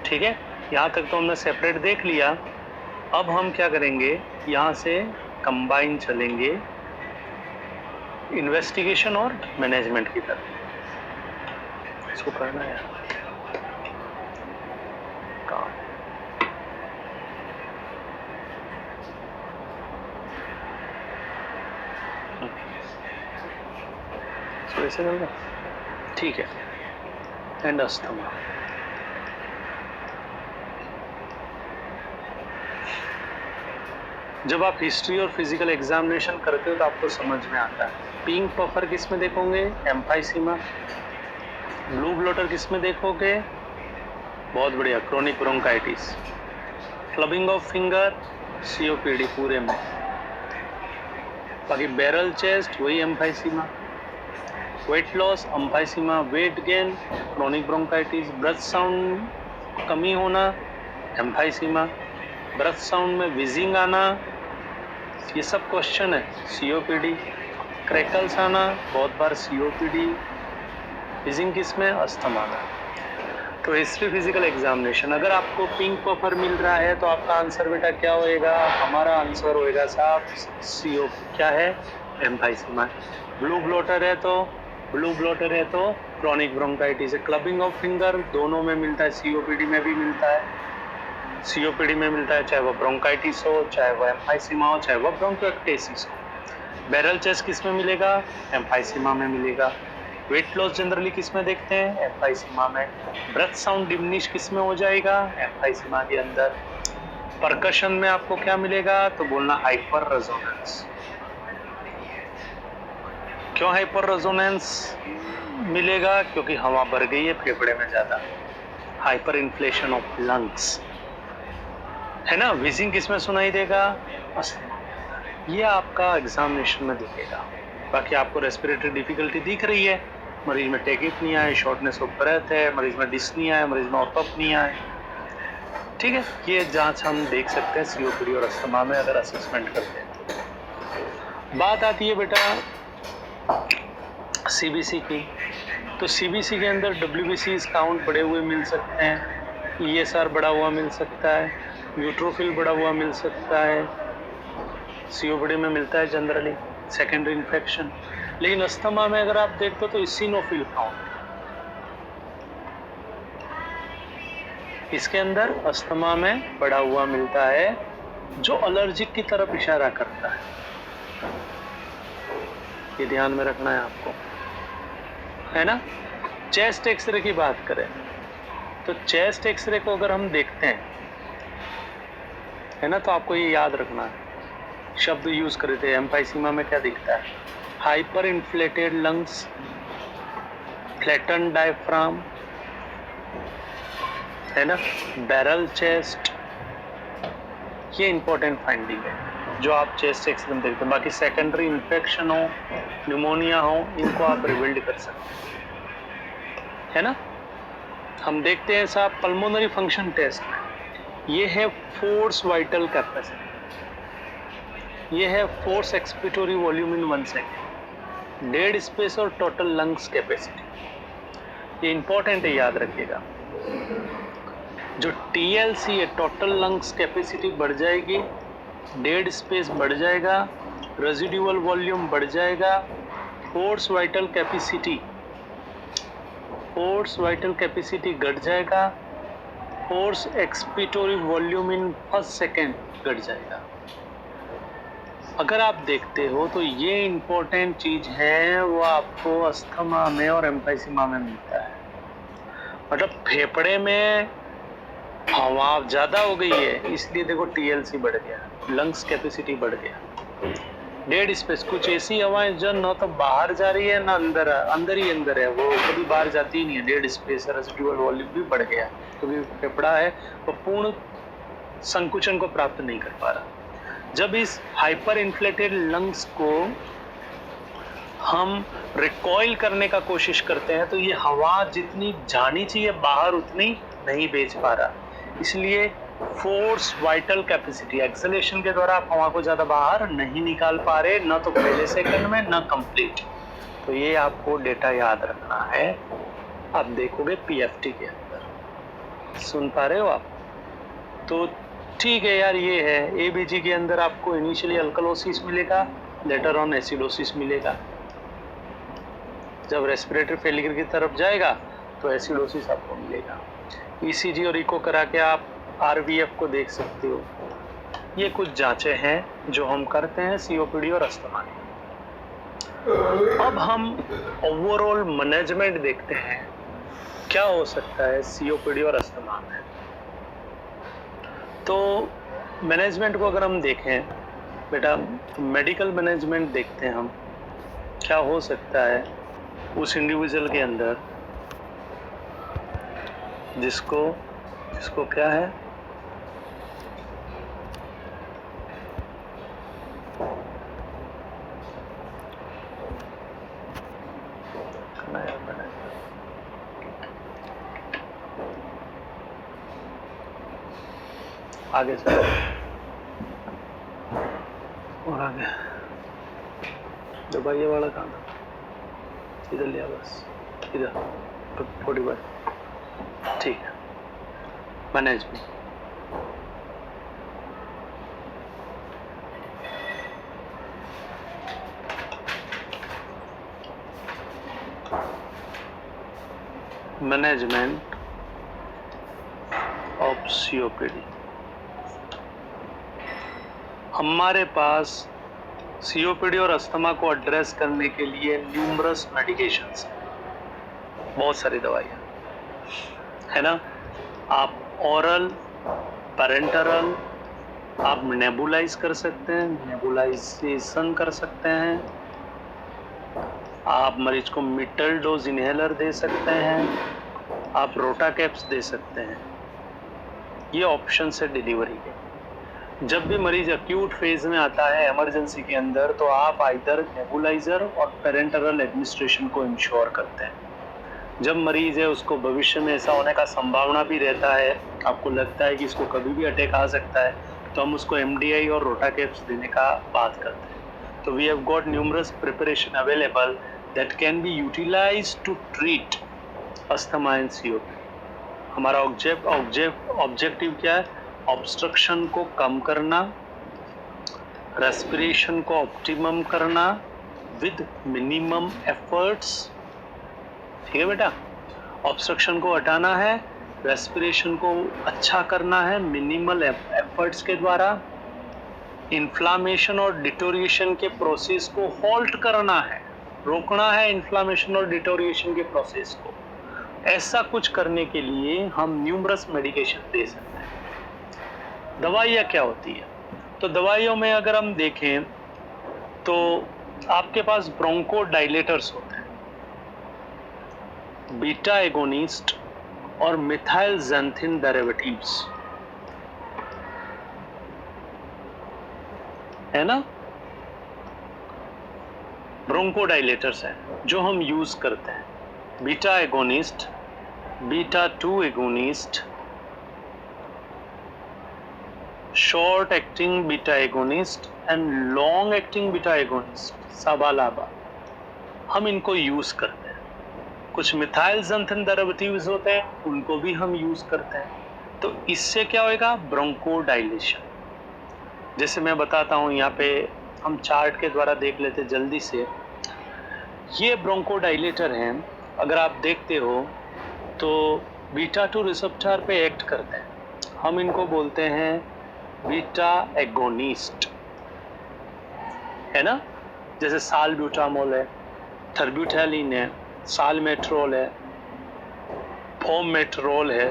ठीक है। यहाँ तक तो हमने सेपरेट देख लिया। अब हम क्या करेंगे, यहाँ से कंबाइन चलेंगे इन्वेस्टिगेशन और मैनेजमेंट की तरफ। इसको करना है काम। इसको ऐसे करना, ठीक है। एंड अस्थमा, जब आप हिस्ट्री और फिजिकल एग्जामिनेशन करते हो तो आपको समझ में आता है। पिंक पफर किस में देखोगे, एम्फाइसीमा। ब्लू ब्लोटर किस में देखोगे, बहुत बढ़िया, chronic bronchitis. Clubbing of finger, COPD पूरे में। बाकी बैरल चेस्ट वही emphysema. Weight loss emphysema, weight gain chronic bronchitis. Breath sound कमी होना एम्फाइसीमा। ब्रेथ साउंड में विजिंग आना, ये सब क्वेश्चन है, सीओपीडी। क्रैकल्स आना बहुत बार सीओपीडी। विजिंग किस में, अस्थमा में। तो हिस्ट्री फिजिकल एग्जामिनेशन, अगर आपको पिंक पफर मिल रहा है तो आपका आंसर बेटा क्या होएगा, हमारा आंसर होएगा साहब सीओ, क्या है, एम्फाइसीमा। ब्लू ब्लोटर है तो क्रोनिक ब्रोंकाइटिस है। क्लबिंग ऑफ फिंगर दोनों में मिलता है, सीओपीडी में भी मिलता है, सीओपीडी में मिलता है, चाहे वो ब्रोंकाइटिस हो, चाहे वो एम्फाइसीमा हो, चाहे वो ब्रोंकोएक्टेसिस हो। बैरल चेस्ट किस में मिलेगा, एम्फाइसीमा में मिलेगा। वेट लॉस जनरली किस में देखते हैं, एम्फाइसीमा में। ब्रेथ साउंड डिमिनिश किस में हो जाएगा, एम्फाइसीमा के अंदर। परकशन में आपको क्या मिलेगा, तो बोलना हाइपर रेजोनेंस। क्यों हाइपर रेजोनेंस मिलेगा, क्योंकि हवा भर गई है फेफड़े में ज्यादा, हाइपर इन्फ्लेशन ऑफ लंग्स, है ना। विजिंग किस में सुनाई देगा, ये आपका एग्जामिनेशन में दिखेगा। बाकी आपको रेस्पिरेटरी डिफिकल्टी दिख रही है, मरीज में टेकिक नहीं आए, शॉर्टनेस ऑफ ब्रेथ है, मरीज में डिस्नी आए, मरीज में ऑटोप नहीं आए, ठीक है। ये जांच हम देख सकते हैं सीओपीडी और अस्थमा में अगर असेसमेंट करते हैं। बात आती है बेटा सीबीसी की, तो सीबीसी के अंदर डब्ल्यूबीसी काउंट बढ़े हुए मिल सकते हैं, ईएसआर बढ़ा हुआ मिल सकता है, न्यूट्रोफिल बढ़ा हुआ मिल सकता है, सीओपीडी में मिलता है जनरली, सेकेंडरी इन्फेक्शन। लेकिन अस्थमा में अगर आप देखते हो तो इसिनोफिल काउंट, इसके अंदर अस्थमा में बढ़ा हुआ मिलता है, जो एलर्जिक की तरफ इशारा करता है। ये ध्यान में रखना है आपको, है ना। चेस्ट एक्सरे की बात करें तो चेस्ट एक्सरे को अगर हम देखते हैं, है ना, तो आपको ये याद रखना है, शब्द यूज करे थे। एम्फाइसीमा में क्या दिखता है, hyper inflated lungs, flatten diaphragm, है ना, बैरल चेस्ट, ये इंपॉर्टेंट फाइंडिंग है जो आप चेस्ट एक्सरे में देखते हैं। बाकी सेकेंडरी इन्फेक्शन हो, न्यूमोनिया हो, इनको आप रिबिल्ड कर सकते हैं, है ना। हम देखते हैं साहब पल्मोनरी फंक्शन टेस्ट में, ये है फोर्स वाइटल कैपेसिटी, ये है फोर्स एक्सपिरेटरी वॉल्यूम इन 1 सेकेंड, डेड स्पेस और टोटल लंग्स कैपेसिटी, ये इंपॉर्टेंट है, याद रखिएगा। जो टीएलसी है, टोटल लंग्स कैपेसिटी बढ़ जाएगी, डेड स्पेस बढ़ जाएगा, रेजिडुअल वॉल्यूम बढ़ जाएगा, फोर्स वाइटल कैपेसिटी घट जाएगा, force expiratory volume in first second घट जाएगा। अगर आप देखते हो तो ये इंपॉर्टेंट चीज है, वो आपको अस्थमा में और एम्फाइसीमा में मिलता है। मतलब फेफड़े में हवा ज्यादा हो गई है, इसलिए देखो टीएलसी बढ़ गया, लंग्स कैपेसिटी बढ़ गया। डेड स्पेस, कुछ ऐसी हवाएं जो न तो बाहर जा रही है ना अंदर ही अंदर है, वो कभी बाहर जाती ही नहीं है। डेड स्पेस, रेजिडुअल वॉल्यूम भी बढ़ गया, क्योंकि फेफड़ा है वो पूर्ण संकुचन को प्राप्त नहीं कर पा रहा। जब इस हाइपर इन्फ्लेटेड लंग्स को हम रिकॉइल करने का कोशिश करते हैं तो ये हवा जितनी जानी चाहिए बाहर उतनी नहीं भेज पा रहा, इसलिए फोर्स वाइटल कैपेसिटी, एक्सेलेरेशन के द्वारा आप हवा को ज्यादा बाहर नहीं निकाल पा रहे, न तो पहले सेकंड में न कंप्लीट। तो ये आपको डेटा याद रखना है। आप देखोगे पीएफटी के अंदर, सुन पा रहे हो आप, तो ठीक है यार, ये है एबीजी के अंदर आपको इनिशियली अल्कलोसिस मिलेगा, लेटर ऑन एसिडोसिस मिलेगा। जब रेस्पिरेटरी फेलियर की तरफ जाएगा तो एसिडोसिस आपको मिलेगा। ईसीजी और इको करा के आप आरवीएफ को देख सकते हो। ये कुछ जांचें हैं जो हम करते हैं सीओपीडी और अस्थमा की। अब हम ओवरऑल मैनेजमेंट देखते हैं क्या हो सकता है सीओपीडी और अस्थमा में। तो मैनेजमेंट को अगर हम देखें बेटा, मेडिकल मैनेजमेंट देखते हैं हम क्या हो सकता है उस इंडिविजुअल के अंदर जिसको क्या है, आगे चलो और आगे दबाइए वाला काम इधर लिया, बस इधर 45 ठीक है। Management management of COPD. हमारे पास सीओपीडी और अस्थमा को एड्रेस करने के लिए न्यूमरस मेडिकेशंस हैं, बहुत सारी दवाइयाँ है ना। आप ओरल, पैरेंटरल, आप नेबुलाइज कर सकते हैं, नेबुलाइजेशन कर सकते हैं, आप मरीज को मिडल डोज इनहेलर दे सकते हैं, आप रोटाकैप्स दे सकते हैं। ये ऑप्शन है डिलीवरी के। जब भी मरीज एक्यूट फेज में आता है इमरजेंसी के अंदर, तो आप आइदर नेबुलाइजर और पेरेंटरल एडमिनिस्ट्रेशन को इंश्योर करते हैं। जब मरीज है उसको भविष्य में ऐसा होने का संभावना भी रहता है, आपको लगता है कि इसको कभी भी अटैक आ सकता है, तो हम उसको एमडीआई और रोटाकैप्स देने का बात करते हैं। तो we have got numerous preparation available that can be utilized to treat asthma and COPD. हमारा ऑब्जेक्टिव क्या है? ऑब्स्ट्रक्शन को कम करना, रेस्पिरेशन को ऑप्टिमम करना विद मिनिमम एफर्ट्स। ठीक है बेटा, ऑब्स्ट्रक्शन को हटाना है, रेस्पिरेशन को अच्छा करना है मिनिमल एफर्ट्स के द्वारा, इन्फ्लामेशन और डिटोरिएशन के प्रोसेस को हॉल्ट करना है, रोकना है इन्फ्लामेशन और डिटोरिएशन के प्रोसेस को। ऐसा कुछ करने के लिए हम न्यूमरस मेडिकेशन दे सकते हैं। दवाइयाँ क्या होती है? तो दवाइयों में अगर हम देखें तो आपके पास ब्रोंकोडाइलेटर्स होते हैं, बीटा एगोनिस्ट और मिथाइल ज़ैंथिन डेरिवेटिव्स, है ना। ब्रोंकोडाइलेटर्स हैं जो हम यूज करते हैं, beta agonist, beta 2 agonist, short acting beta agonist and long acting beta agonist, साबालाबा, हम इनको यूज करते हैं। कुछ मिथाइल ज़ैंथिन डेरिवेटिव्स होते हैं, उनको भी हम यूज करते हैं। तो इससे क्या होएगा? ब्रोंकोडाइलेशन। जैसे मैं बताता हूँ, यहाँ पे हम चार्ट के द्वारा देख लेते जल्दी से। ये ब्रोंकोडाइलेटर हैं, अगर आप देखते हो तो बीटा 2 रिसेप्टर पे एक्ट करते हैं, हम इनको बोलते हैं बीटा एगोनिस्ट, है ना। जैसे सालब्यूटामोल है, थर्ब्यूटैलिन है, सालमेट्रोल है, फोमेट्रोल है,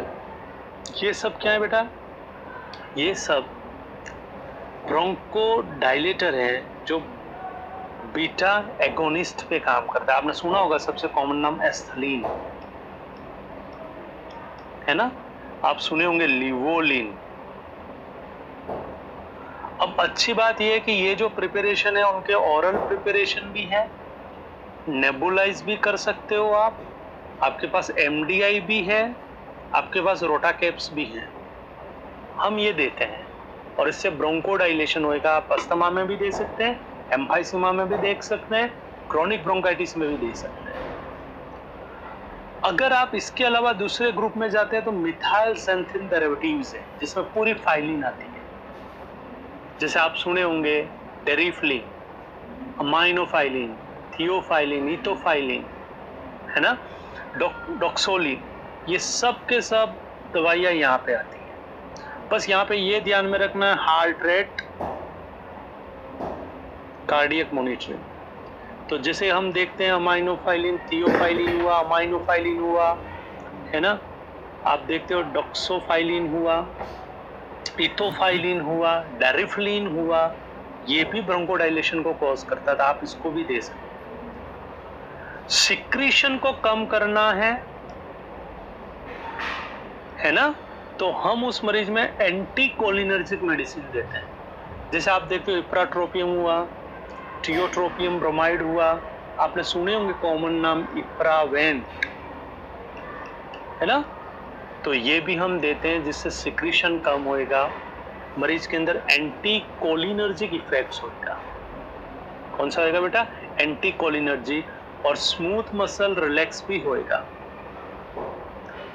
ये सब क्या है बेटा? ये सब ब्रोंकोडाइलेटर है जो बीटा एगोनिस्ट पे काम करता है। आपने सुना होगा सबसे कॉमन नाम एस्थलीन, है ना। आप सुने होंगे लिवोलिन। अब अच्छी बात यह है कि ये जो प्रिपरेशन है उनके ओरल प्रिपरेशन भी है, नेबुलाइज भी कर सकते हो आप, आपके पास एमडीआई भी है, आपके पास रोटाकैप्स भी हैं, हम ये देते हैं। और इससे ब्रोंकोडाइलेशन होएगा। आप अस्थमा में भी दे सकते हैं, एम्फाइसीमा में भी देख सकते हैं, क्रोनिक ब्रोंकाइटिस में भी दे सकते हैं। अगर आप इसके अलावा दूसरे ग्रुप में जाते हैं तो मिथाइल सैंथिन डेरिवेटिव्स है जिसमें पूरी फाइलिन आती है। जैसे आप सुने होंगे डेरिफ्लिन, अमाइनोफाइलिन, थियोफाइलिन, इथोफाइलिन, है ना, डॉक्सोलिन, ये सब के सब दवाइयाँ यहाँ पे आती हैं। बस यहाँ पे ये ध्यान में रखना है हार्ट रेट, कार्डियक मॉनिटरिंग। तो जैसे हम देखते हैं अमाइनोफाइलिन, थियोफाइलिन हुआ, अमाइनोफाइलिन हुआ, है ना, आप देखते हो डॉक्सोफाइलिन हुआ, इथोफाइलिन हुआ, डेरिफ्लिन हुआ, ये भी ब्रोंकोडाइलेशन को कॉज करता था, आप इसको भी दे सकते हैं। सिक्रीशन को कम करना है ना, तो हम उस मरीज में एंटीकोलिनर्जिक मेडिसिन देते हैं। जैसे आप देखते हो इप्राट्रोपियम हुआ, टियोट्रोपियम ब्रोमाइड हुआ, आपने सुने होंगे कॉमन नाम इप्रावेंट, है ना, तो ये भी हम देते हैं जिससे सिक्रीशन कम होएगा, मरीज के अंदर एंटीकोलिनर्जिक इफेक्ट्स होएगा। कौन सा होएगा बेटा? एंटीकोलिनर्जिक, और स्मूथ मसल रिलैक्स भी होएगा।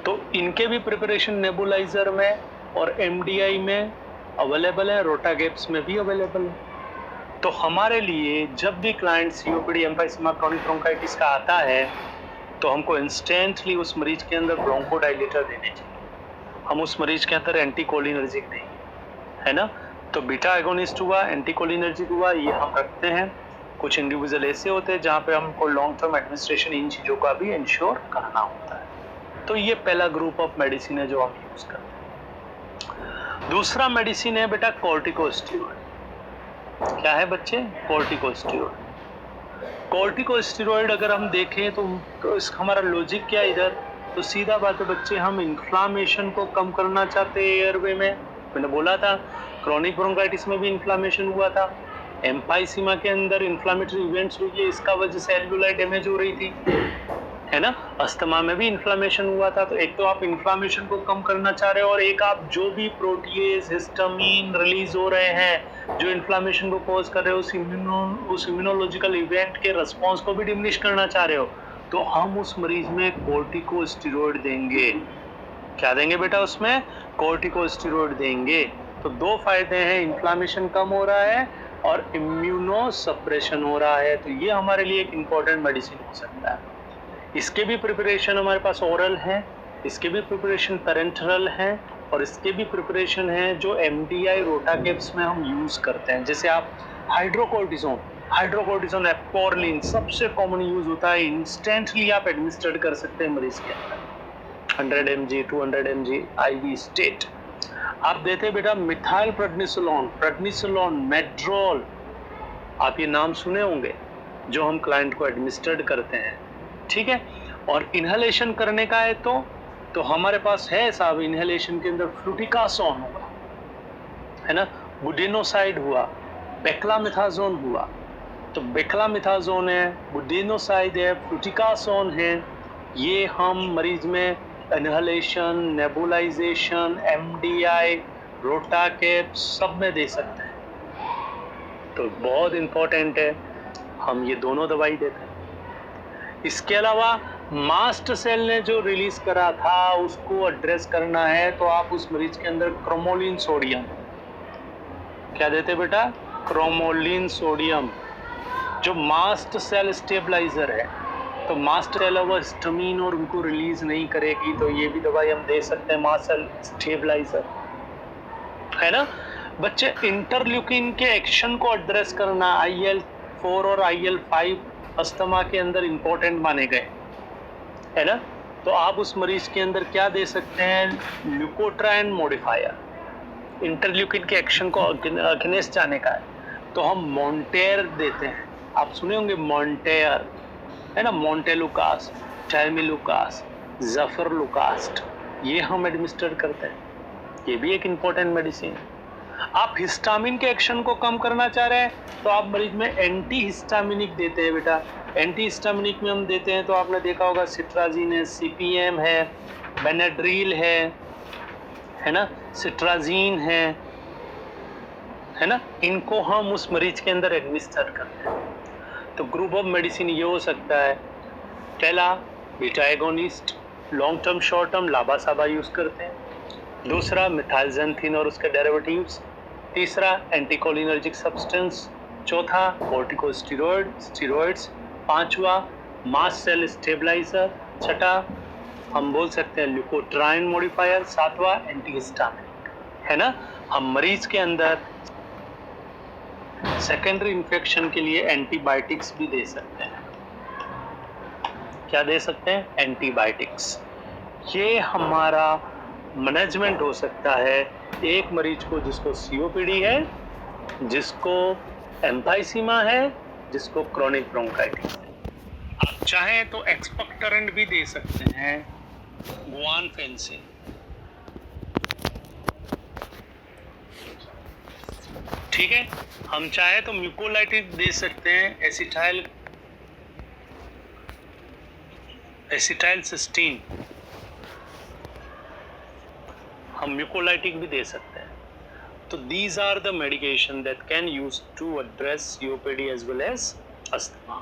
तो इनके भी प्रिपरेशन नेबुलाइजर में और एमडीआई में अवेलेबल है, रोटागेप्स में भी अवेलेबल है। तो हमारे लिए जब भी client COPD, emphysema, chronic bronchitis का आता है तो हमको इंस्टेंटली उस मरीज के अंदर ब्रोंकोडाइलेटर देने चाहिए, हम उस मरीज के अंदर एंटीकोलिनर्जिक देंगे, है ना। तो बीटा एगोनिस्ट हुआ, एंटीकोलिनर्जिक हुआ, ये हम रखते हैं। कुछ इंडिविजुअल ऐसे होते हैं जहाँ पे हमको लॉन्ग टर्म एडमिनिस्ट्रेशन इन चीज़ों का भी इंश्योर करना होता है। तो ये पहला ग्रुप ऑफ मेडिसिन है जो हम यूज करते हैं। दूसरा मेडिसिन है बेटा कॉर्टिकोस्टेरॉइड। क्या है बच्चे? कॉर्टिकोस्टेरॉइड। कॉर्टिकोस्टेरॉइड अगर हम देखें तो इस हमारा लॉजिक क्या इधर, तो सीधा बात है बच्चे, हम इन्फ्लामेशन को कम करना चाहते हैं एयरवे में। मैंने बोला था क्रॉनिक ब्रोंकाइटिस में भी इन्फ्लामेशन हुआ था, एम्फाइसीमा के अंदर इन्फ्लामेटरी इवेंट्स हुई है, इसका वजह से एल्वेओलाई डैमेज हो रही थी, है ना, अस्थमा में भी इन्फ्लामेशन हुआ था। तो एक तो आप इन्फ्लामेशन को कम करना चाह रहे हो, और एक आप जो भी प्रोटीएज, हिस्टामिन रिलीज हो रहे हैं जो इन्फ्लामेशन को कॉज कर रहे हो, उस इम्यूनोलॉजिकल इवेंट के रिस्पॉन्स को भी डिमिनिश करना चाह रहे हो, तो हम उस मरीज में कॉर्टिकोस्टेरॉइड देंगे। क्या देंगे बेटा? उसमें कॉर्टिकोस्टेरॉइड देंगे। तो दो फायदे हैं, इन्फ्लामेशन कम हो रहा है और इम्यूनो सप्रेशन हो रहा है। तो ये हमारे लिए एक इम्पोर्टेंट मेडिसिन हो सकता है। इसके भी प्रिपरेशन हमारे पास ओरल है, इसके भी प्रिपरेशन पेरेंटरल है, और इसके भी प्रिपरेशन है जो एमडीआई रोटाकेप्स में हम यूज करते हैं। जैसे आप हाइड्रोकोर्टिसोन एपोरलिन सबसे कॉमन यूज होता है, इंस्टेंटली आप एडमिनिस्ट्रेट कर सकते हैं मरीज के अंदर 100 mg 200 mg IV स्टेट। आप देते हैं बेटा मिथाइल प्रेडनिसोलोन, मेड्रोल, आप ये नाम सुने होंगे जो हम क्लाइंट को एडमिनिस्ट्रेट करते हैं, ठीक है। और इनहेलेशन करने का है तो हमारे पास है साहब, इनहेलेशन के अंदर फ्लूटिकासोन हुआ, है ना, बुडेनोसाइड हुआ, बेक्लामिथाजोन हुआ। तो बेक्लामिथाजोन है, बुडेनोसाइड है, फ्लूटिकासोन है, ये हम मरीज में इनहेलेशन, नेबुलाइजेशन, एमडीआई, रोटाकेप सब में दे सकते हैं। तो बहुत इंपॉर्टेंट है, हम ये दोनों दवाई देते हैं। इसके अलावा मास्ट सेल ने जो रिलीज करा था उसको एड्रेस करना है, तो आप उस मरीज के अंदर क्रोमोलिन सोडियम, क्या देते बेटा? क्रोमोलिन सोडियम, जो मास्ट सेल स्टेबलाइजर है। तो मास्ट सेल वो हिस्टामिन और उनको रिलीज नहीं करेगी, तो ये भी दवाई हम दे सकते हैं, मास्ट सेल स्टेबलाइजर, है ना। बच्चे इंटरल्यूकिन के एक्शन को एड्रेस करना, IL-4 और IL-5 अस्थमा के अंदर इंपॉर्टेंट माने गए, है ना। तो आप उस मरीज के अंदर क्या दे सकते हैं? ल्यूकोट्राइन मॉडिफायर, इंटरल्यूकिन के एक्शन को अगेंस्ट जाने का है, तो हम मॉन्टेयर देते हैं। आप सुने होंगे मॉन्टेयर, है ना, मॉन्टेलुकास, टाइमिलुकास, जफरलुकास्ट, ये हम एडमिनिस्टर करते हैं। ये भी एक इंपॉर्टेंट मेडिसिन है। आप हिस्टामिन के एक्शन को कम करना चाह रहे हैं तो आप मरीज में एंटी हिस्टामिनिक देते हैं बेटा। एंटी हिस्टामिनिक में हम देते हैं तो आपने देखा होगा सिट्राजिन है, CPM है, बेनाड्रिल है ना, सिट्राजिन है ना, इनको हम उस मरीज के अंदर एडमिनिस्टर करते हैं। तो ग्रुप ऑफ मेडिसिन ये हो सकता है, पहला beta agonist, long term short term लाबा साबा यूज करते हैं। दूसरा मिथाइलजेंथिन और उसके डेरिवेटिव्स। तीसरा एंटीकोलिनर्जिक सब्सटेंस। चौथा कोर्टिकोस्टेरॉइड स्टेरॉइड्स। पांचवा मास्ट सेल स्टेबलाइजर। छठा हम बोल सकते हैं ल्यूकोट्राइन मॉडिफायर। सातवां एंटीहिस्टामिनिक, है ना। हम मरीज के अंदर सेकेंडरी इन्फेक्शन के लिए एंटीबायोटिक्स भी दे सकते हैं। क्या दे सकते हैं? एंटीबायोटिक्स। ये हमारा मैनेजमेंट हो सकता है एक मरीज को जिसको सीओपीडी है, जिसको एम्फाइसीमा है, जिसको क्रोनिक ब्रोंकाइटिस है। आप चाहें तो एक्सपेक्टोरेंट भी दे सकते हैं, गुआनफेंसिन। ठीक है। हम चाहे तो म्यूकोलाइटिक दे सकते हैं, एसिटाइलसिस्टीन। हम म्यूकोलाइटिक भी दे सकते हैं। तो these are the medication that can use to address COPD as well as asthma।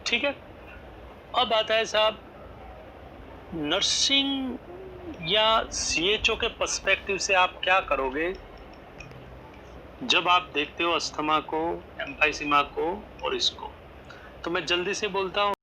ठीक है। अब आता है साहब नर्सिंग या CHO के पर्सपेक्टिव से आप क्या करोगे जब आप देखते हो अस्थमा को, एम्फाइसीमा को और इसको। तो मैं जल्दी से बोलता हूँ